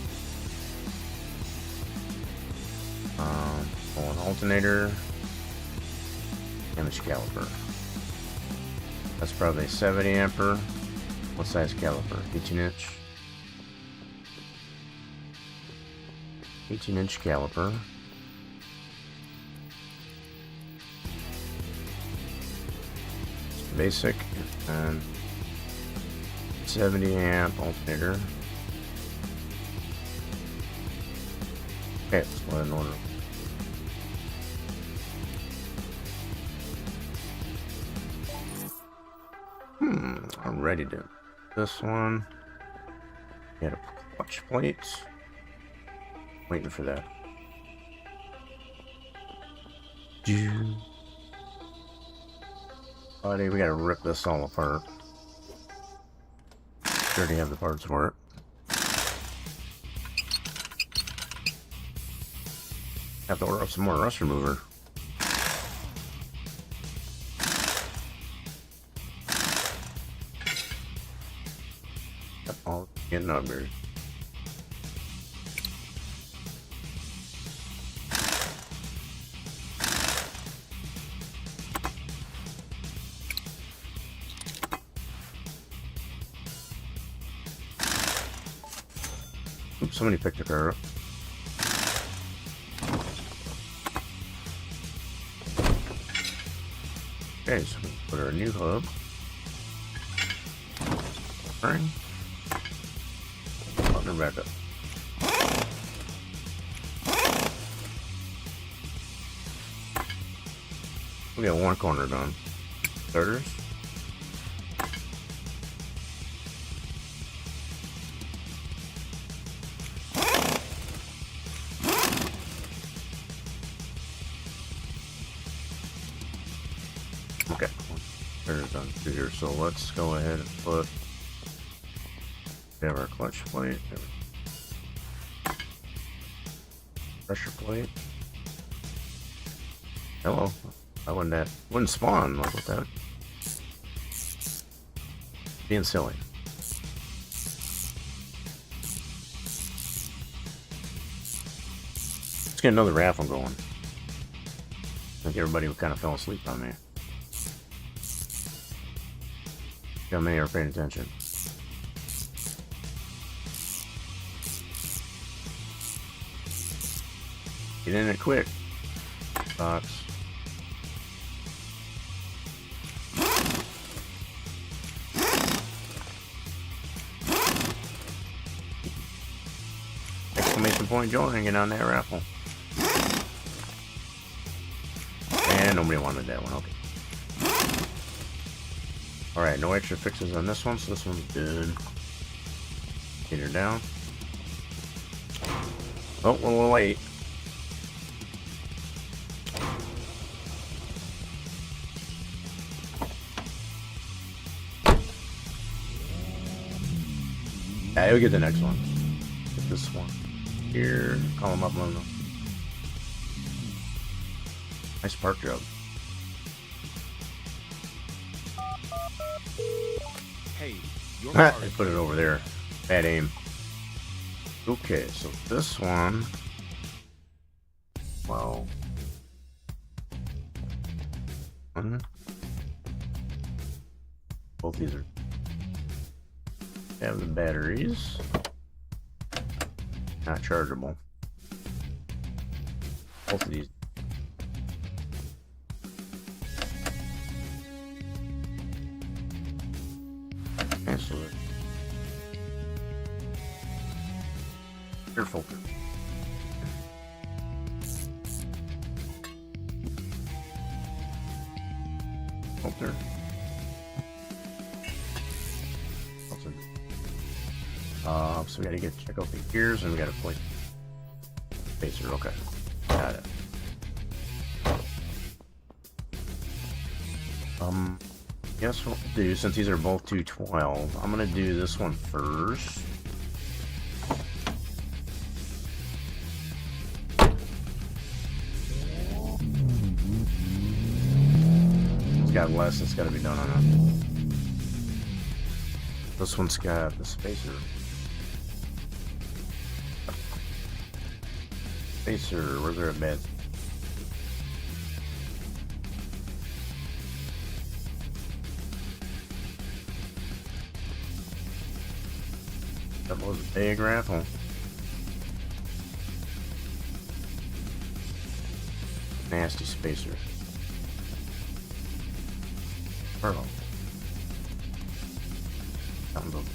An alternator. Damage caliper. That's probably 70 ampere. What size caliper? 18-inch. 18-inch caliper. It's basic. And 70 amp alternator. Okay, let's go ahead and order. I'm ready to. This one. Get a clutch plate. Waiting for that. Buddy, we gotta rip this all apart. We already have the parts for it. Have to order up some more rust remover. Yep, all getting up here. somebody picked a car up. Okay, so we put our new hub. Bring. Button her back up. We got one corner done. Starters. Okay, starters done through here. So let's go ahead and put. We have our clutch plate. Pressure plate. Hello. I wouldn't spawn like with that. Being silly. Let's get another raffle going. I think everybody kind of fell asleep on me. How many are paying attention? Get in it quick. Box. Exclamation point joining in on that raffle. And nobody wanted that one, okay. Alright, no extra fixes on this one, so this one's good. Get her down. Oh, we're a little late. Yeah, we'll get the next one. Get this one. Here, call him up on them. Nice park job. Hey, your car I is put it over there. Bad aim. Okay, so this one. Well. Both these are. Have the batteries. Not chargeable. Both of these. Cancel it. Air filter. Filter. So we gotta check out the gears and we gotta plate spacer. Okay, got it. Guess what we'll do, since these are both 212, I'm gonna do this one first. It's got less that's gotta be done on it. This one's got the spacer. Spacer, where's there a bed? That was a big raffle. Nasty spacer. Pearl. Sounds over.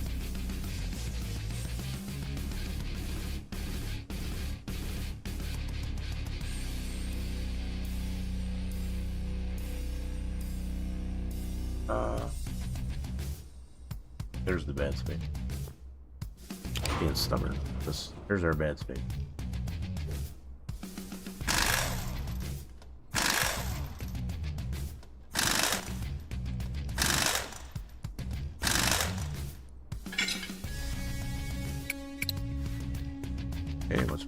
There's the bad space. Being stubborn. Here's our bad space. Okay, let's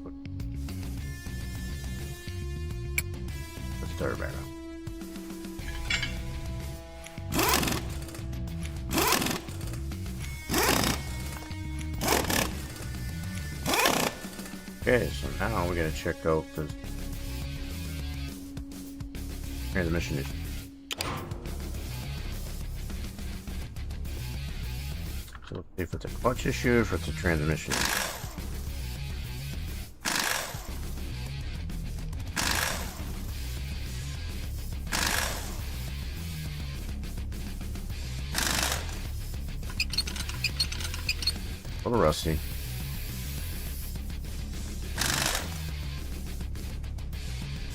start back up. Okay, so now we gotta check out the transmission issue. So let's see if it's a clutch issue, if it's a transmission issue. A little rusty.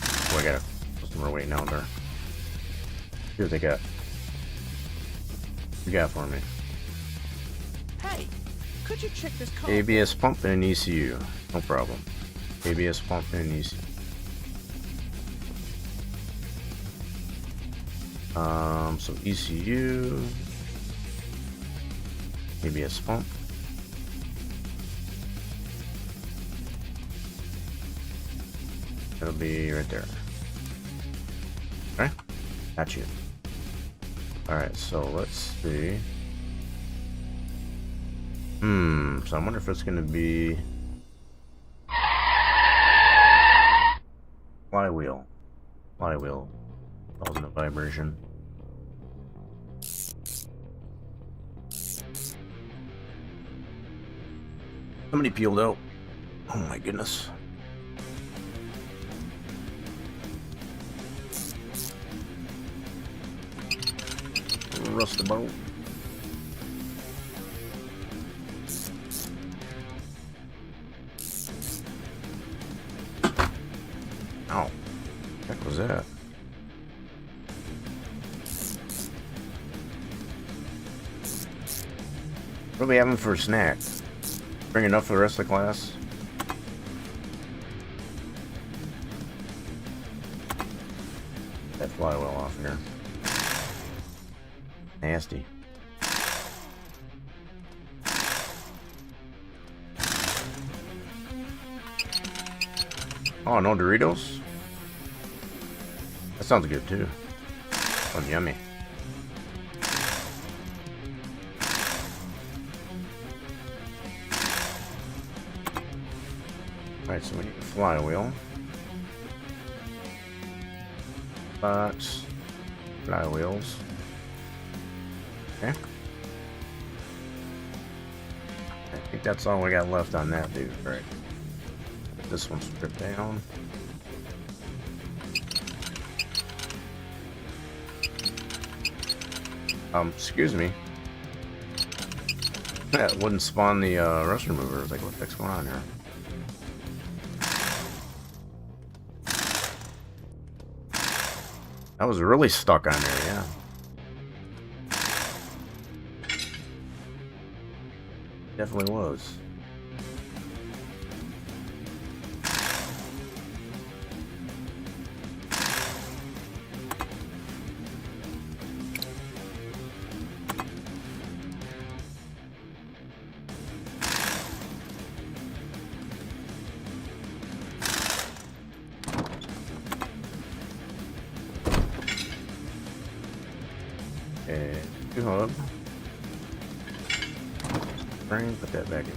Oh, I got a customer waiting out there. See what they got. What you got for me? Hey, could you check this car? ABS pump and an ECU. No problem. ABS pump and an ECU. So ECU. ABS pump. It'll be right there. Okay, got you. Alright, so let's see. So I wonder if it's gonna be flywheel. Flywheel. Causing a vibration. Somebody peeled out. Oh my goodness. Rust about. Ow. What the heck was that? What are we having for a snack? Bring enough for the rest of the class? That flywheel off here. Nasty. Oh, no Doritos? That sounds good too. Sounds yummy. Alright, so we need a flywheel. Box. Flywheels. Okay. I think that's all we got left on that dude, right? This one's stripped down. Excuse me. That wouldn't spawn the rust remover. I was like, what the heck's going on here? That was really stuck on there, yeah. Definitely was. Okay, two hub. Spring, put that back in.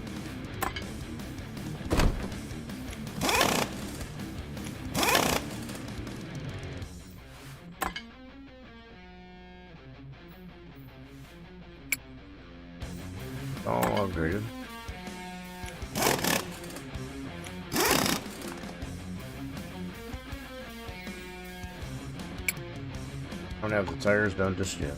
All upgraded. Don't have the tires done just yet.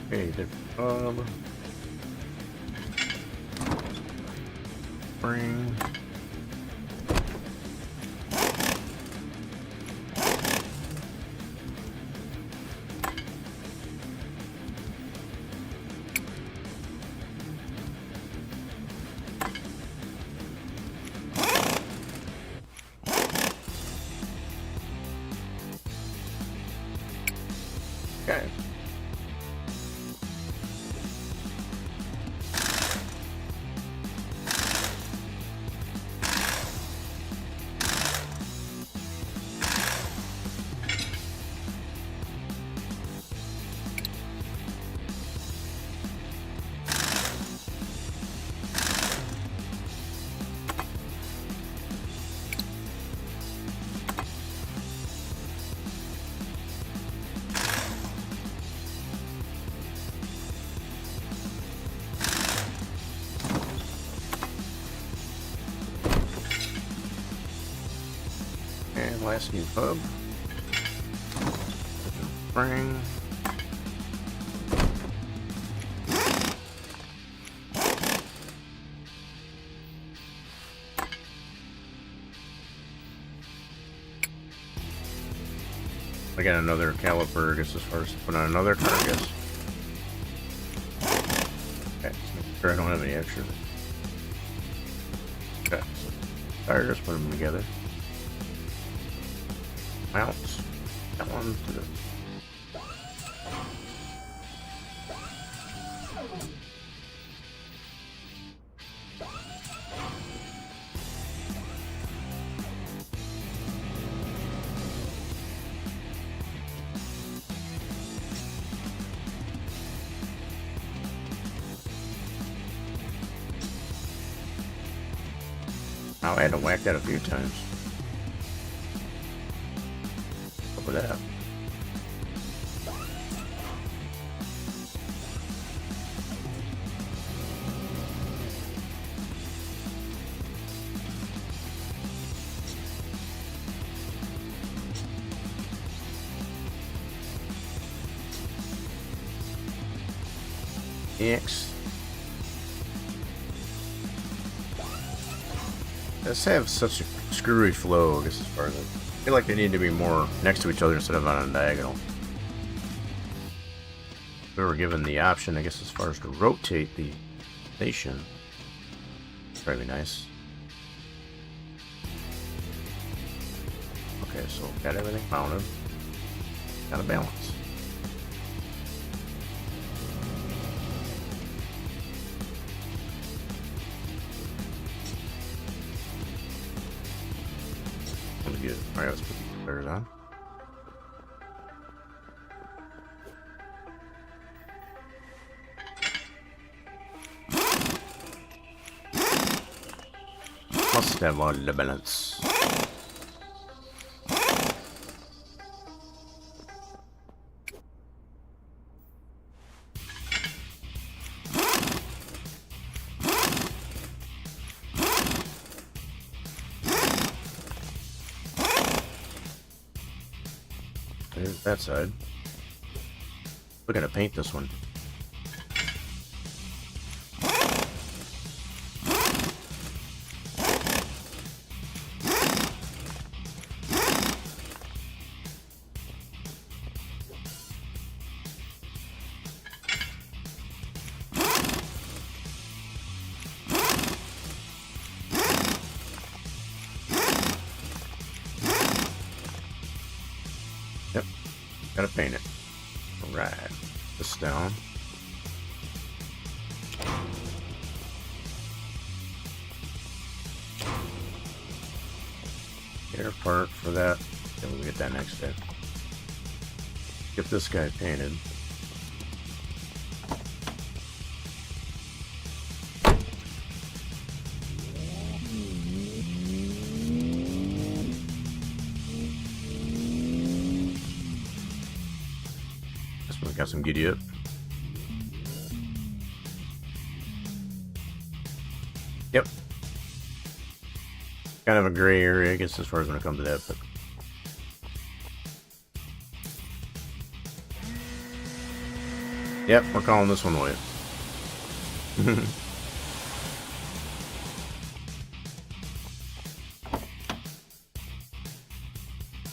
Okay, the spring. Okay. Okay, last new hub. Spring. I got another caliper, I guess, as far as to put on another car, I guess. Okay, let's make sure I don't have any extra. Okay, so tires, put them together. Mounts. That one to the... Oh, I had to whack that a few times. Over that. X. Let's have such a screwy flow, I guess, as far as I feel like they need to be more next to each other instead of on a diagonal. We were given the option, I guess, as far as to rotate the station. Very nice. Okay, so got everything mounted. Got a balance. Alright, let's put the flares on. Must have all the balance. There's that side. We're gonna paint this one. Yep, gotta paint it. Alright, this down. Get our part for that. Then we'll get that next day. Get this guy painted. Got some giddy up. Yep. Kind of a gray area, I guess, as far as when it comes to that, but yep, we're calling this one white.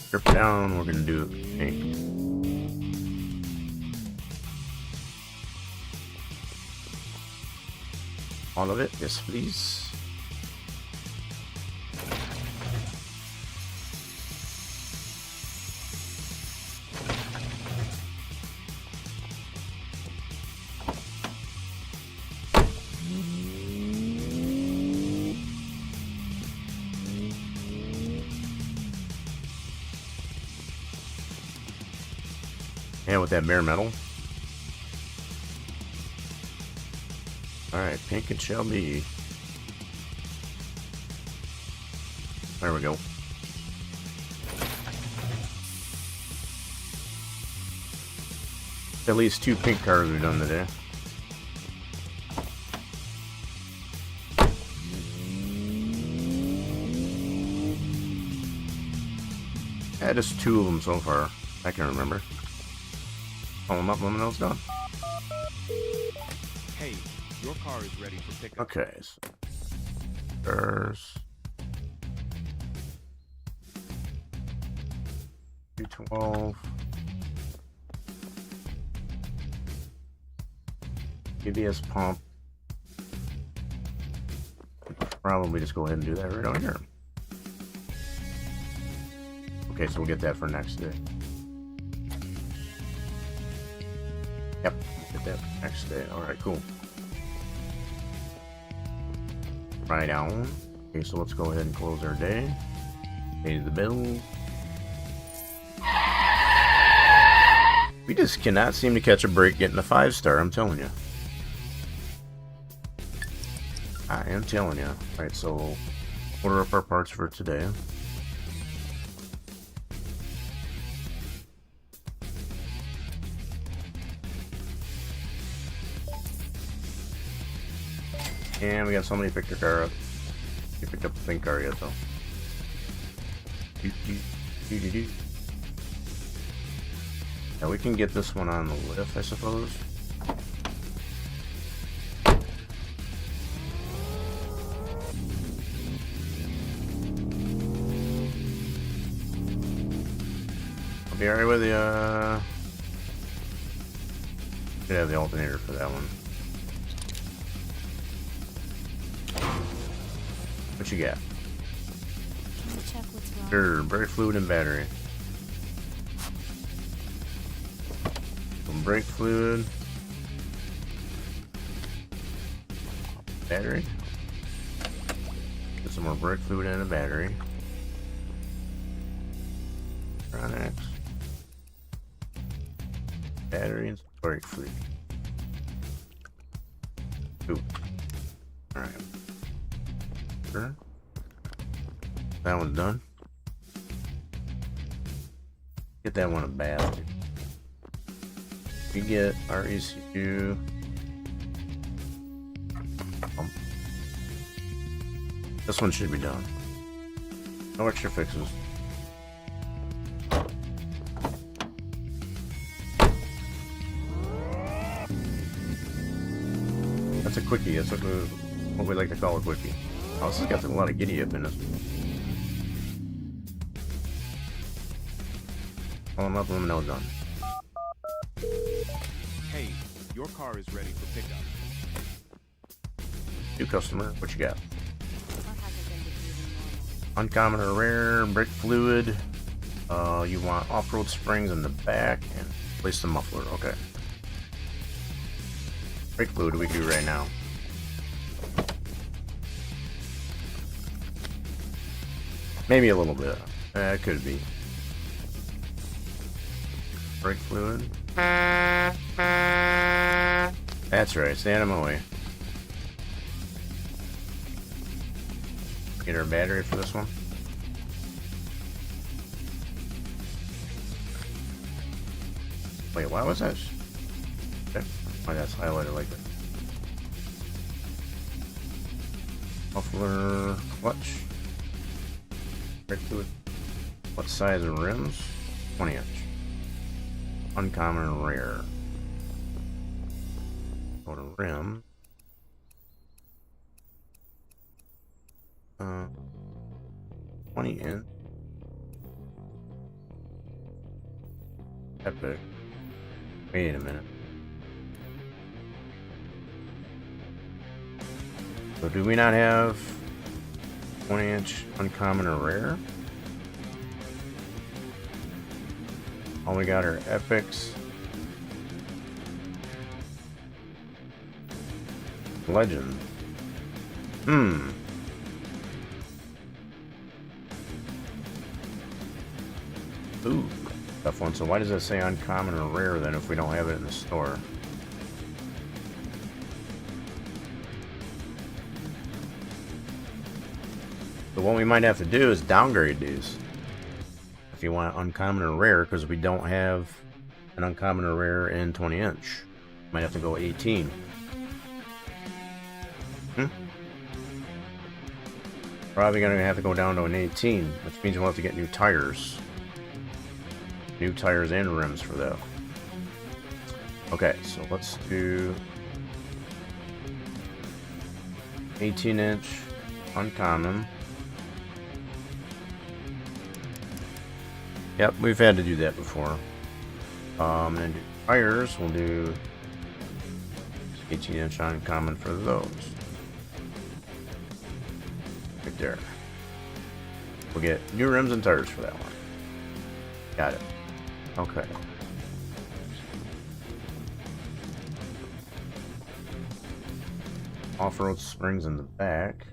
Strip down, we're gonna do pink. All of it, yes please. And with that bare metal. Alright, pink it shall be. There we go. At least 2 pink cars we've done today. Yeah, just 2 of them so far. I can remember. Call them up, let me know it's done. Hey, your car is ready for pickup. Okay. So there's 212. ABS pump. Probably just go ahead and do that right on here. Okay, so we'll get that for next day. Yep, we'll get that for next day. Alright, cool. Right on. Okay, so let's go ahead and close our day. Pay the bill. We just cannot seem to catch a break getting a 5-star, I'm telling you. I am telling you. Alright, so order up our parts for today. And we got somebody picked their car up. You picked up the pink car yet, though. Now we can get this one on the lift, I suppose. I'll be alright with the, should have the alternator for that one. What you got? Let's check what's wrong. Sure, brake fluid and battery. Some brake fluid. Battery. Get some more brake fluid and a battery. Electronics. Battery and some brake fluid. Ooh. Alright. Sure. That one's done. Get that one a bath. We get our ECU. This one should be done. No extra fixes. That's a quickie. That's what we like to call a quickie. Oh, this has got a lot of giddy up in it. Call them up, let them know it's done. Hey, your car is ready for pickup. New customer, what you got? Uncommon or rare, brake fluid. You want off-road springs in the back and place the muffler. Okay. Brake fluid we can do right now. Maybe a little bit. It could be. Brake fluid. That's right. Stay out of my way. Get our battery for this one. Wait, why was that? Okay. Why that's highlighted like that? Muffler clutch. Brake fluid. What size of rims? 20 inch. Uncommon and rare. Go to rim. 20 inch. Epic. Wait a minute. So do we not have 20 inch uncommon or rare? All we got are epics. Legend. Ooh, tough one. So why does it say uncommon or rare then if we don't have it in the store? So what we might have to do is downgrade these. If you want uncommon or rare, because we don't have an uncommon or rare in 20 inch. Might have to go 18. Probably gonna have to go down to an 18, which means we'll have to get new tires. new tires and rims for that. Okay, so let's do 18-inch uncommon. Yep, we've had to do that before. And tires, we'll do 18-inch uncommon for those. Right there. We'll get new rims and tires for that one. Got it. Okay. Off-road springs in the back.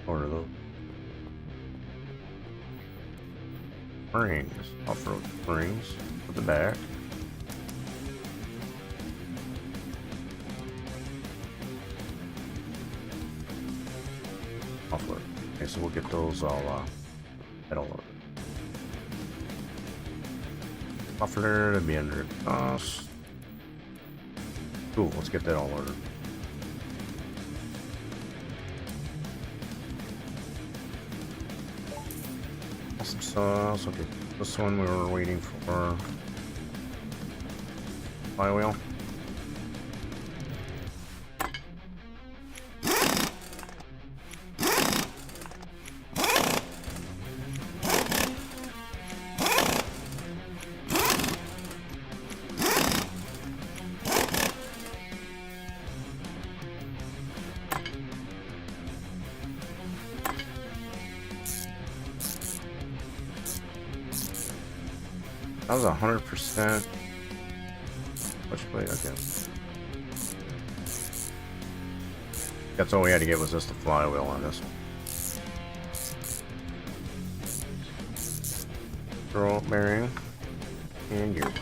Order those. Springs. Off-road springs for the back. Off-road. Okay, so we'll get those all ordered. Muffler to be under cost. Cool, let's get that all ordered. Awesome sauce. Okay, this one we were waiting for. Flywheel. That was 100%. Push plate, okay. That's all we had to get was just the flywheel on this one. Throw bearing and gear.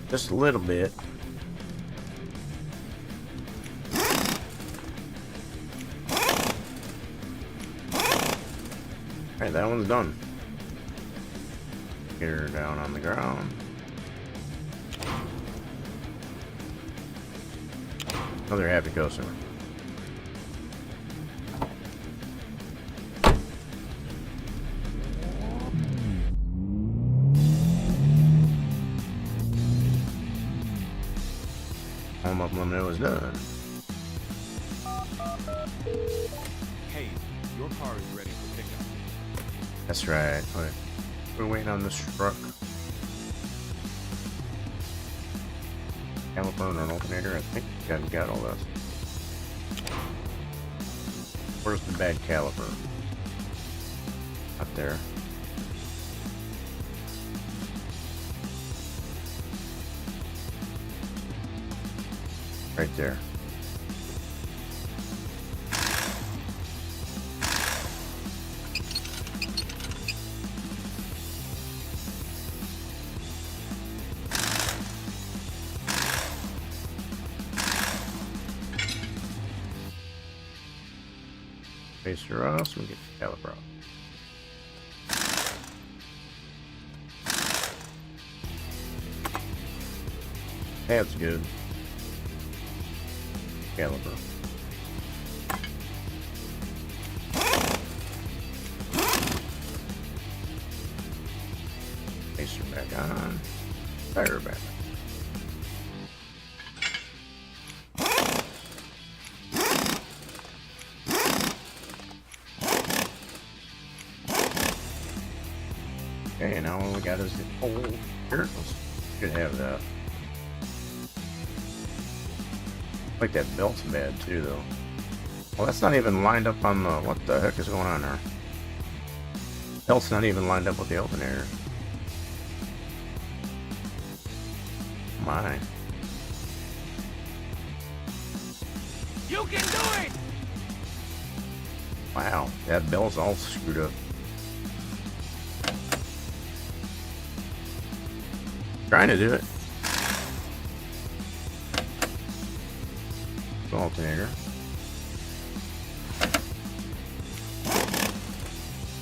Just a little bit. Alright, that one's done. Get her down on the ground. Another happy customer. Home up limit was done. Hey, your car is ready for pickup. That's right. Okay. We're waiting on this truck. Caliper and an alternator. I think I've got all this. Where's the bad caliper? Up there. Right there. Spacer off, so we get the caliper off. That's good. Caliper. Spacer back on. Tire back. Okay, now all we got is the old vehicles. Should have that. Like that belt's bad too, though. Well, that's not even lined up on the. What the heck is going on there? Belt's not even lined up with the alternator. My. You can do it! Wow, that belt's all screwed up. Trying to do it. Alternator.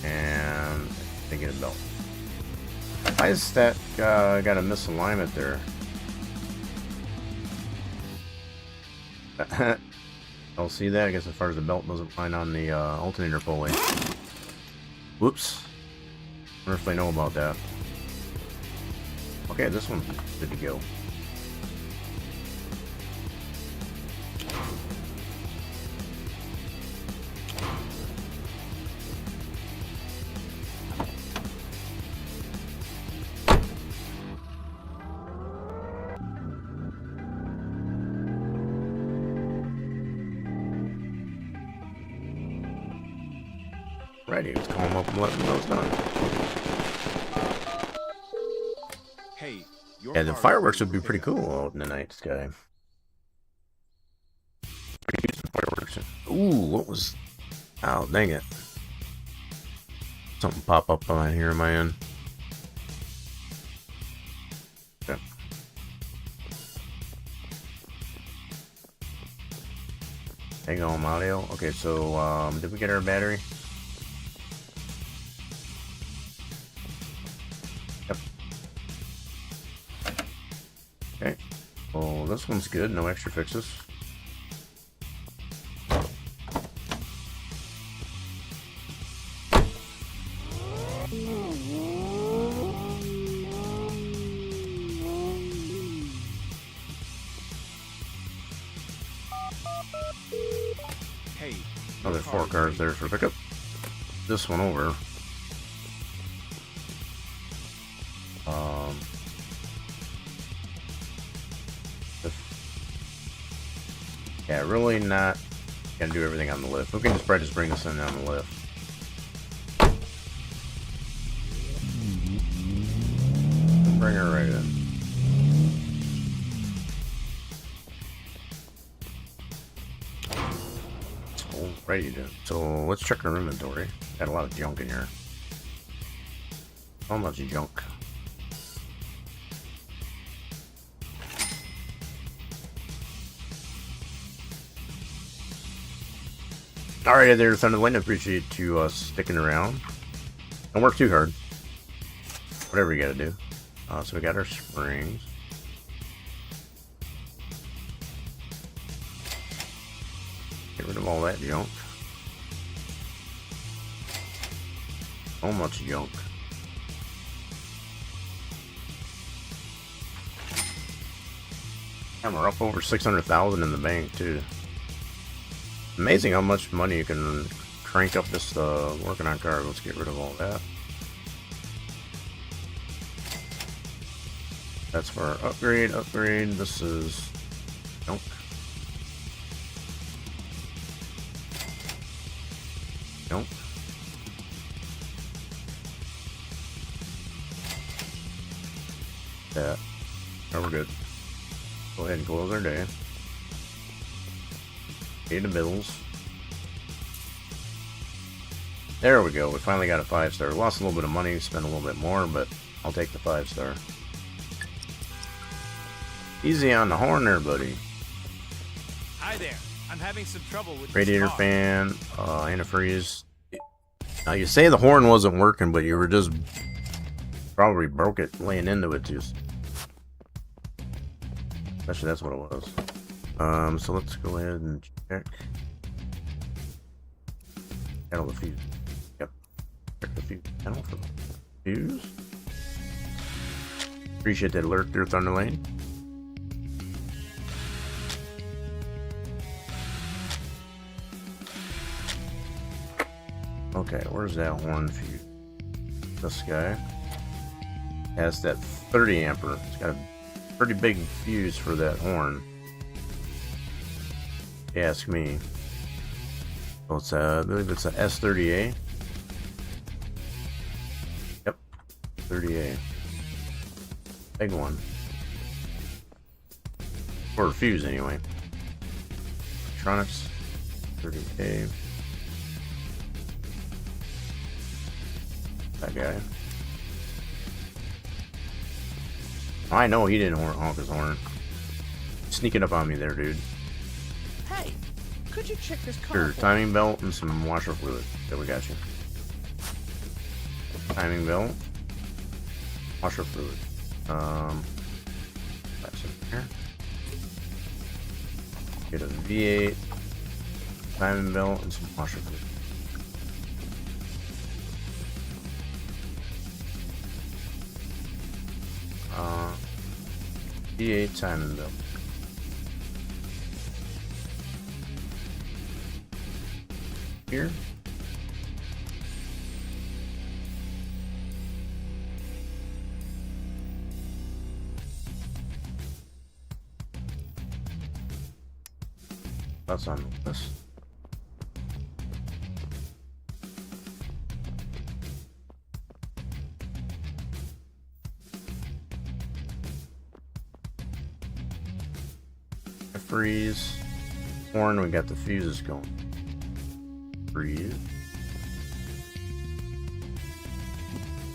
And they get a belt. Why is that got a misalignment there? I'll see that. I guess as far as the belt doesn't line on the alternator pulley. Whoops. I wonder if they know about that. Okay, this one's good to go. Righty, let's call him up and let him know it's done. Hey, your Yeah, the car is fireworks ready would be for pretty pickup. cool out in the night sky. Fireworks. Ooh, what was... Oh, dang it. Something pop up on here on my end. Okay. Hang on, audio. Okay, so, did we get our battery? Yep. Okay. Well, this one's good. No extra fixes. Hey, Another 4 cars there for pickup. This one over. Yeah, really not gonna do everything on the lift. We can just probably just bring this in on the lift. Bring her right in. Alrighty then. So let's check our inventory. Got a lot of junk in here. So much junk. Alright there, Thunderland. Appreciate you sticking around. Don't work too hard. Whatever you gotta do. So we got our springs. Get rid of all that junk. So much junk. And we're up over 600,000 in the bank too. Amazing how much money you can crank up this working on cars. Let's get rid of all that. That's for our upgrade. This is junk. Junk. That. Oh, we're good. Go ahead and close our day. Pay the bills. There we go. We finally got a 5-star. Lost a little bit of money, spent a little bit more, but I'll take the 5-star. Easy on the horn there, buddy. Hi there. I'm having some trouble with Radiator this car. fan, antifreeze. Now you say the horn wasn't working, but you were just probably broke it laying into it too. Actually, that's what it was. So let's go ahead and check. Panel the fuse. Yep. Check the fuse panel for the fuse. Appreciate that alert there, Thunderlane. Okay, where's that horn fuse? This guy has that 30 ampere. It's got a pretty big fuse for that horn. If you ask me. So it's I believe it's a S30A. Yep, 30A. Big one. Or a fuse anyway. Electronics, 30A. That guy. I know he didn't honk his horn. Sneaking up on me there, dude. Hey, could you check this car? Sure, timing belt and some washer fluid. There, we got you. Timing belt. washer fluid. That's in here. Get a V8, timing belt, and some washer fluid. V8 timing belt. Here. That's on this. Freeze. Horn, we got the fuses going. Freeze.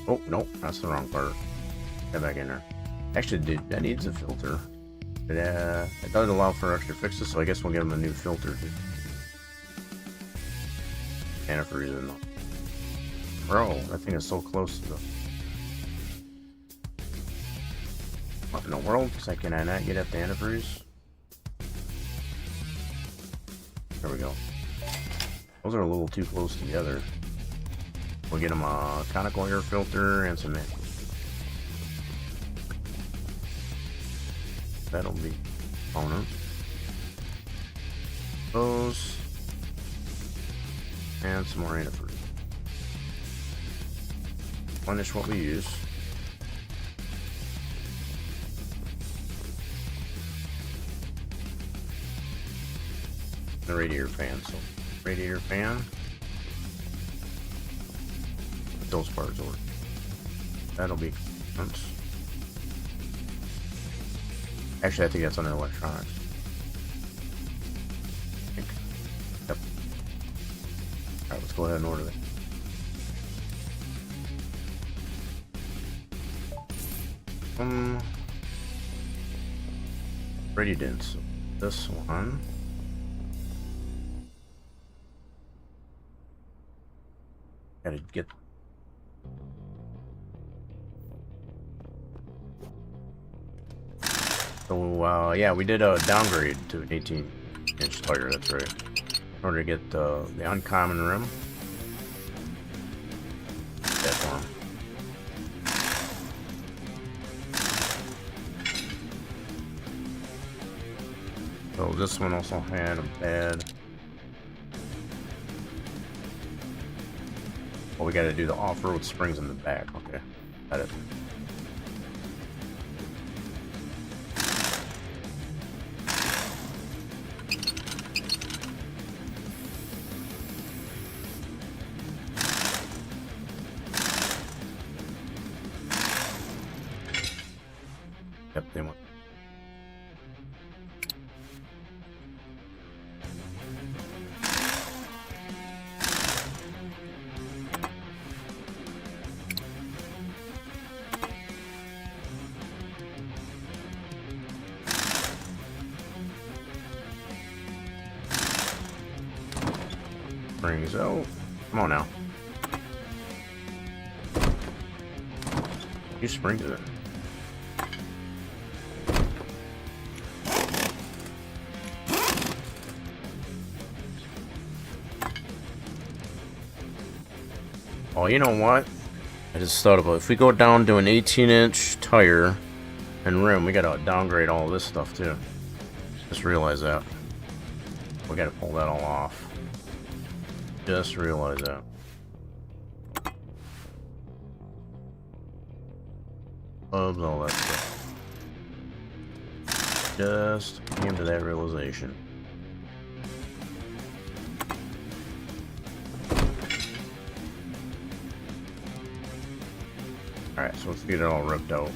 Oh, nope, that's the wrong part. Get back in there. Actually, dude, that needs a filter. But, it doesn't allow for extra fixes, so I guess we'll get them a new filter. Antifreeze in them. Bro, that thing is so close to the... What in the world? Can I not get up the antifreeze? There we go. Those are a little too close together. We'll get them a conical air filter and some... That'll be component. Those. And some more antifreeze. Replenish what we use. The radiator fan. So, radiator fan. Those parts over. That'll be. Oops. Actually, I think that's under electronics. Yep. Alright, let's go ahead and order that. Pretty dense. This one. Gotta get. So, yeah, we did a downgrade to an 18-inch tire, that's right. In order to get the uncommon rim. That one. So this one also had a bad... Oh, we gotta do the off-road springs in the back, okay. Got it. Yep, they went. Springs out. Come on now. You springs it. Oh, you know what? I just thought about it. If we go down to an 18-inch tire and rim, we gotta downgrade all this stuff too. Just realize that. We gotta pull that all off. Just realize that. Hubs, all that stuff. Just came to that realization. Alright, so let's get it all ripped out.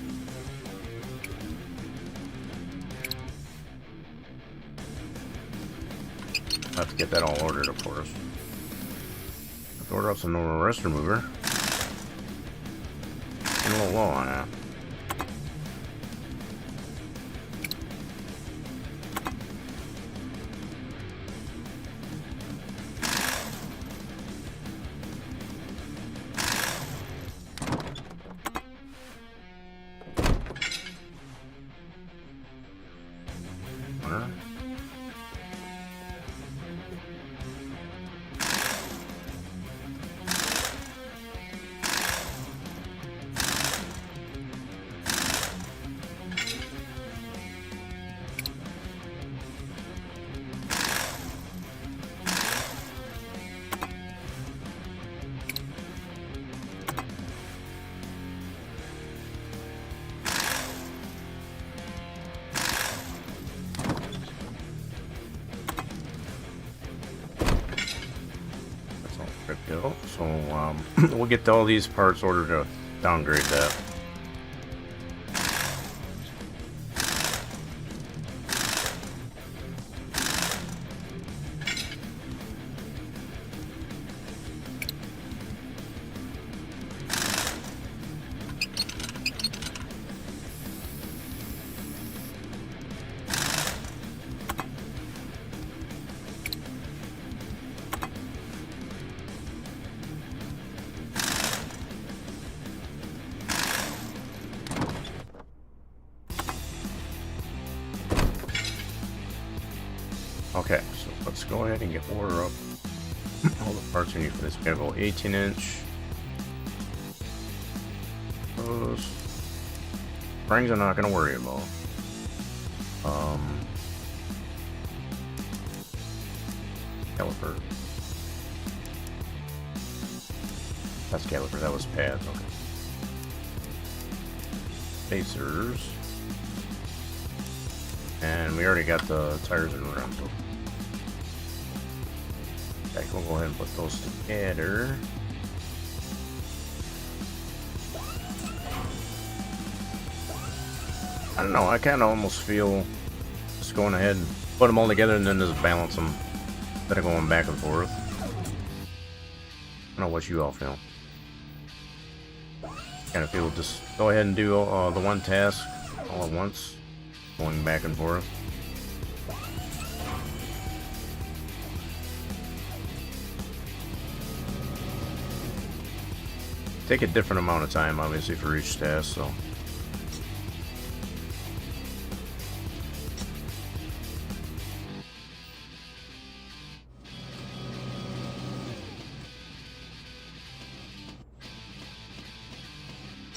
Have to get that all ordered, of course. Let's order up some normal rust remover. And a little low on that. There we go. So we'll get all these parts ordered to downgrade that. Okay, so let's go ahead and get order up all the parts we need for this. We gotta go 18-inch. Those springs I'm not gonna worry about. Caliper. That's caliper, that was pads, okay. Spacers. And we already got the tires and rims. Okay, we'll go ahead and put those together. I don't know, I kind of almost feel just going ahead and put them all together and then just balance them instead of going back and forth. I don't know what you all feel. Kind of feel just go ahead and do the one task all at once, going back and forth. Take a different amount of time, obviously, for each task, so.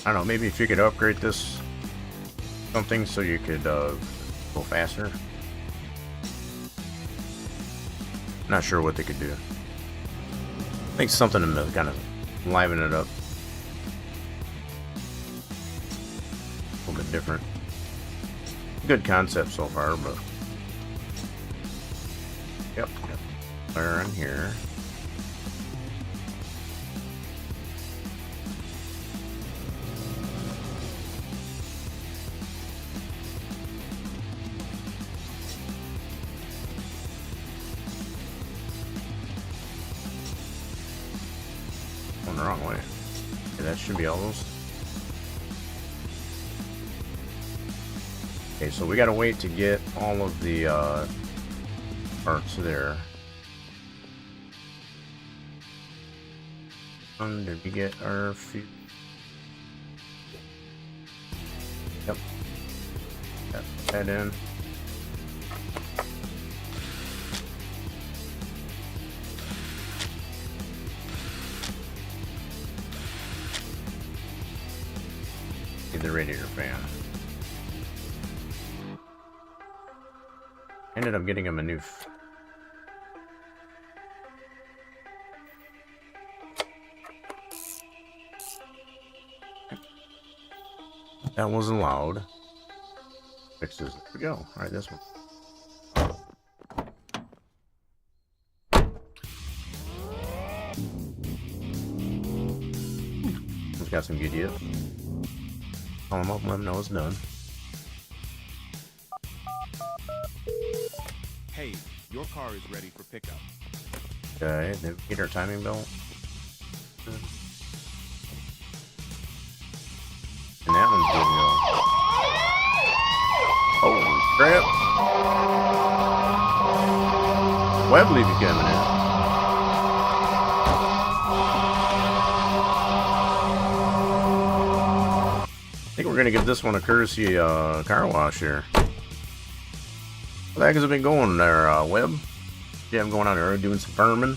I don't know, maybe if you could upgrade this something so you could go faster. Not sure what they could do. I think something to kind of liven it up. A little bit different. Good concept so far, but yep. Fire in here. Going the wrong way. Okay, that should be all those. Okay, so we gotta wait to get all of the parts there. Did we get our few? Yep. Got that in. Get the radiator fan. Ended up getting him a new that was allowed. Fixes. There we go. Alright, this one. He's got some good yet. Call him up and let him know it's done. Hey, your car is ready for pickup. Okay, then we get our timing belt. And that one's good to go. Holy crap! Web leaf is coming in. I think we're gonna give this one a courtesy car wash here. What the heck has it been going there, Web? Yeah, I'm going out there doing some firming.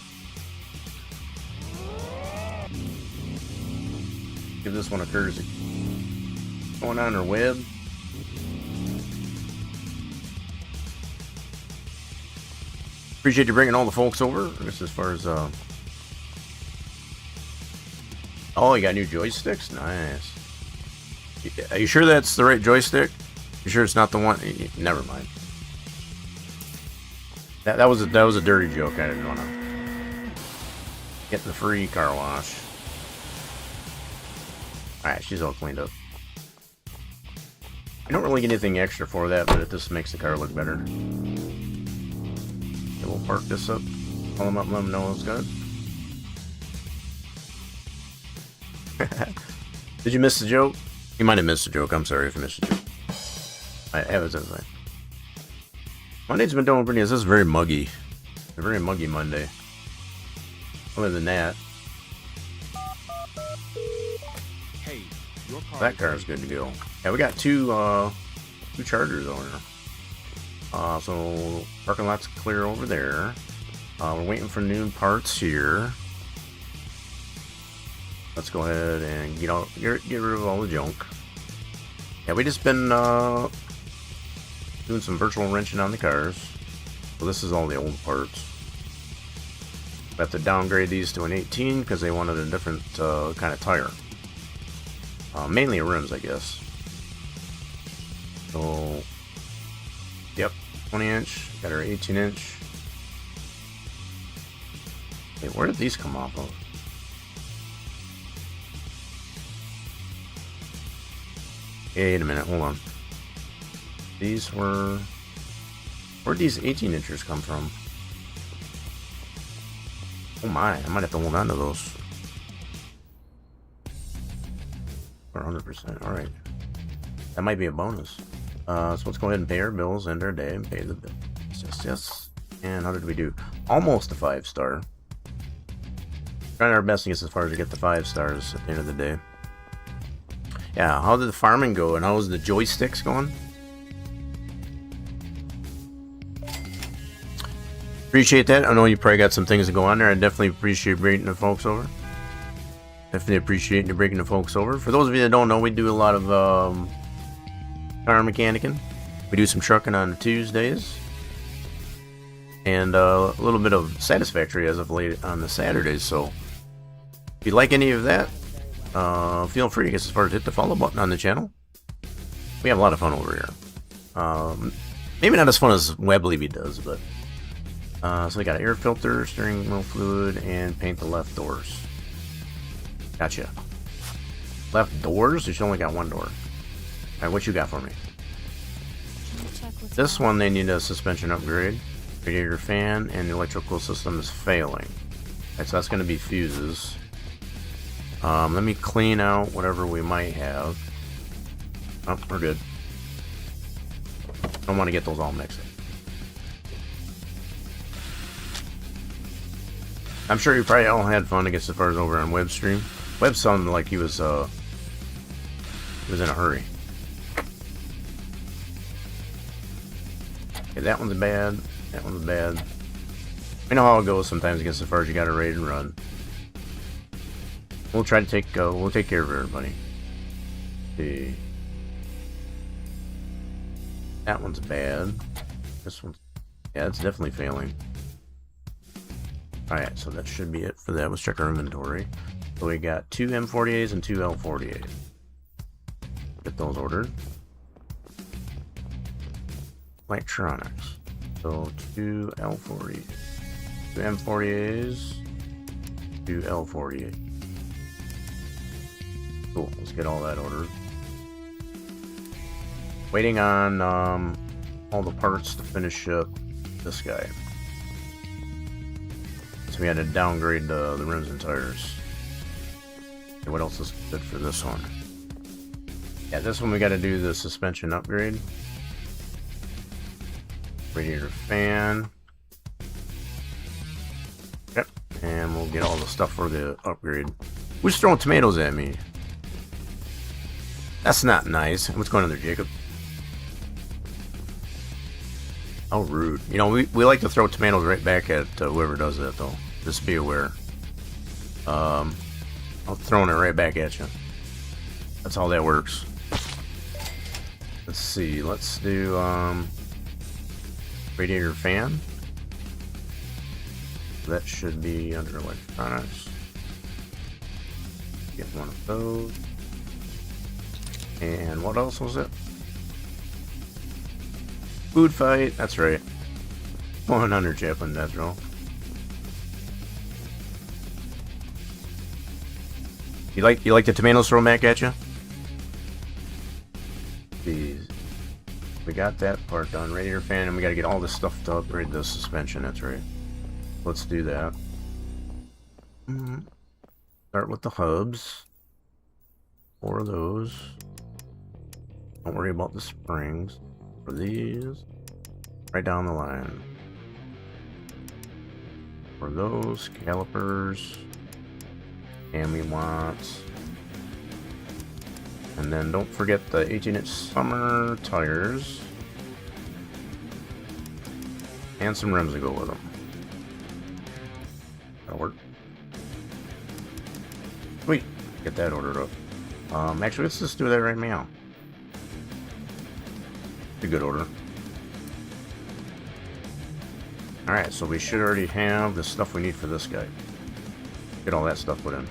Give this one a courtesy. Going on there, Web. Appreciate you bringing all the folks over. Just as far as oh, you got new joysticks? Nice. Are you sure that's the right joystick? You sure it's not the one? Never mind. That was a dirty joke. I didn't want to. Getting the free car wash. Alright, she's all cleaned up. I don't really get anything extra for that, but it just makes the car look better. Okay, we'll park this up, call them up and let them know it's good. Did you miss the joke? You might have missed the joke. I'm sorry if you missed the joke. I have it this way. Monday's been doing pretty. This is very muggy. A very muggy Monday. Other than that, Hey, your car that car is good to go. Yeah, we got two chargers on here. So parking lot's clear over there. We're waiting for new parts here. Let's go ahead and get rid of all the junk. Yeah, we just been doing some virtual wrenching on the cars. So this is all the old parts. We have to downgrade these to an 18 because they wanted a different kind of tire. Mainly rims, I guess. So, yep, 20 inch. Got our 18 inch. Hey, where did these come off of? Wait a minute, hold on. These were... Where'd these 18 inchers come from? Oh my, I might have to hold on to those. 100%, alright. That might be a bonus. So let's go ahead and pay our bills, end our day, and pay the bill. Yes. And how did we do? Almost a 5-star. Trying our best to get as far as to get the 5 stars at the end of the day. Yeah, how did the farming go, and how's the joysticks going? Appreciate that. I know you probably got some things to go on there. I definitely appreciate bringing the folks over. Definitely appreciate you bringing the folks over. For those of you that don't know, we do a lot of car mechanicing. We do some trucking on Tuesdays. And a little bit of Satisfactory as of late on the Saturdays. So if you like any of that, feel free to get as far as hit the follow button on the channel. We have a lot of fun over here. Maybe not as fun as Weblevy does, but so we got air filter, steering wheel fluid, and paint the left doors. Gotcha. Left doors? You only got one door. Alright, what you got for me? This one, they need a suspension upgrade. Radiator fan, and the electrical system is failing. Alright, so that's going to be fuses. Let me clean out whatever we might have. Oh, we're good. Don't want to get those all mixed up. I'm sure you probably all had fun to get so far as over on Web's stream. Web sounded like he was in a hurry. Okay, that one's bad. That one's bad. You know how it goes sometimes against so far as you got to raid and run. We'll try to take we'll take care of everybody. See. That one's bad. This one's, yeah, it's definitely failing. Alright, so that should be it for that. Let's check our inventory. So we got 2 M48s and 2 L48. Get those ordered. Electronics. So 2 L48. 2 M48s. 2 L48. Cool, let's get all that ordered. Waiting on all the parts to finish up this guy. So we had to downgrade the rims and tires. Okay, what else is good for this one? Yeah, this one we got to do the suspension upgrade. Radiator fan. Yep, and we'll get all the stuff for the upgrade. Who's throwing tomatoes at me? That's not nice. What's going on there, Jacob? How rude. You know, we like to throw tomatoes right back at whoever does that, though. Just be aware. I'm throwing it right back at you. That's how that works. Let's see. Let's do radiator fan. That should be under electronics. Get one of those. And what else was it? Food fight, that's right. 100 Chaplin Death Roll. You like the tomatoes thrown back at you? Jeez. We got that part done. Radiator fan, and we gotta get all this stuff to upgrade the suspension. That's right. Let's do that. Start with the hubs. 4 of those. Don't worry about the springs. For these, right down the line. For those calipers, and we want. And then don't forget the 18-inch summer tires. And some rims to go with them. That'll work. Sweet. Get that ordered up. Actually, let's just do that right now. A good order. Alright, so we should already have the stuff we need for this guy. Get all that stuff put in.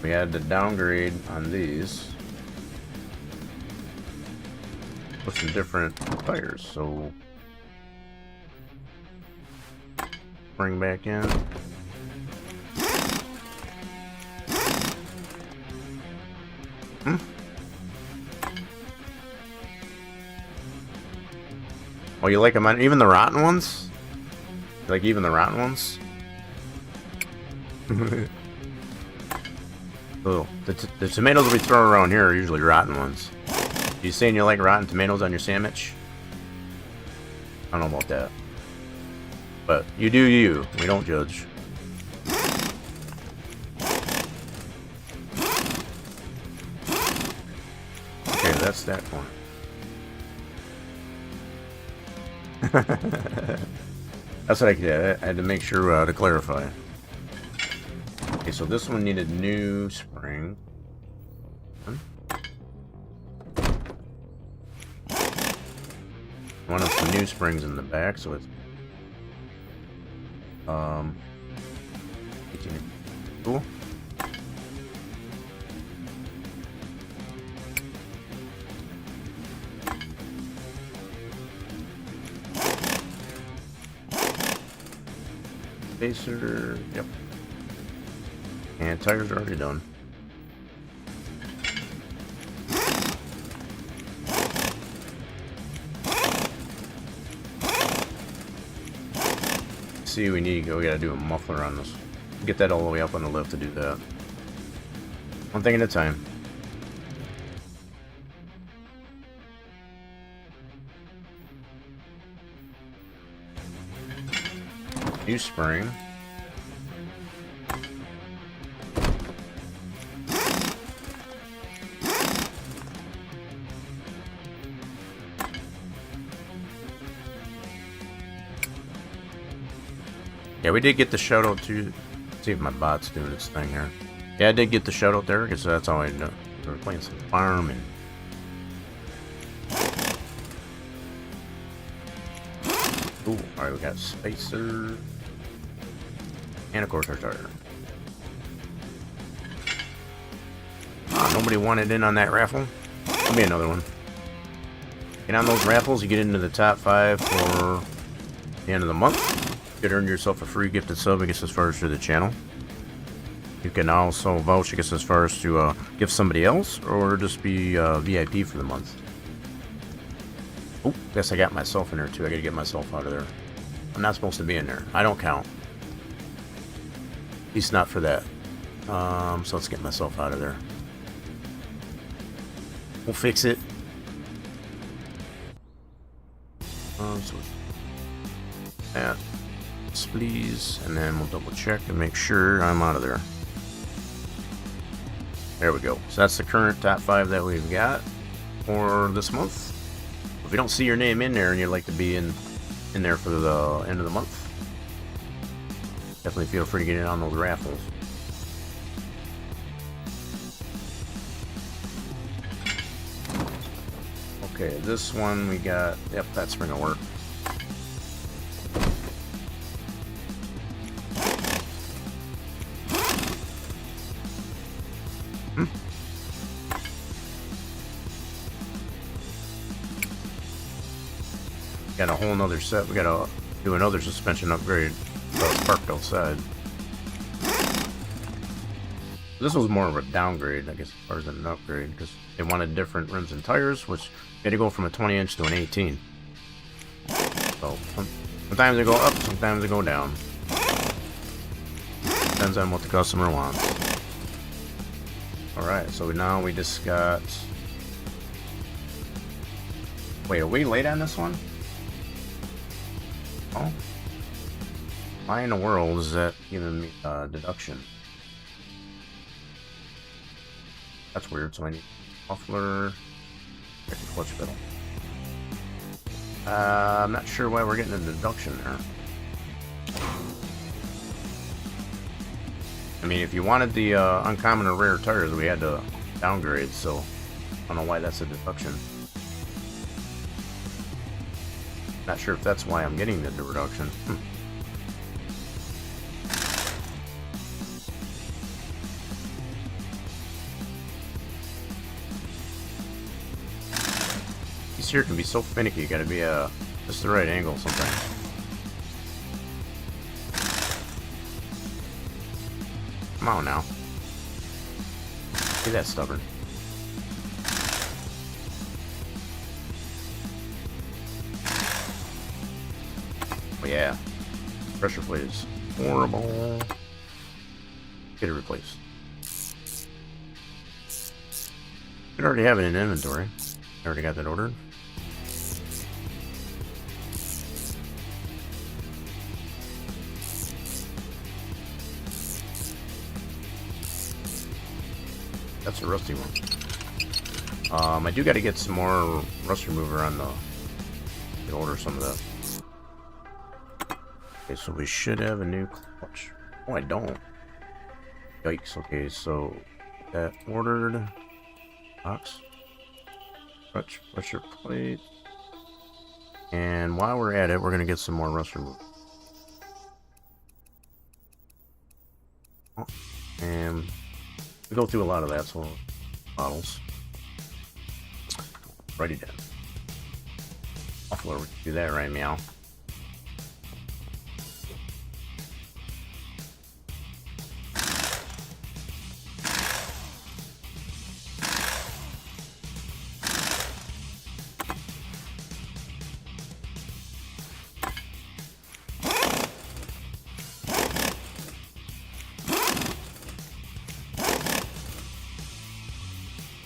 We had to downgrade on these. Put some different tires, so bring back in. Oh, you like them on even the rotten ones? You like even the rotten ones? Oh, the tomatoes we throw around here are usually rotten ones. You saying you like rotten tomatoes on your sandwich? I don't know about that. But you do you. We don't judge. Okay, that's that one. That's what I did. I had to make sure to clarify. Okay, so this one needed new spring. One of some new springs in the back, so it's 18. Cool. Spacer, yep. And tires are already done. See, we gotta do a muffler on this. Get that all the way up on the lift to do that. One thing at a time. New spring. Yeah, we did get the shout out to. See if my bot's doing its thing here. Yeah, I did get the shout out there because that's all I know. We were playing some farming. Ooh, alright, we got spacer. And of course our tire. Nobody wanted in on that raffle. There'll be another one. Get on those raffles, you get into the top 5 for the end of the month. You could earn yourself a free gifted sub, I guess, as far as to the channel. You can also vouch, I guess, as far as to give somebody else, or just be VIP for the month. Oh, guess I got myself in there too. I gotta get myself out of there. I'm not supposed to be in there. I don't count. At least not for that. So let's get myself out of there. We'll fix it. So that, please, and then we'll double check and make sure I'm out of there. There we go. So that's the current top 5 that we've got for this month. If you don't see your name in there and you'd like to be in there for the end of the month, definitely feel free to get in on those raffles. Okay, this one we got. Yep, that's gonna work. Got a whole nother set. We gotta do another suspension upgrade. So it's parked outside. This was more of a downgrade, I guess, as far as an upgrade, because they wanted different rims and tires, which they had to go from a 20-inch to an 18. So sometimes they go up, sometimes they go down. Depends on what the customer wants. Alright, so now we just got... Wait, are we late on this one? Oh. Why in the world is that giving me deduction? That's weird, so I need muffler, clutch pedal. I'm not sure why we're getting a deduction there. I mean, if you wanted the uncommon or rare tires, we had to downgrade, so I don't know why that's a deduction. Not sure if that's why I'm getting the reduction. These here can be so finicky, you gotta be just the right angle sometimes. Come on now. Be that stubborn. Oh yeah. Pressure plate is horrible. Get it replaced. Could already have it in inventory. I already got that ordered. That's a rusty one. I do got to get some more rust remover on the. Order some of that. Okay, so we should have a new clutch. Oh, I don't. Yikes. Okay, so that ordered box, clutch, pressure plate, and while we're at it, we're gonna get some more rust remover. Oh, and we go through a lot of that, so models. Righty then. Muffler, we can do that, right, meow?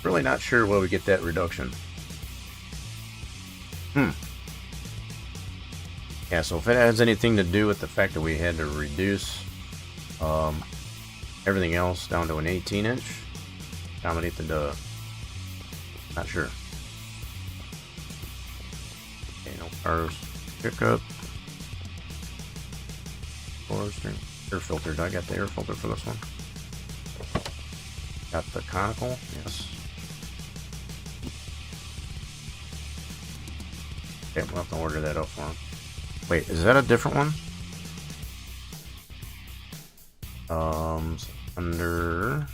Really not sure where we get that reduction. Yeah, so if it has anything to do with the fact that we had to reduce everything else down to an 18-inch, accommodate the not sure. Okay, no cars, pickup, air filter. Did I got the air filter for this one? Got the conical, yes. Okay, we'll have to order that up for him. Wait, is that a different one? Under...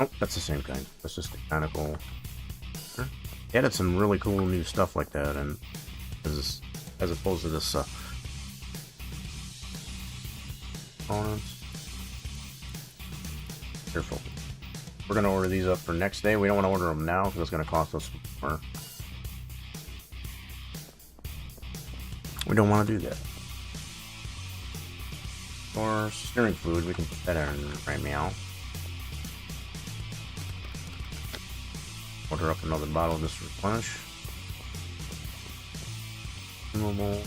Oh, that's the same kind. That's just the conical. They added some really cool new stuff like that, and as opposed to this components. Careful. We're gonna order these up for next day. We don't want to order them now because it's gonna cost us more. We don't want to do that. Or steering fluid, we can put that in right meow. Order up another bottle just to replenish. Consumable.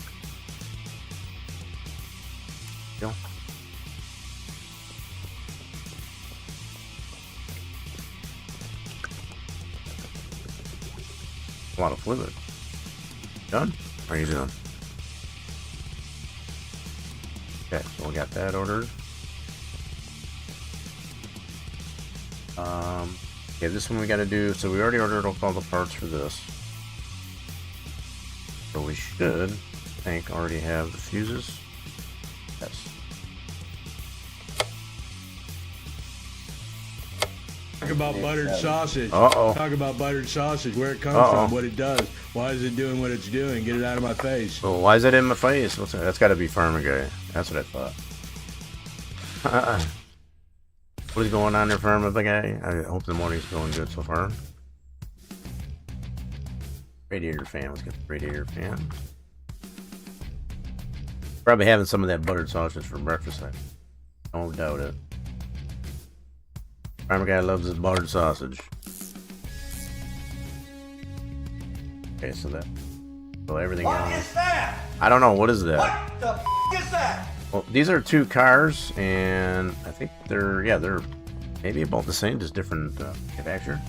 Go. A lot of fluid. Done? Or are you done? Okay, so we got that ordered. Yeah, this one we got to do. So we already ordered all the parts for this. So we should, I think, already have the fuses. Yes. Talk about buttered sausage. Uh-oh. Talk about buttered sausage, where it comes from, what it does. Why is it doing what it's doing? Get it out of my face. Well, why is that in my face? What's that? That's got to be Farmer Guy. That's what I thought. What is going on there, Farm Big Guy? I hope the morning's going good so far. Radiator fan. Let's get the radiator fan. Probably having some of that buttered sausage for breakfast. I don't doubt it. Farmer Guy loves his buttered sausage. Okay, so that. So everything else. What is that? I don't know. What is that? What the f is that? Well, these are 2 cars, and I think they're maybe about the same, just different manufacturer.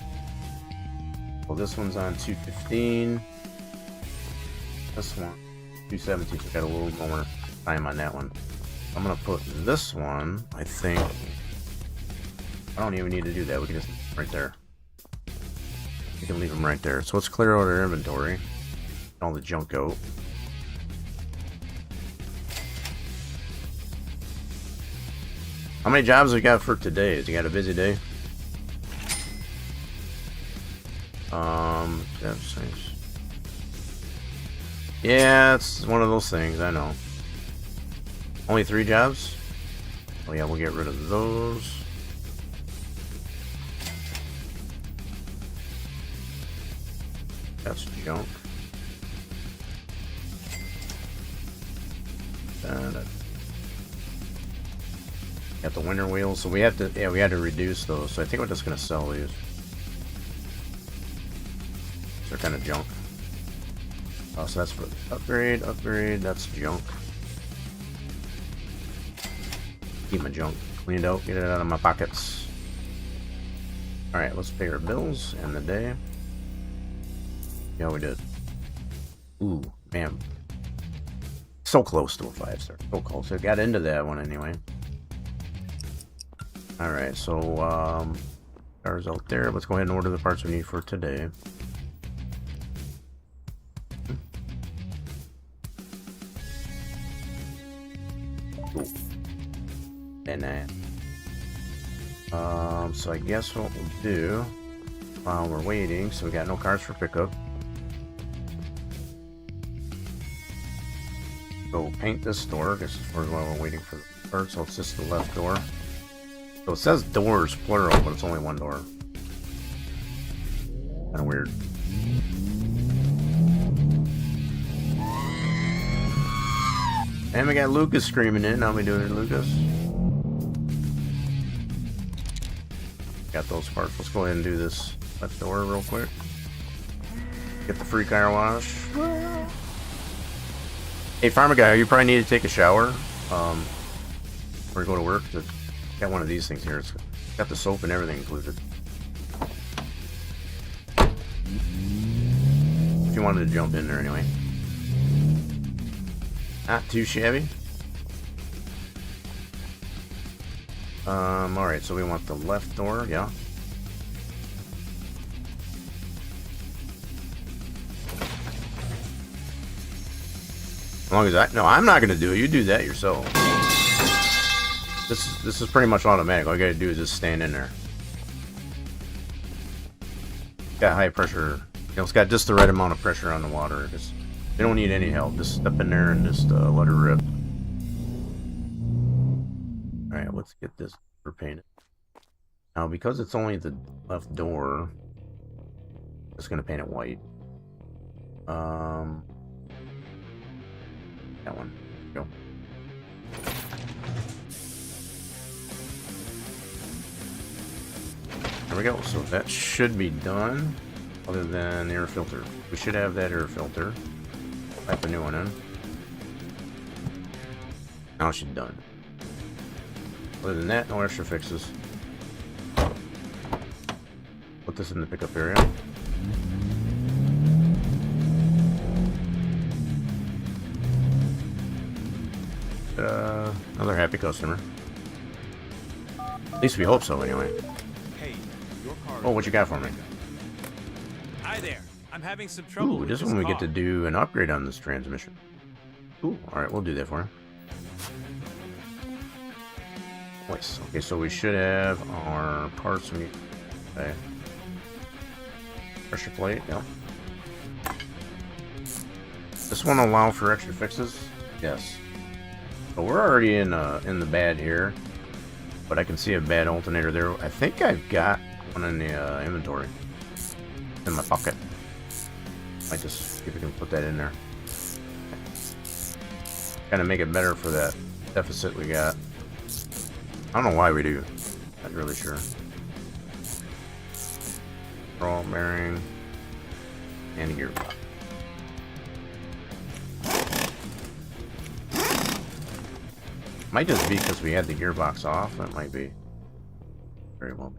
Well, this one's on 215. This one, 217. So got a little more time on that one. I'm gonna put this one. I think I don't even need to do that. We can just right there. We can leave them right there. So let's clear out our inventory. All the junk out. How many jobs have we got for today? Has he got a busy day? That's nice. Yeah, it's one of those things, I know. Only 3 jobs? Oh yeah, we'll get rid of those. That's junk. Got the winter wheels, so we have to, we had to reduce those. So I think we're just gonna sell these. They're kind of junk. Oh, so that's for upgrade, that's junk. Keep my junk cleaned out, get it out of my pockets. Alright, let's pay our bills and the day. Yeah, we did. Ooh, man. So close to a 5-star. So close. I got into that one anyway. Alright, so, cars out there. Let's go ahead and order the parts we need for today. Cool. And that. So I guess what we'll do while we're waiting, so we got no cars for pickup. Go paint this door, because while we're waiting for the parts, so it's just the left door. So it says doors plural, but it's only one door. Kind of weird. And we got Lucas screaming in. How we doing here, Lucas? Got those parts. Let's go ahead and do this left door real quick. Get the free car wash. Hey, Farmer Guy, you probably need to take a shower before you go to work. Got one of these things here. It's got the soap and everything included. If you wanted to jump in there anyway. Not too shabby. Alright, so we want the left door, yeah. As long as no, I'm not gonna do it. You do that yourself. This is pretty much automatic. All you gotta do is just stand in there. Got high pressure. You know, it's got just the right amount of pressure on the water. Just, you don't need any help. Just step in there and just let it rip. All right, let's get this painted. Now, because it's only the left door, I'm just gonna paint it white. That one. Go. There we go. So that should be done. Other than air filter, we should have that air filter. Type a new one in. Now she's done. Other than that, no extra fixes. Put this in the pickup area. Another happy customer. At least we hope so, anyway. Hey, your car. Oh, what you got for me? Hi there. I'm having some trouble Ooh, with this this one we car. get to do an upgrade on this transmission. Ooh, alright, we'll do that for him. Nice. Okay, so we should have our parts we need. Okay. Pressure plate, yep. This one allow for extra fixes? Yes. So we're already in the bad here. But I can see a bad alternator there. I think I've got one in the inventory. In my pocket. Might just see if we can put that in there. Kind of make it better for that deficit we got. I don't know why we do. Not really sure. Ball bearing. And a gearbox. Might just be because we had the gearbox off. That might be. Very well.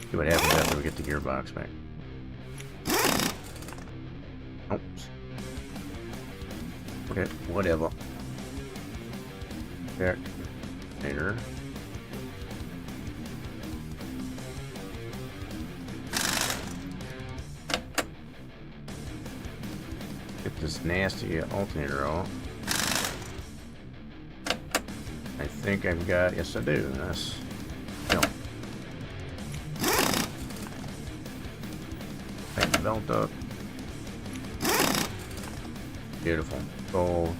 See what happens after we get the gearbox back. Oops. Okay, whatever. Back. Later. Get this nasty alternator out. I think I've got, yes I do. That's, no. Tighten the belt up. Beautiful. So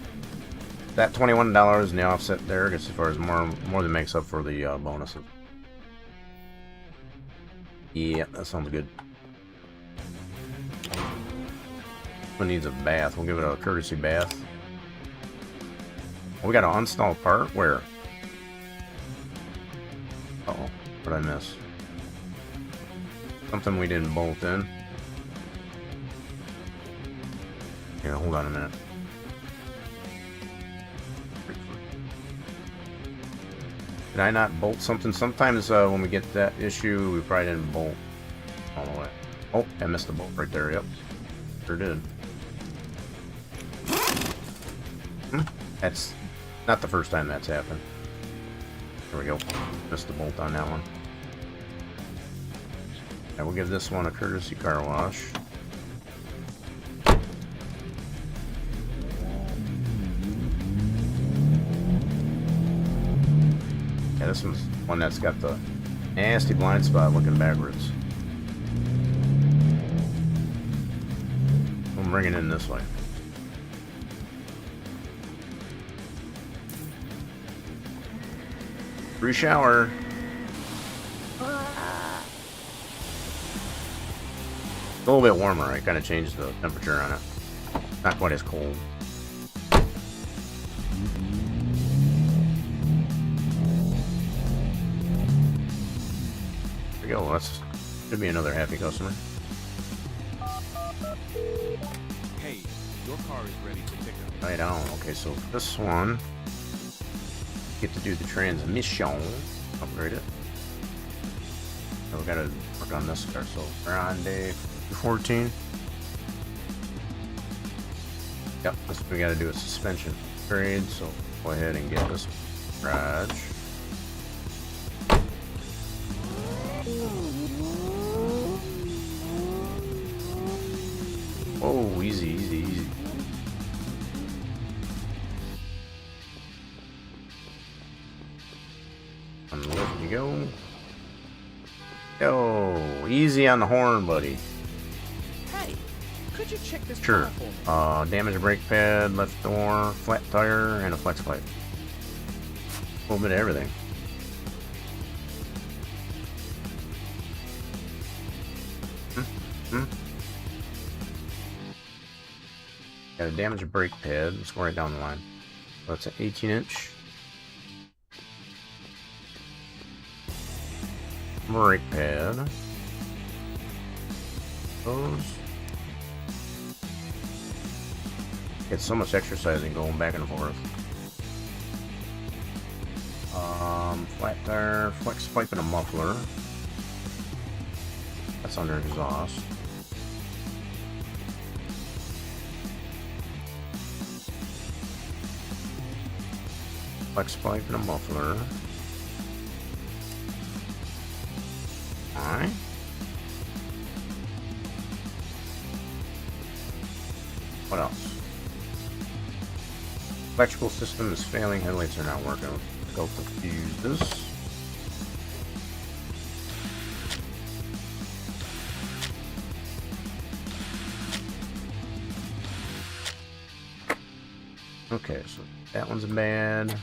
that $21 in the offset there gets as far as more than makes up for the bonuses. Yeah, that sounds good. One needs a bath. We'll give it a courtesy bath. Oh, we got an uninstalled part? Where? Uh-oh. What did I miss? Something we didn't bolt in. Yeah, hold on a minute. Did I not bolt something? Sometimes when we get that issue, we probably didn't bolt all the way. Oh, I missed the bolt right there. Yep. Sure did. That's not the first time that's happened. There we go. Missed the bolt on that one. I will give this one a courtesy car wash. Yeah, this one's one that's got the nasty blind spot looking backwards. I'm bringing it in this way. Free shower. It's a little bit warmer. I kind of changed the temperature on it. Not quite as cold. There we go. That's should be another happy customer. Hey, your car is ready to pick up. Right on. Okay, so this one, get to do the transmission. Upgrade it. So we gotta work on this car. So Grande 14. Yep, that's what we gotta do. A suspension upgrade. So go ahead and get this garage. Oh, easy, easy, easy. And let you go. Go, easy on the horn, buddy. Hey, could you check this Sure. car for me? Damaged brake pad, left door, flat tire, and a flex pipe. A little bit of everything. Got a damaged brake pad. Let's go right down the line. So it's an 18-inch brake pad. Those. Get so much exercising going back and forth. Flat tire, flex pipe, and a muffler. That's under exhaust. Flex pipe and a muffler. Alright. What else? Electrical system is failing. Headlights are not working. Let's go to fuses. Okay, so that one's bad.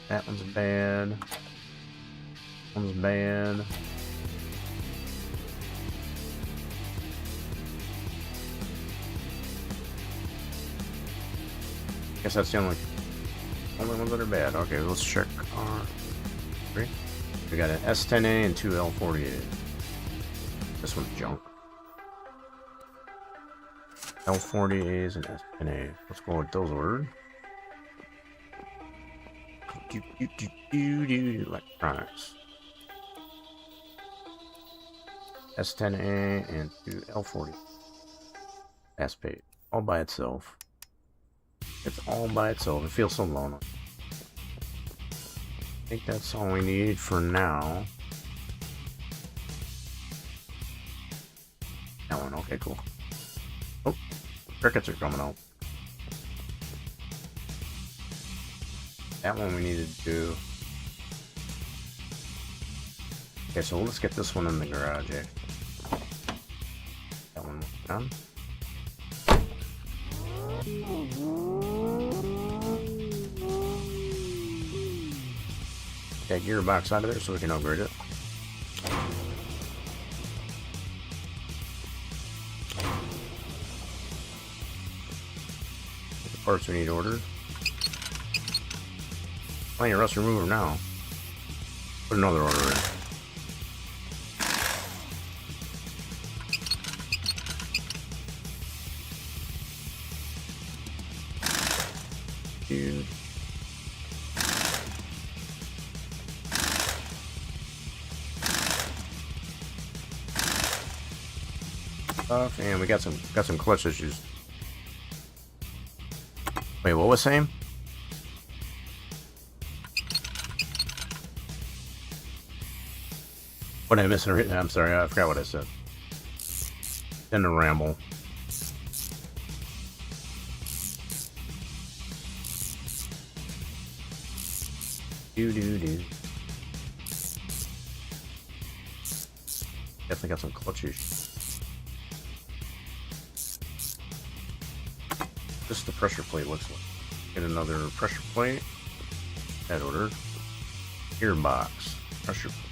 That one's bad. That one's bad. Guess that's the only ones that are bad. Okay, let's check our three. We got an S10A and two L48. This one's junk. L40As and S10A. Let's go with those ordered. Electronics. S10A and two L40. Pass paid. All by itself. It's all by itself. It feels so lonely. I think that's all we need for now. That one. Okay, cool. Oh, crickets are coming out. That one we needed to do. Okay, so let's get this one in the garage. That one done. That gearbox out of there so we can upgrade it. The parts we need ordered. Plenty of rust remover now. Put another order in. Dude. And we got some clutch issues. Wait, what was saying? What did I miss? I'm sorry, I forgot what I said. In the ramble. Do. Definitely got some clutch issues. This is the pressure plate looks like. Get another pressure plate. That order. Gearbox. Pressure plate.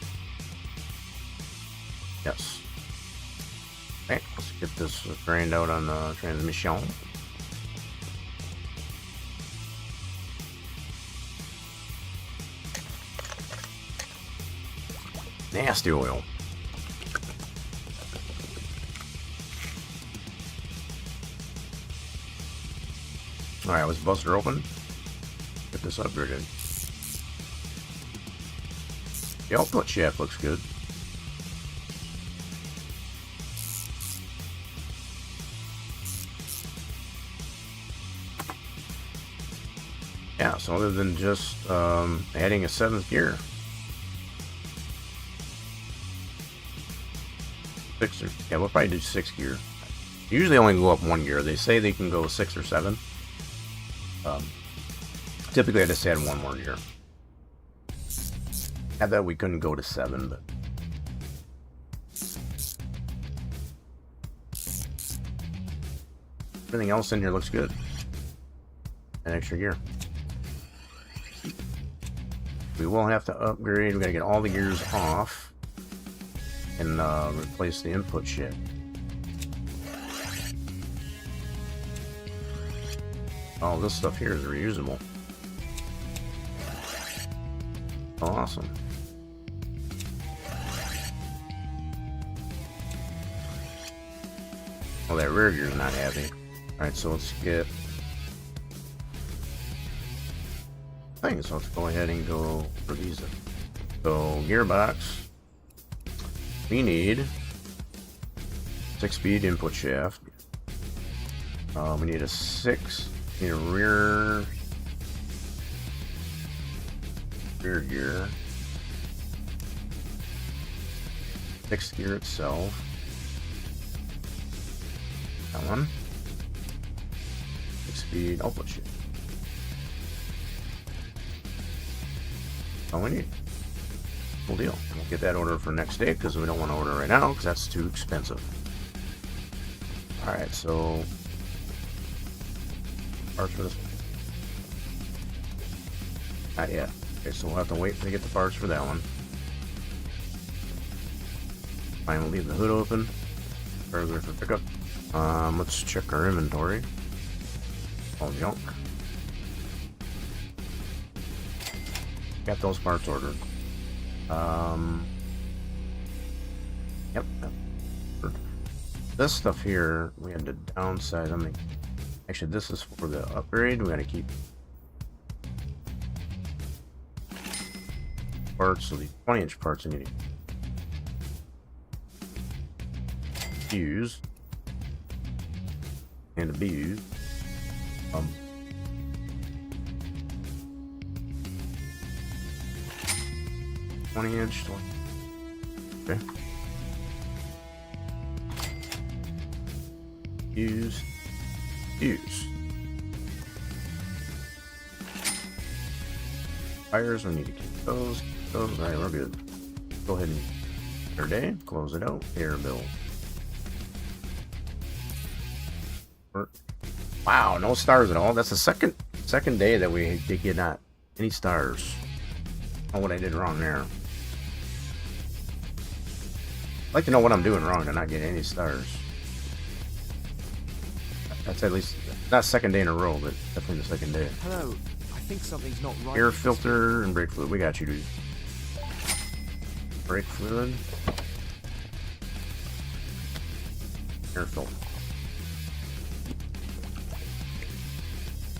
Yes. Okay, let's get this drained out on the transmission. Nasty oil. Alright, let's bust her open. Get this upgraded. The output shaft looks good. Yeah, so other than just adding a 7th gear. 6 or, yeah, we'll probably do 6 gear. Usually only go up 1 gear. They say they can go 6 or 7. Typically I just add 1 more gear. I thought we couldn't go to 7, but everything else in here looks good. An extra gear. We will have to upgrade. We gotta get all the gears off and replace the input shit. All this stuff here is reusable. Awesome. Oh, that rear gear's not happy. Alright, so let's get things. So let's go ahead and go for these. So, gearbox. We need 6-speed input shaft. We need a 6. We need a rear gear. 6th gear itself. That one. 6-speed output shaft. All we need. Cool deal. We'll get that order for next day because we don't want to order right now because that's too expensive. Alright, so parts for this one. Not yet. Okay, so we'll have to wait to get the parts for that one. Finally, leave the hood open. Further for pickup. Let's check our inventory. All junk. Got those parts ordered. Yep. This stuff here, we had to downsize. I mean, actually, this is for the upgrade. We got to keep parts. So the 20-inch parts I need to use and to be used. 20-inch. Okay. Use. Fires, we need to keep those. Alright, we're good. Go ahead and our day, close it out. Air bill. Wow, no stars at all. That's the second day that we did get not any stars. Oh, what I did wrong there. I'd like to know what I'm doing wrong to not get any stars. That's at least not second day in a row, but definitely the second day. Hello. I think something's not right. Air filter and brake fluid. We got you, dude. Brake fluid. Air filter.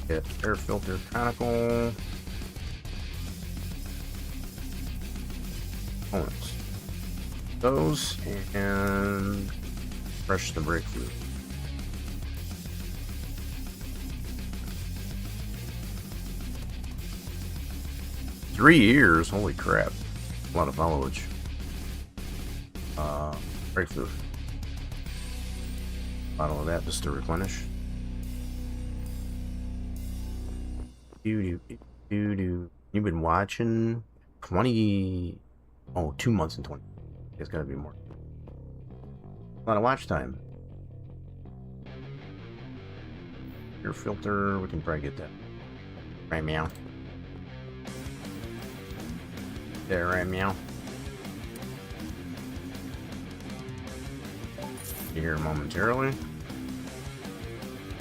Get air filter conical. Components. Those and brush the brake fluid. Three years, holy crap. A lot of foliage. Brake fluid. Bottle of that just to replenish. You've been watching 2 months and 20. It's gotta be more. A lot of watch time. Air filter, we can probably get that. Right, meow. There, right, meow. Be here momentarily.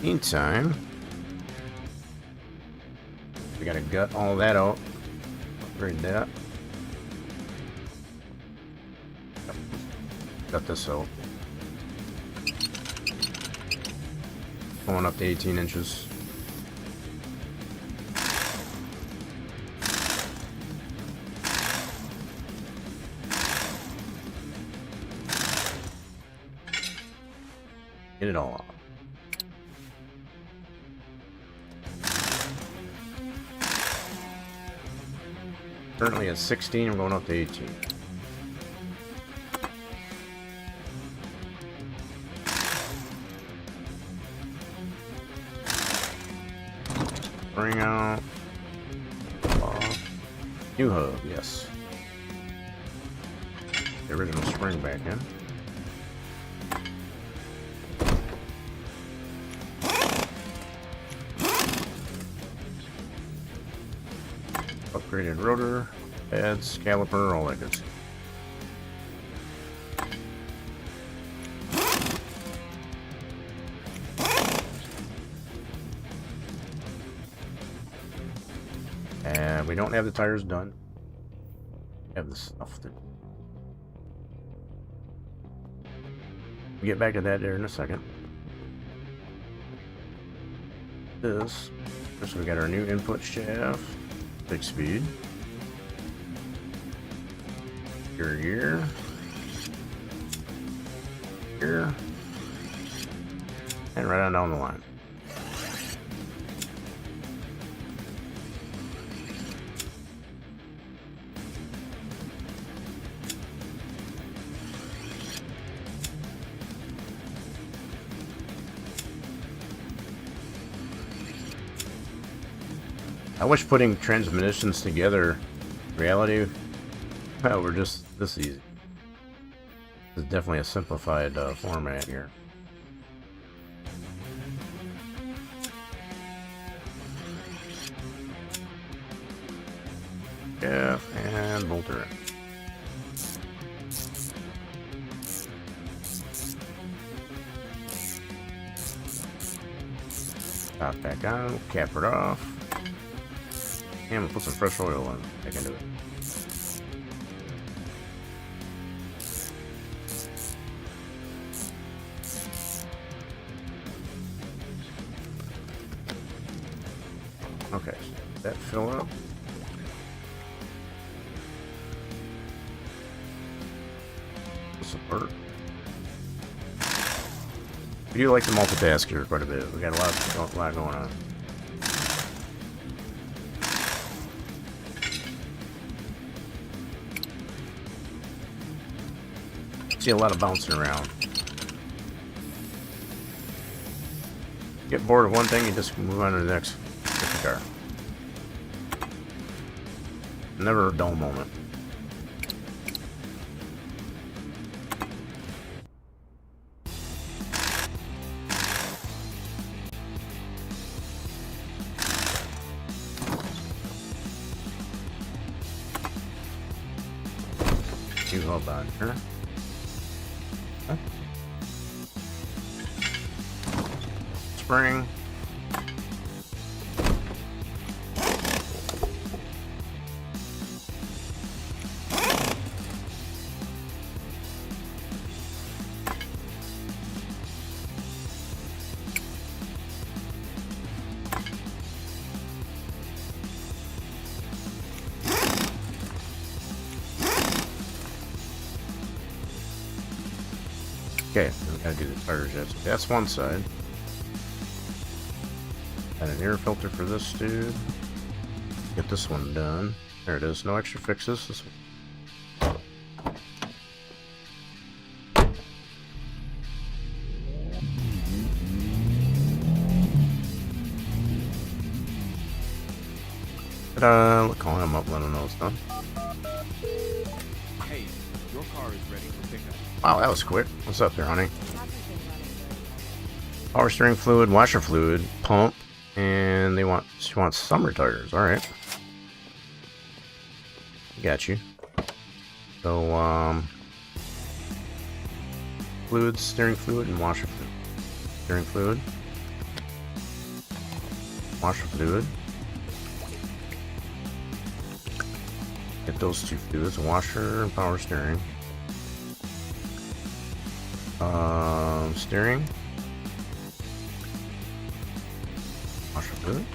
Meantime, we gotta gut all that out. Upgrade that. Got this out. Going up to 18 inches. Get it all off. Currently at 16, I'm going up to 18. Bring out new hub, yes. The original spring back in. Upgraded rotor, pads, caliper, all that good stuff. And we don't have the tires done. We have the stuff that. We'll get back to that there in a second. This. First, we got our new input shaft. 6 speed. Here. And right on down the line. I wish putting transmissions together, reality, well, we're just this easy. This is definitely a simplified format here. F and bolt her in. Top back on, cap it off. And we'll put some fresh oil on back into it. Okay, so that fill up. Support. We do like to multitask here quite a bit. We got a lot going on. See a lot of bouncing around. Get bored of one thing, you just move on to the next car. Never a dull moment. You hold on here. Huh? Spring. Okay, we gotta do the tire jets. That's one side. And an air filter for this dude. Get this one done. There it is. No extra fixes. This one. Ta-da! Call him up, let him know it's done. Hey, your car is ready for pickup. Wow, that was quick. What's up there, honey? Power steering fluid, washer fluid, pump, and she wants summer tires. All right, got you. So, fluid, steering fluid, and washer fluid. Steering fluid, washer fluid. Get those two fluids, washer and power steering. Steering. Washer fluid.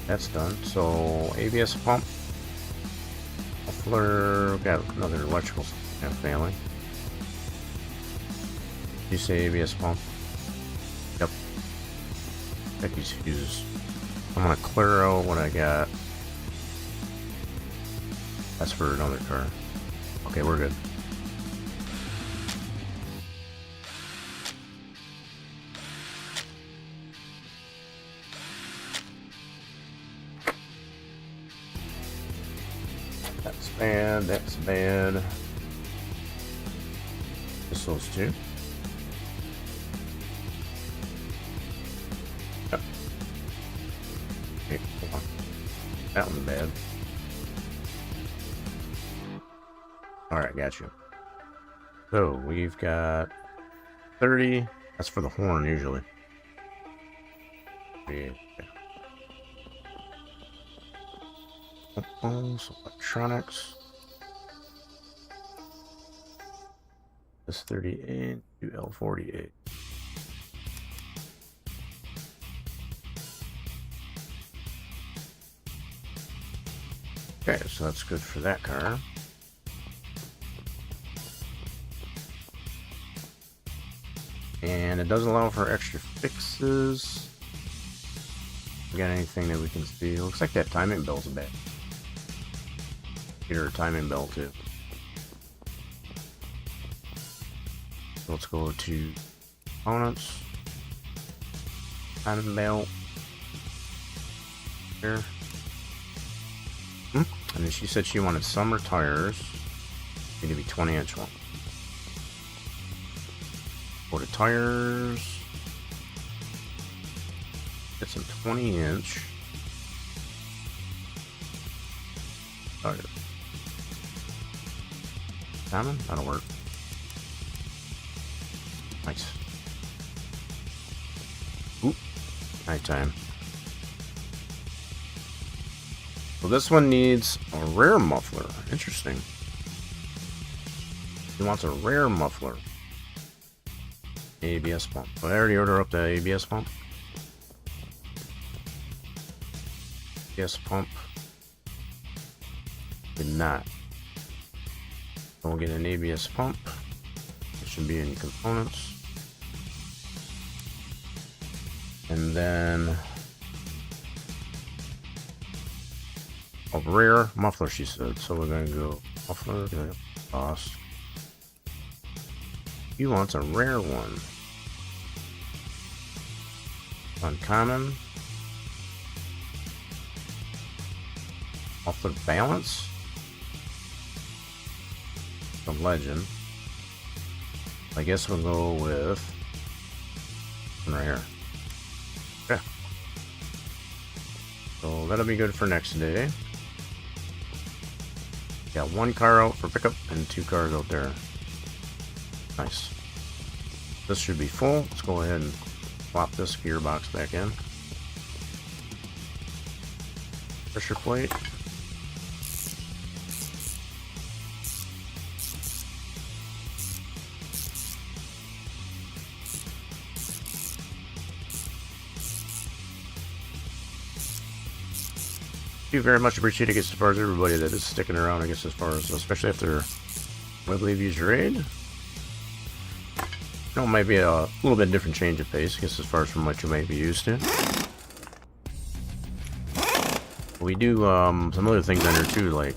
That's done. So ABS pump. Muffler. Got another electrical failing. Did you say ABS pump? Yep. Check these fuses. I'm gonna clear out what I got. That's for another car. Okay, we're good. That's bad, that's bad. Just those two. Yep. Okay, hold on. That one's bad. Alright, got you. So, we've got 30. That's for the horn, usually. Yeah. So electronics. S38 to L48. Okay, so that's good for that car. And it does allow for extra fixes. We got anything that we can see? It looks like that timing belt's a bit. Get her a timing belt too. So let's go to components. Timing belt. Here. And then she said she wanted summer tires. Need to be 20-inch one. Go to tires. Get some 20-inch. Oh, common? That'll work. Nice. Oop. Nighttime. So this one needs a rare muffler. Interesting. He wants a rare muffler. ABS pump. Did I already order up the ABS pump? ABS pump. Did not. We'll get an ABS pump. It should be in components. And then a rare muffler, she said. So we're gonna go muffler, cost. He wants a rare one. Uncommon. Muffler balance. The legend. I guess we'll go with one right here. Yeah. So that'll be good for next day. Got one car out for pickup and 2 cars out there. Nice. This should be full. Let's go ahead and plop this gearbox back in. Pressure plate. Do very much appreciate it, as far as everybody that is sticking around, I guess, as far as, especially after Webley Views raid. You know, it might be a little bit different change of pace, I guess, as far as from what you might be used to. We do some other things on here too, like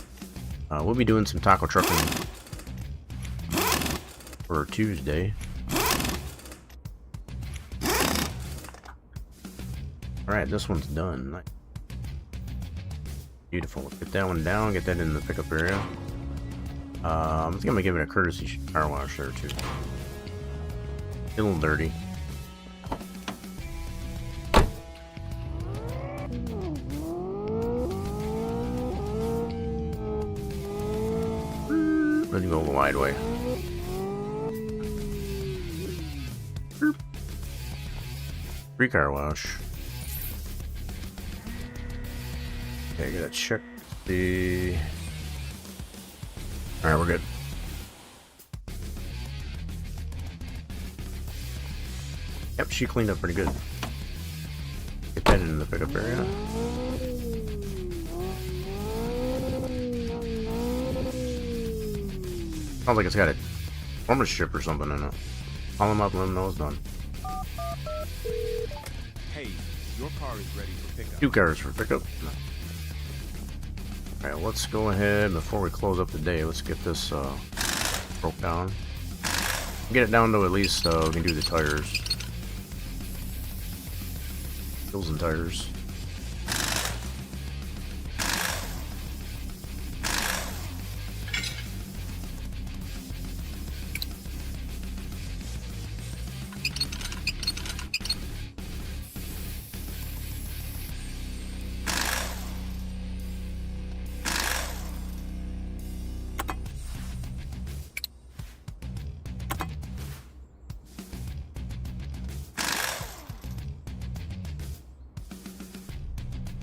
we'll be doing some taco trucking for Tuesday. Alright, this one's done. Beautiful. Let's get that one down, get that in the pickup area. I think I'm gonna give it a courtesy car wash there too. A little dirty. Let me go the wide way. Free car wash. Okay, gotta check the... Alright, we're good. Yep, she cleaned up pretty good. Get that in the pickup area. Sounds like it's got a performance chip or something in it. Call him up and let him know it's done. Hey, your car is ready for pickup. 2 cars for pickup. Alright, let's go ahead, before we close up the day, let's get this broke down. Get it down to at least, we can do the tires. Wheels and tires.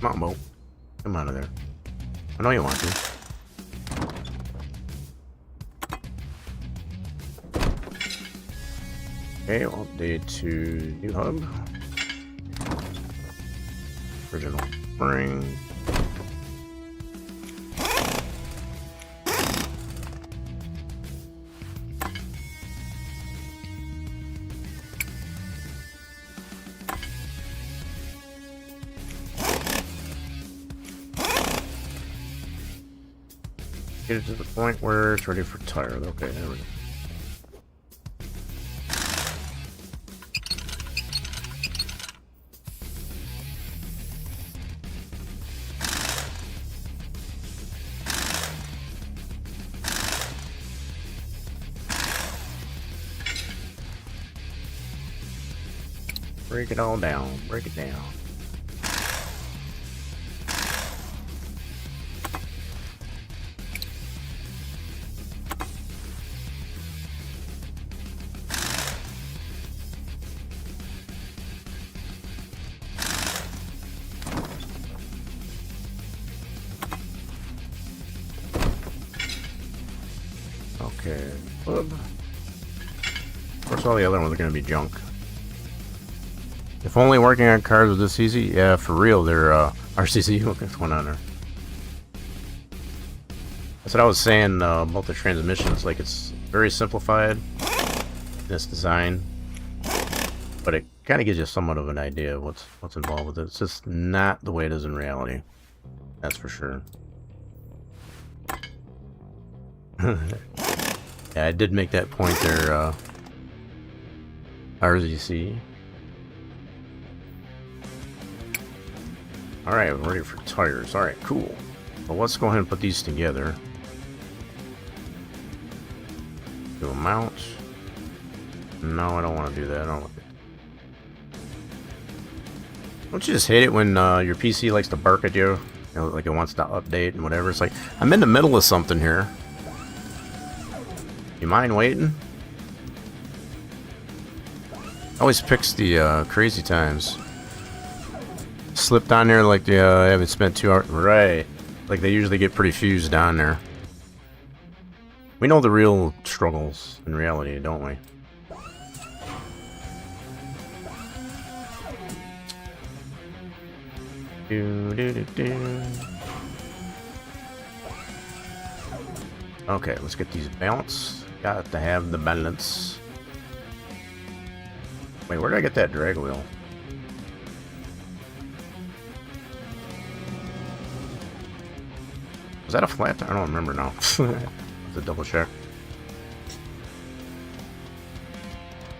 Come on, Bo. Come out of there. I know you want to. Okay, I'll update to new hub. Original spring. Get it to the point where it's ready for tire. Okay, there we go. Break it all down. Break it down. Okay. Of course, all the other ones are going to be junk. If only working on cars was this easy. Yeah, for real, they're RCC. What's going on there? That's what I was saying about the transmissions. Like, it's very simplified in its design, but it kind of gives you somewhat of an idea of what's involved with it. It's just not the way it is in reality. That's for sure. Yeah, I did make that point there, RZC. Alright, we're ready for tires. Alright, cool. Well, let's go ahead and put these together. Do a mount. No, I don't want to do that. Don't you just hate it when your PC likes to bark at you? You know, like it wants to update and whatever. It's like, I'm in the middle of something here. You mind waiting? Always picks the crazy times. Slipped on there like I haven't spent 2 hours. Right. Like they usually get pretty fused on there. We know the real struggles in reality, don't we? Okay, let's get these balanced. Got to have the balance. Wait, where did I get that drag wheel? Was that a flat tire? I don't remember now. Let's double check.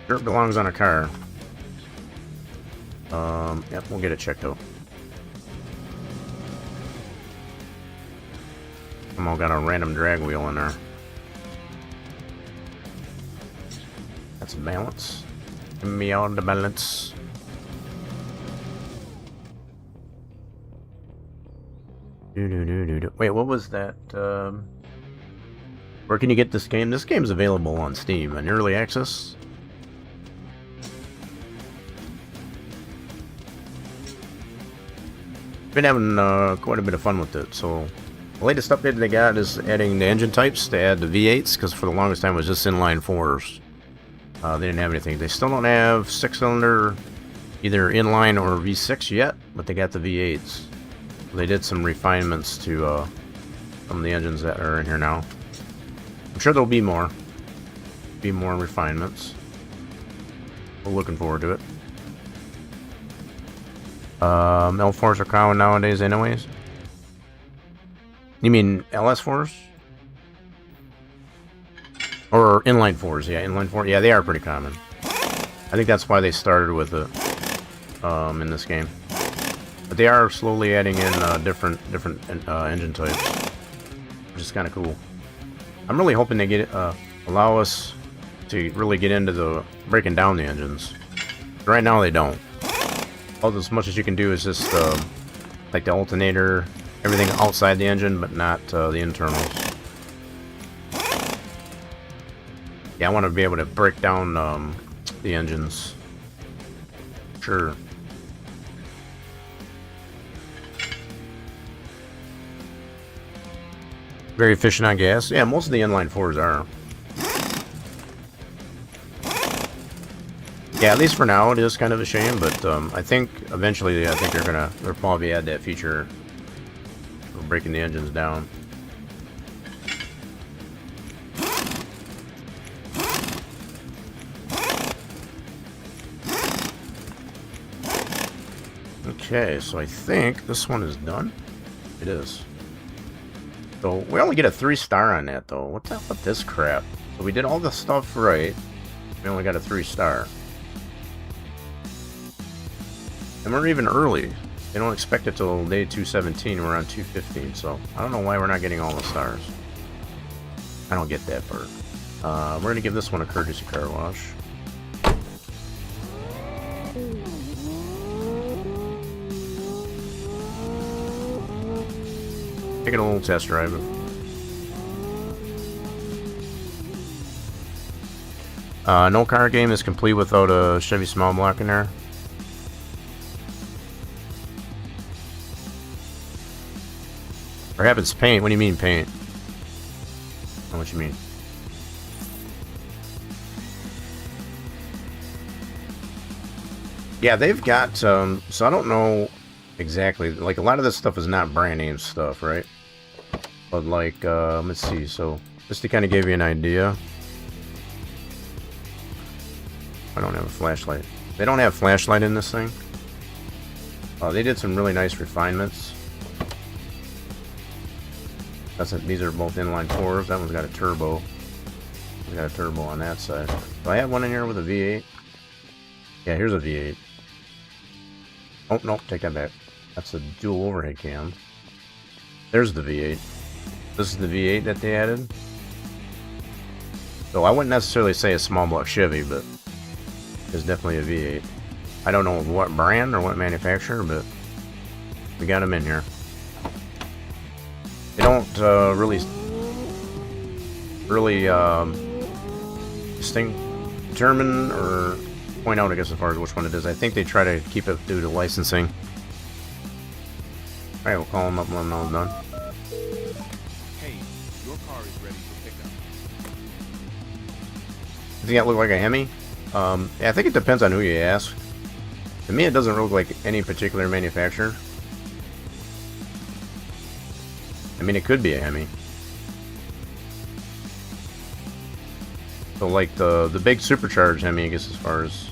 Sure, it belongs on a car. Yep, we'll get it checked out. Somehow got a random drag wheel in there. That's balance. Give me all the balance. Wait, what was that? Where can you get this game? This game's available on Steam in early access. Been having quite a bit of fun with it. So the latest update they got is adding the engine types to add the V8s, because for the longest time it was just inline 4s. They didn't have anything. They still don't have 6-cylinder, either inline or V6 yet, but they got the V8s. They did some refinements to some of the engines that are in here now. I'm sure there'll be more. Be more refinements. We're looking forward to it. L4s are common nowadays anyways. You mean LS4s? Or inline 4s, yeah, inline 4. Yeah, they are pretty common. I think that's why they started with it in this game. But they are slowly adding in different engine types, which is kind of cool. I'm really hoping they get allow us to really get into the breaking down the engines. Right now they don't. All as much as you can do is just like the alternator, everything outside the engine, but not the internals. Yeah, I want to be able to break down the engines. Sure. Very efficient on gas. Yeah, most of the inline 4s are. Yeah, at least for now, it is kind of a shame, but I think eventually, they'll probably add that feature for breaking the engines down. Okay, so I think this one is done. It is. So we only get a 3-star on that, though. What's up with this crap? So we did all the stuff right. We only got a 3-star. And we're even early. They don't expect it till day 217. We're on 215, so I don't know why we're not getting all the stars. I don't get that part. We're going to give this one a courtesy car wash. Taking a little test drive. No car game is complete without a Chevy small block in there. Perhaps it's paint. What do you mean paint? I don't know what you mean. Yeah, they've got so I don't know exactly. Like a lot of this stuff is not brand name stuff, right? But like, let's see. So just to kind of give you an idea, I don't have a flashlight. They don't have flashlight in this thing. They did some really nice refinements. These are both inline fours. That one's got a turbo. We got a turbo on that side. Do I have one in here with a V8? Yeah, here's a V8. Oh, nope, take that back. That's a dual overhead cam. There's the V8. This is the V8 that they added. So I wouldn't necessarily say a small block Chevy, but it's definitely a V8. I don't know what brand or what manufacturer, but we got them in here. They don't really determine or point out, I guess, as far as which one it is. I think they try to keep it due to licensing. Alright, we'll call them up when all done. Hey, your car is ready for pickup. Does that look like a Hemi? Yeah, I think it depends on who you ask. To me, it doesn't look like any particular manufacturer. I mean, it could be a Hemi. So, like the big supercharged Hemi, I guess, as far as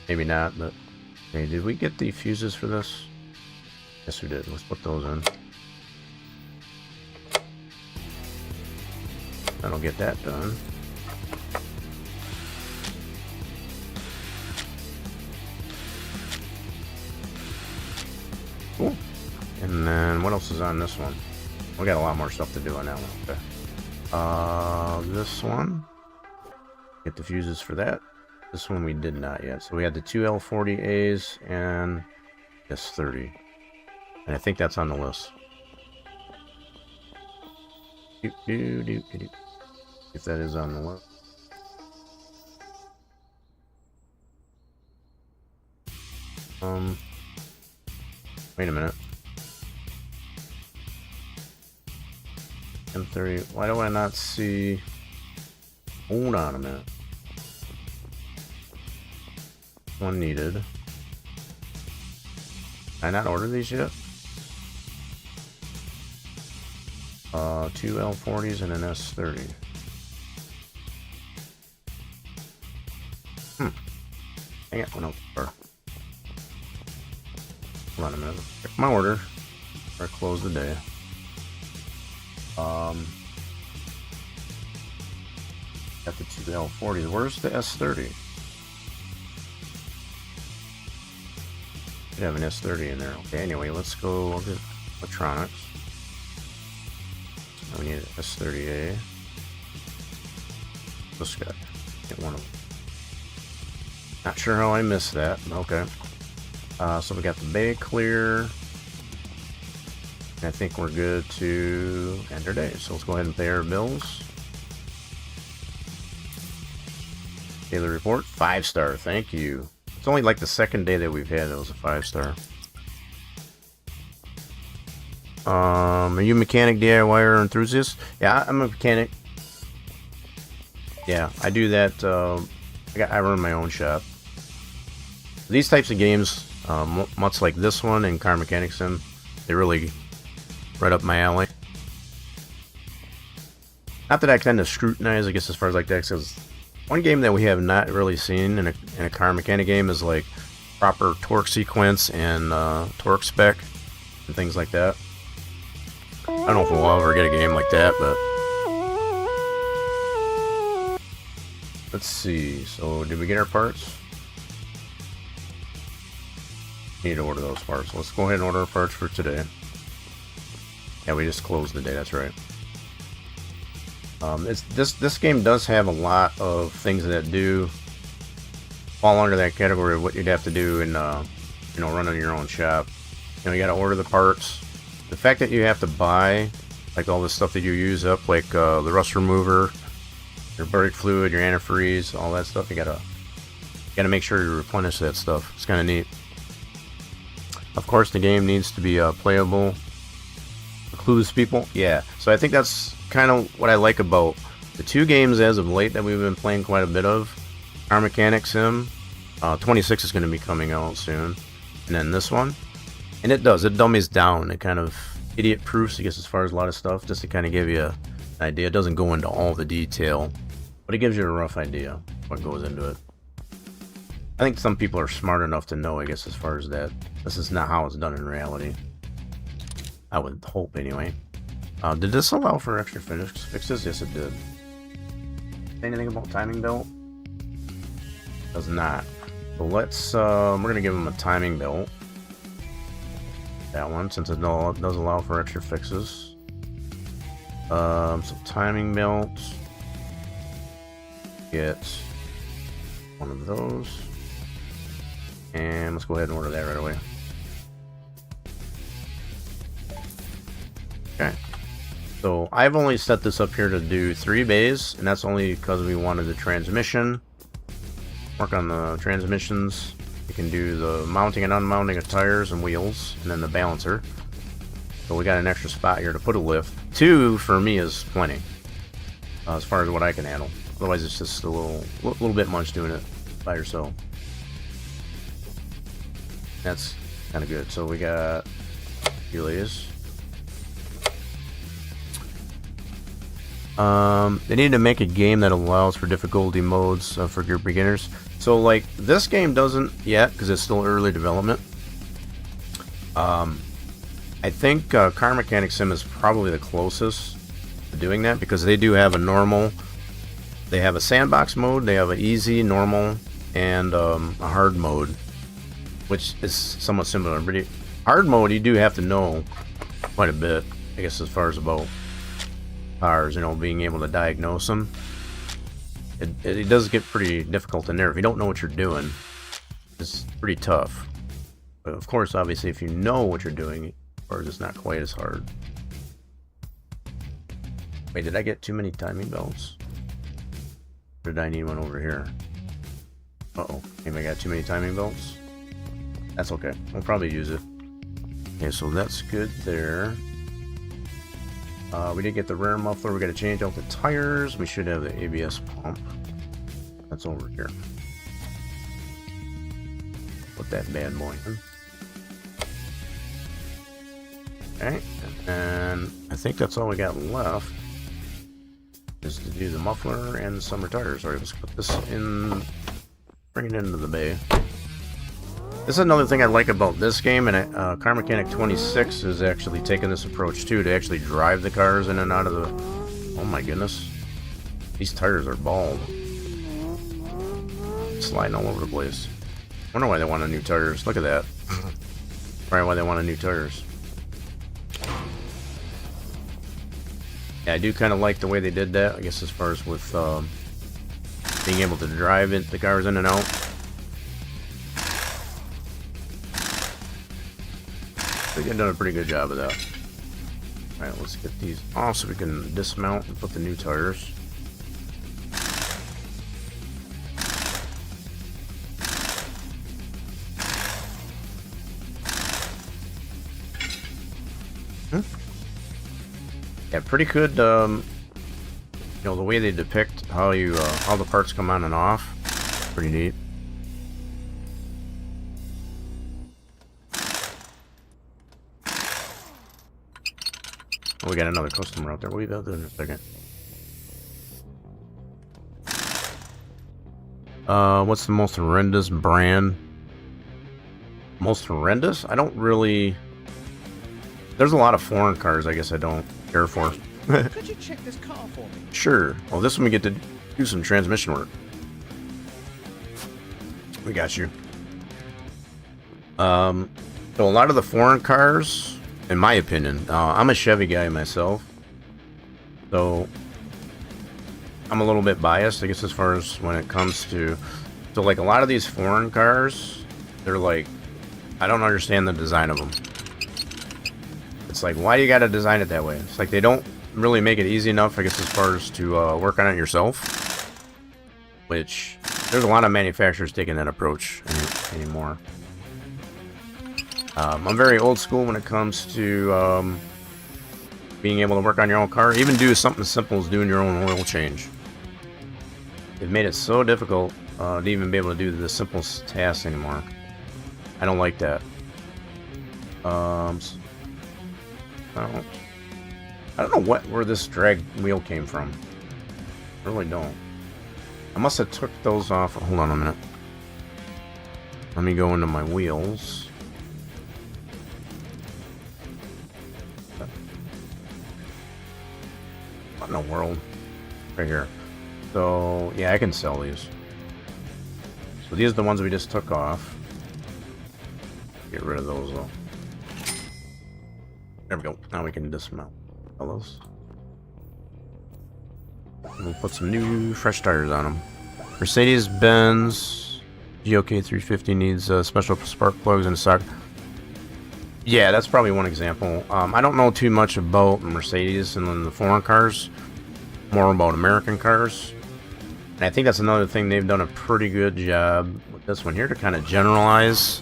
maybe not. But hey, did we get the fuses for this? Yes, we did. Let's put those in. That'll get that done. Cool. And then what else is on this one? We got a lot more stuff to do on that one. Okay. This one. Get the fuses for that. This one we did not yet. So we had the two L40As and S30. And I think that's on the list. If that is on the list. Wait a minute. M30. Why do I not see? Hold on a minute. One needed. Did I not order these yet? Two L40s and an S30. Dang it, went out the door. Hold on a minute. Check my order before I close the day. Got the two L40s. Where's the S30? Should have an S30 in there. Okay, anyway, let's go look at electronics. We need an S30A. This guy. Get one of them. Not sure how I missed that. Okay. So we got the bay clear. I think we're good to end our day. So let's go ahead and pay our bills. Daily report, 5-star. Thank you. It's only like the second day that we've had that was a 5-star. Are you a mechanic, DIY, or enthusiast? Yeah, I'm a mechanic. Yeah, I do that. I run my own shop. These types of games, much like this one and Car Mechanic Sim, they really right up my alley. Not that I tend to scrutinize, I guess, as far as like that, because one game that we have not really seen in a car mechanic game is like proper torque sequence and torque spec and things like that. I don't know if we'll ever get a game like that, but let's see. So did we get our parts? Need to order those parts. Let's go ahead and order our parts for today. Yeah, we just closed the day. That's right. This game does have a lot of things that do fall under that category of what you'd have to do in running your own shop. You got to order the parts. The fact that you have to buy like all the stuff that you use up, like the rust remover, your brake fluid, your antifreeze, all that stuff, you gotta make sure you replenish that stuff. It's kind of neat. Of course, the game needs to be playable. Clues people, yeah. So I think that's kind of what I like about the two games as of late that we've been playing quite a bit of, Car Mechanic Sim 26 is going to be coming out soon. And then this one. And it does. It dummies down. It kind of idiot-proofs, I guess, as far as a lot of stuff. Just to kind of give you an idea. It doesn't go into all the detail. But it gives you a rough idea what goes into it. I think some people are smart enough to know, I guess, as far as that. This is not how it's done in reality. I would hope, anyway. Did this allow for extra fixes? Yes, it did. Anything about timing belt? Does not. So let's, we're going to give him a timing belt. That one, since it does allow for extra fixes. So timing belt. Get one of those. And let's go ahead and order that right away. Okay. So I've only set this up here to do 3 bays, and that's only because we wanted the transmission. Work on the transmissions. You can do the mounting and unmounting of tires and wheels, and then the balancer. So we got an extra spot here to put a lift. 2 for me is plenty, as far as what I can handle. Otherwise, it's just a little bit much doing it by yourself. That's kind of good. So we got relays. They need to make a game that allows for difficulty modes for your beginners. So, like, this game doesn't yet because it's still early development. I think Car Mechanic Sim is probably the closest to doing that because they do have a normal. They have a sandbox mode. They have an easy, normal, and a hard mode, which is somewhat similar. But hard mode, you do have to know quite a bit, I guess, as far as about cars, you know, being able to diagnose them. It does get pretty difficult in there. If you don't know what you're doing, it's pretty tough. But of course, obviously, if you know what you're doing, or it's not quite as hard. Wait, did I get too many timing belts? Or did I need one over here? Uh-oh. Maybe I got too many timing belts? That's okay. I'll probably use it. Okay, so that's good there. We did get the rear muffler. We got to change out the tires. We should have the ABS pump. That's over here. Put that bad boy in. Okay, and I think that's all we got left. Is to do the muffler and the summer tires. Alright, let's put this in. Bring it into the bay. This is another thing I like about this game, and Car Mechanic 26 is actually taking this approach too, to actually drive the cars in and out of the... Oh my goodness. These tires are bald. Sliding all over the place. Wonder why they wanted new tires. Look at that. Right, why they wanted new tires. Yeah, I do kind of like the way they did that, I guess, as far as with being able to drive the cars in and out. I think I've done a pretty good job of that. Alright, let's get these off so we can dismount and put the new tires. Yeah, pretty good, you know, the way they depict how you, how the parts come on and off. Pretty neat. Oh, we got another customer out there. We'll leave that there in a second. What's the most horrendous brand? Most horrendous? I don't really... There's a lot of foreign cars I guess I don't care for. Could you check this car for me? Sure. Well, this one we get to do some transmission work. We got you. So a lot of the foreign cars, in my opinion, I'm a Chevy guy myself, so I'm a little bit biased, I guess, as far as when it comes to... So, like, a lot of these foreign cars, they're like... I don't understand the design of them. It's like, why do you gotta design it that way? It's like they don't really make it easy enough, I guess, as far as to work on it yourself. Which, there's a lot of manufacturers taking that approach anymore. I'm very old school when it comes to being able to work on your own car. Even do something as simple as doing your own oil change. They've made it so difficult to even be able to do the simple tasks anymore. I don't like that. I don't know where this drag wheel came from. I really don't. I must have took those off. Hold on a minute. Let me go into my wheels. What in the world? Right here. So, yeah, I can sell these. So these are the ones we just took off. Get rid of those, though. There we go. Now we can dismount all those. And we'll put some new, fresh tires on them. Mercedes-Benz GOK 350 needs special spark plugs and a socket. Yeah, that's probably one example. I don't know too much about Mercedes and then the foreign cars. More about American cars. And I think that's another thing they've done a pretty good job with this one here to kind of generalize.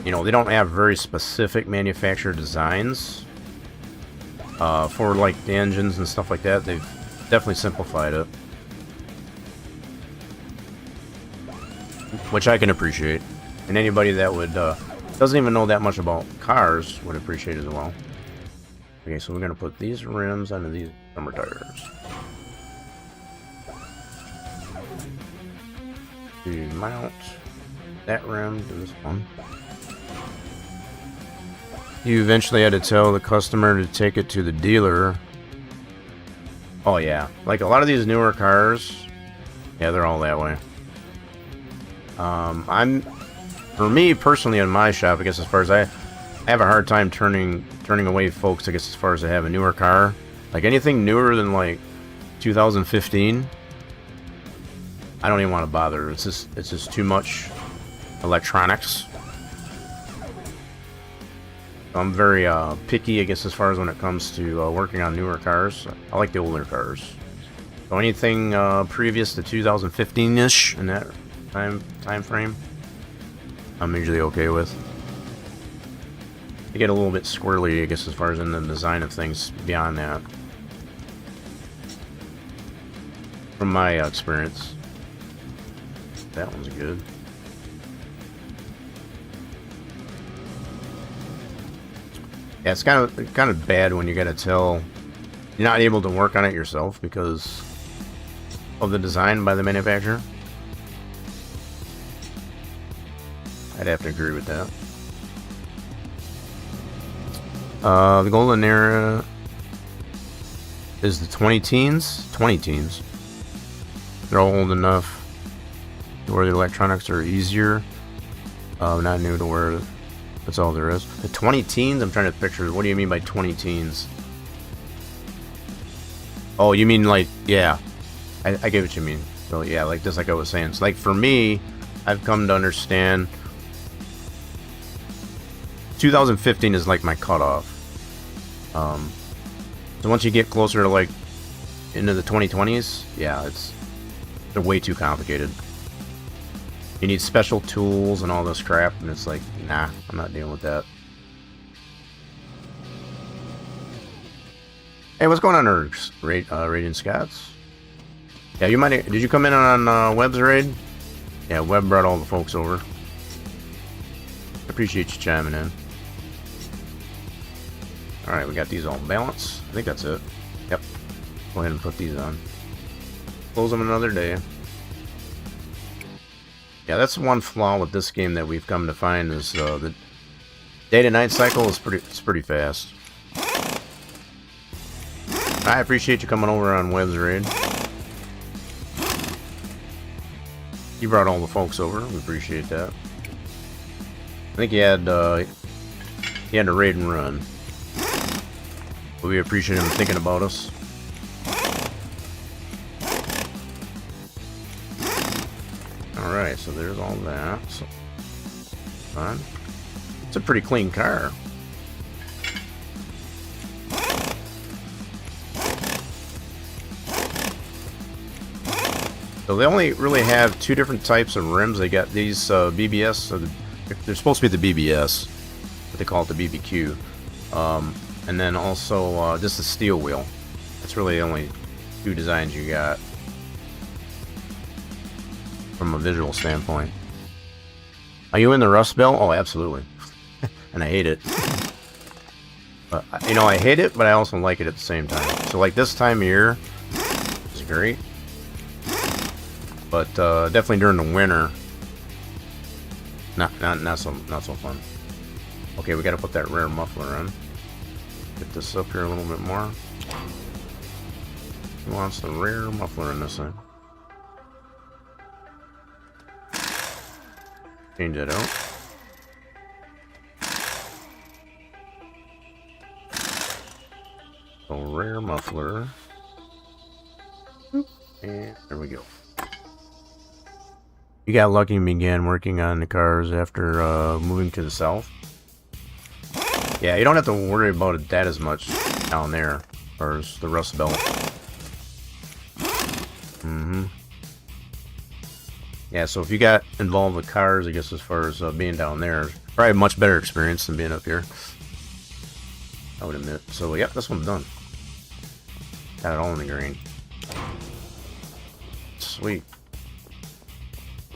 You know, they don't have very specific manufacturer designs for like the engines and stuff like that. They've definitely simplified it, which I can appreciate, and anybody that would doesn't even know that much about cars would appreciate as well. Okay, so we're gonna put these rims onto these summer tires. To mount that rim to this one. You eventually had to tell the customer to take it to the dealer. Oh yeah, like a lot of these newer cars, yeah, they're all that way. For me personally in my shop, I guess as far as I have a hard time turning away folks, I guess as far as I have a newer car. Like anything newer than like 2015, I don't even want to bother. It's just too much electronics. I'm very picky, I guess, as far as when it comes to working on newer cars. I like the older cars. So anything previous to 2015-ish in that time frame, I'm usually okay with. I get a little bit squirrely, I guess, as far as in the design of things beyond that. From my experience. That one's good. Yeah, it's kind of bad when you gotta tell you're not able to work on it yourself because of the design by the manufacturer. I'd have to agree with that. The golden era is the 20 teens. They're all old enough to where the electronics are easier. Not new to where that's all there is. The 20 teens? I'm trying to picture. What do you mean by 20 teens? Oh, you mean like, yeah. I get what you mean. So yeah, like just like I was saying. So like for me, I've come to understand 2015 is like my cutoff. So once you get closer to like into the 2020s, yeah, they're way too complicated. You need special tools and all this crap, and it's like, nah, I'm not dealing with that. Hey, what's going on, Ergs? Radiant Scots? Yeah, you might. Did you come in on Webb's raid? Yeah, Webb brought all the folks over. Appreciate you chiming in. Alright, we got these all balanced. I think that's it. Yep. Go ahead and put these on. Close them another day. Yeah, that's one flaw with this game that we've come to find is the day to night cycle is pretty fast. I appreciate you coming over on Webb's raid. You brought all the folks over. We appreciate that. I think he had to raid and run. But we appreciate him thinking about us. Alright, so there's all that. So, fine. It's a pretty clean car. So they only really have two different types of rims. They got these BBS, so they're supposed to be the BBS, but they call it the BBQ. And then also just a steel wheel. That's really the only two designs you got. from a visual standpoint. Are you in the Rust Belt? Oh, absolutely. And I hate it. But, you know, I hate it, but I also like it at the same time. So, like, this time of year is great. But definitely during the winter, not so fun. Okay, we got to put that rear muffler in. Get this up here a little bit more. Who wants the rear muffler in this thing? Change that out. So rear muffler. And there we go. You got lucky and began working on the cars after moving to the south. Yeah, you don't have to worry about it that as much down there, as far as the Rust Belt. Yeah, so if you got involved with cars, I guess as far as being down there, probably a much better experience than being up here, I would admit. So, yeah, this one's done. Got it all in the green. Sweet.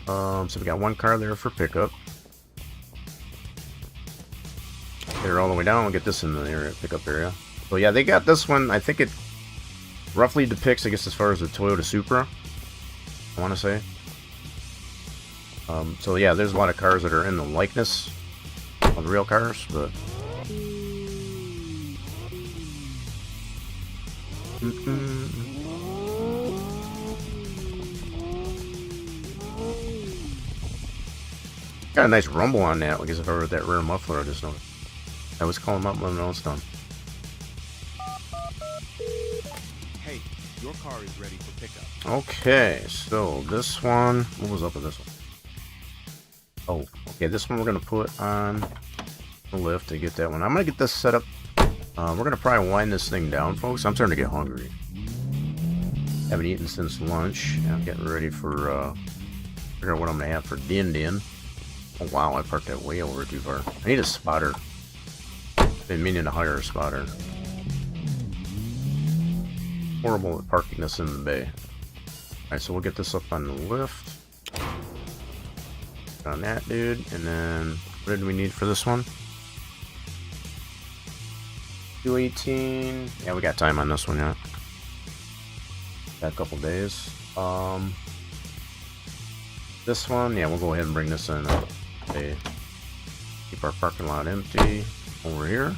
So we got one car there for pickup. Get her all the way down. We'll get this in the area, pickup area. So yeah, they got this one. I think it roughly depicts, I guess, as far as the Toyota Supra, I want to say. So yeah, there's a lot of cars that are in the likeness of real cars, but got a nice rumble on that. I guess if I were that rear muffler, I just noticed. I was calling him up when I was done. Hey, your car is ready for pickup. Okay, so this one, what was up with this one? Oh, okay, this one we're gonna put on the lift to get that one. I'm gonna get this set up. We're gonna probably wind this thing down, folks. I'm starting to get hungry. Haven't eaten since lunch. I'm getting ready for figure out what I'm gonna have for din. Oh wow, I parked that way over too far. I need a spotter. Been meaning to hire a spotter. Horrible at parking this in the bay. Alright, so we'll get this up on the lift. On that dude, and then what did we need for this one? 218. Yeah, we got time on this one, yeah. Got a couple days. This one, yeah, we'll go ahead and bring this in. Okay. Keep our parking lot empty over here.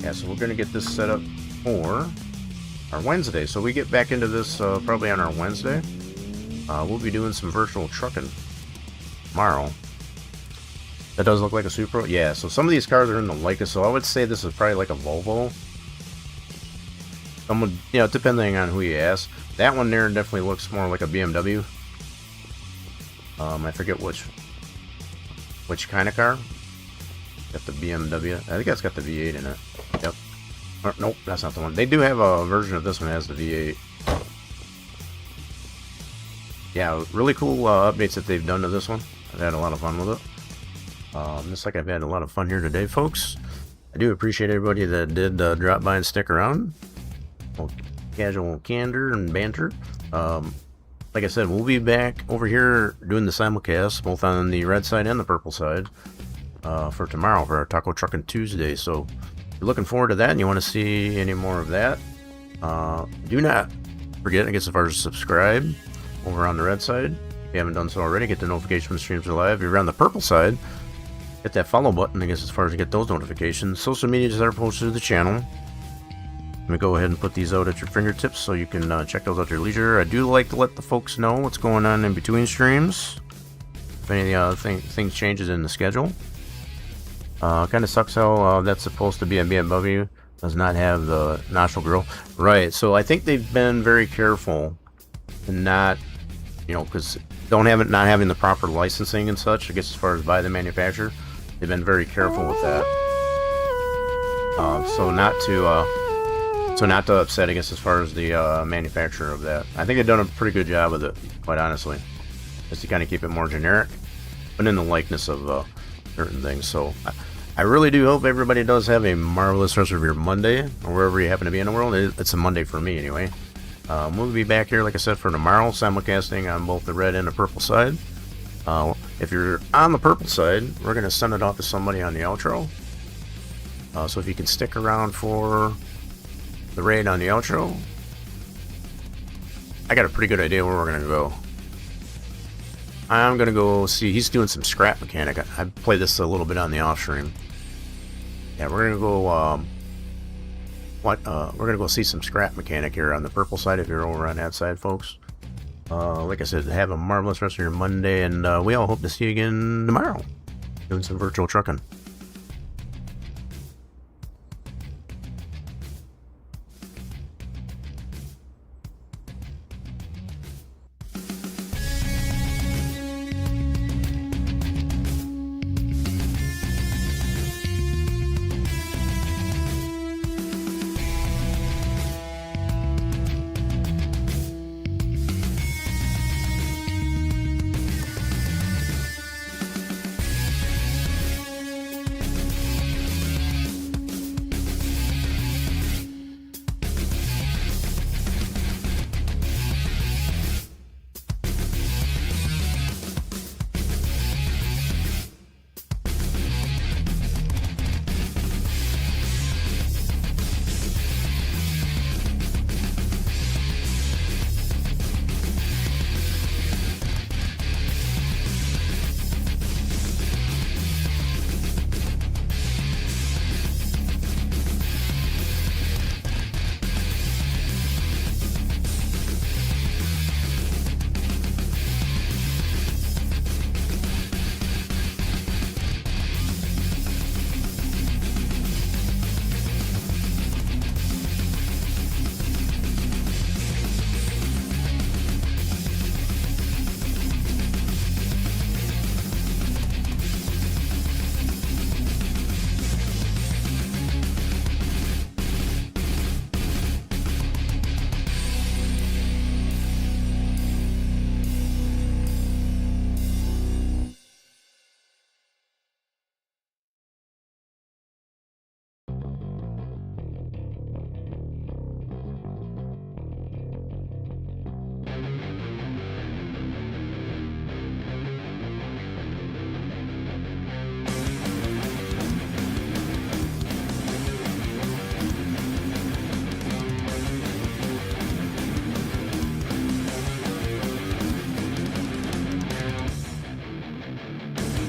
Yeah, so we're gonna get this set up for our Wednesday. So we get back into this probably on our Wednesday. We'll be doing some virtual trucking tomorrow. That does look like a Supra. Yeah, so some of these cars are in the Leica, so I would say this is probably like a Volvo. Someone, you know, depending on who you ask. That one there definitely looks more like a BMW. I forget which kind of car. Got the BMW. I think that's got the V8 in it. Yep. Or, nope, that's not the one. They do have a version of this one that has the V8. Yeah, really cool updates that they've done to this one. I've had a lot of fun with it. Just like I've had a lot of fun here today, folks. I do appreciate everybody that did drop by and stick around. Well, casual candor and banter. Like I said, we'll be back over here doing the simulcast, both on the red side and the purple side, for tomorrow for our Taco Truckin' Tuesday. So, if you're looking forward to that and you want to see any more of that, do not forget, I guess, as far as subscribe over on the red side. If you haven't done so already, get the notification when the streams are live. If you're on the purple side, hit that follow button, I guess, as far as to get those notifications. Social medias are posted to the channel. Let me go ahead and put these out at your fingertips so you can check those out at your leisure. I do like to let the folks know what's going on in between streams. If any things changes in the schedule. Kind of sucks how that's supposed to be a BMW. Does not have the nostril grill. Right, so I think they've been very careful and not, you know, because not having the proper licensing and such, I guess, as far as by the manufacturer, they've been very careful with that. So not to upset, I guess, as far as the manufacturer of that. I think they've done a pretty good job with it, quite honestly, just to kind of keep it more generic, but in the likeness of certain things. So I really do hope everybody does have a marvelous rest of your Monday, or wherever you happen to be in the world. It's a Monday for me, anyway. We'll be back here, like I said, for tomorrow, simulcasting on both the red and the purple side. If you're on the purple side, we're going to send it off to somebody on the outro. So if you can stick around for the raid on the outro, I got a pretty good idea where we're going to go. I'm going to go see, he's doing some scrap mechanic. I played this a little bit on the off stream. Yeah, we're going to go, we're going to go see some scrap mechanic here on the purple side if you're over on that side, folks. Like I said, have a marvelous rest of your Monday, and we all hope to see you again tomorrow doing some virtual trucking.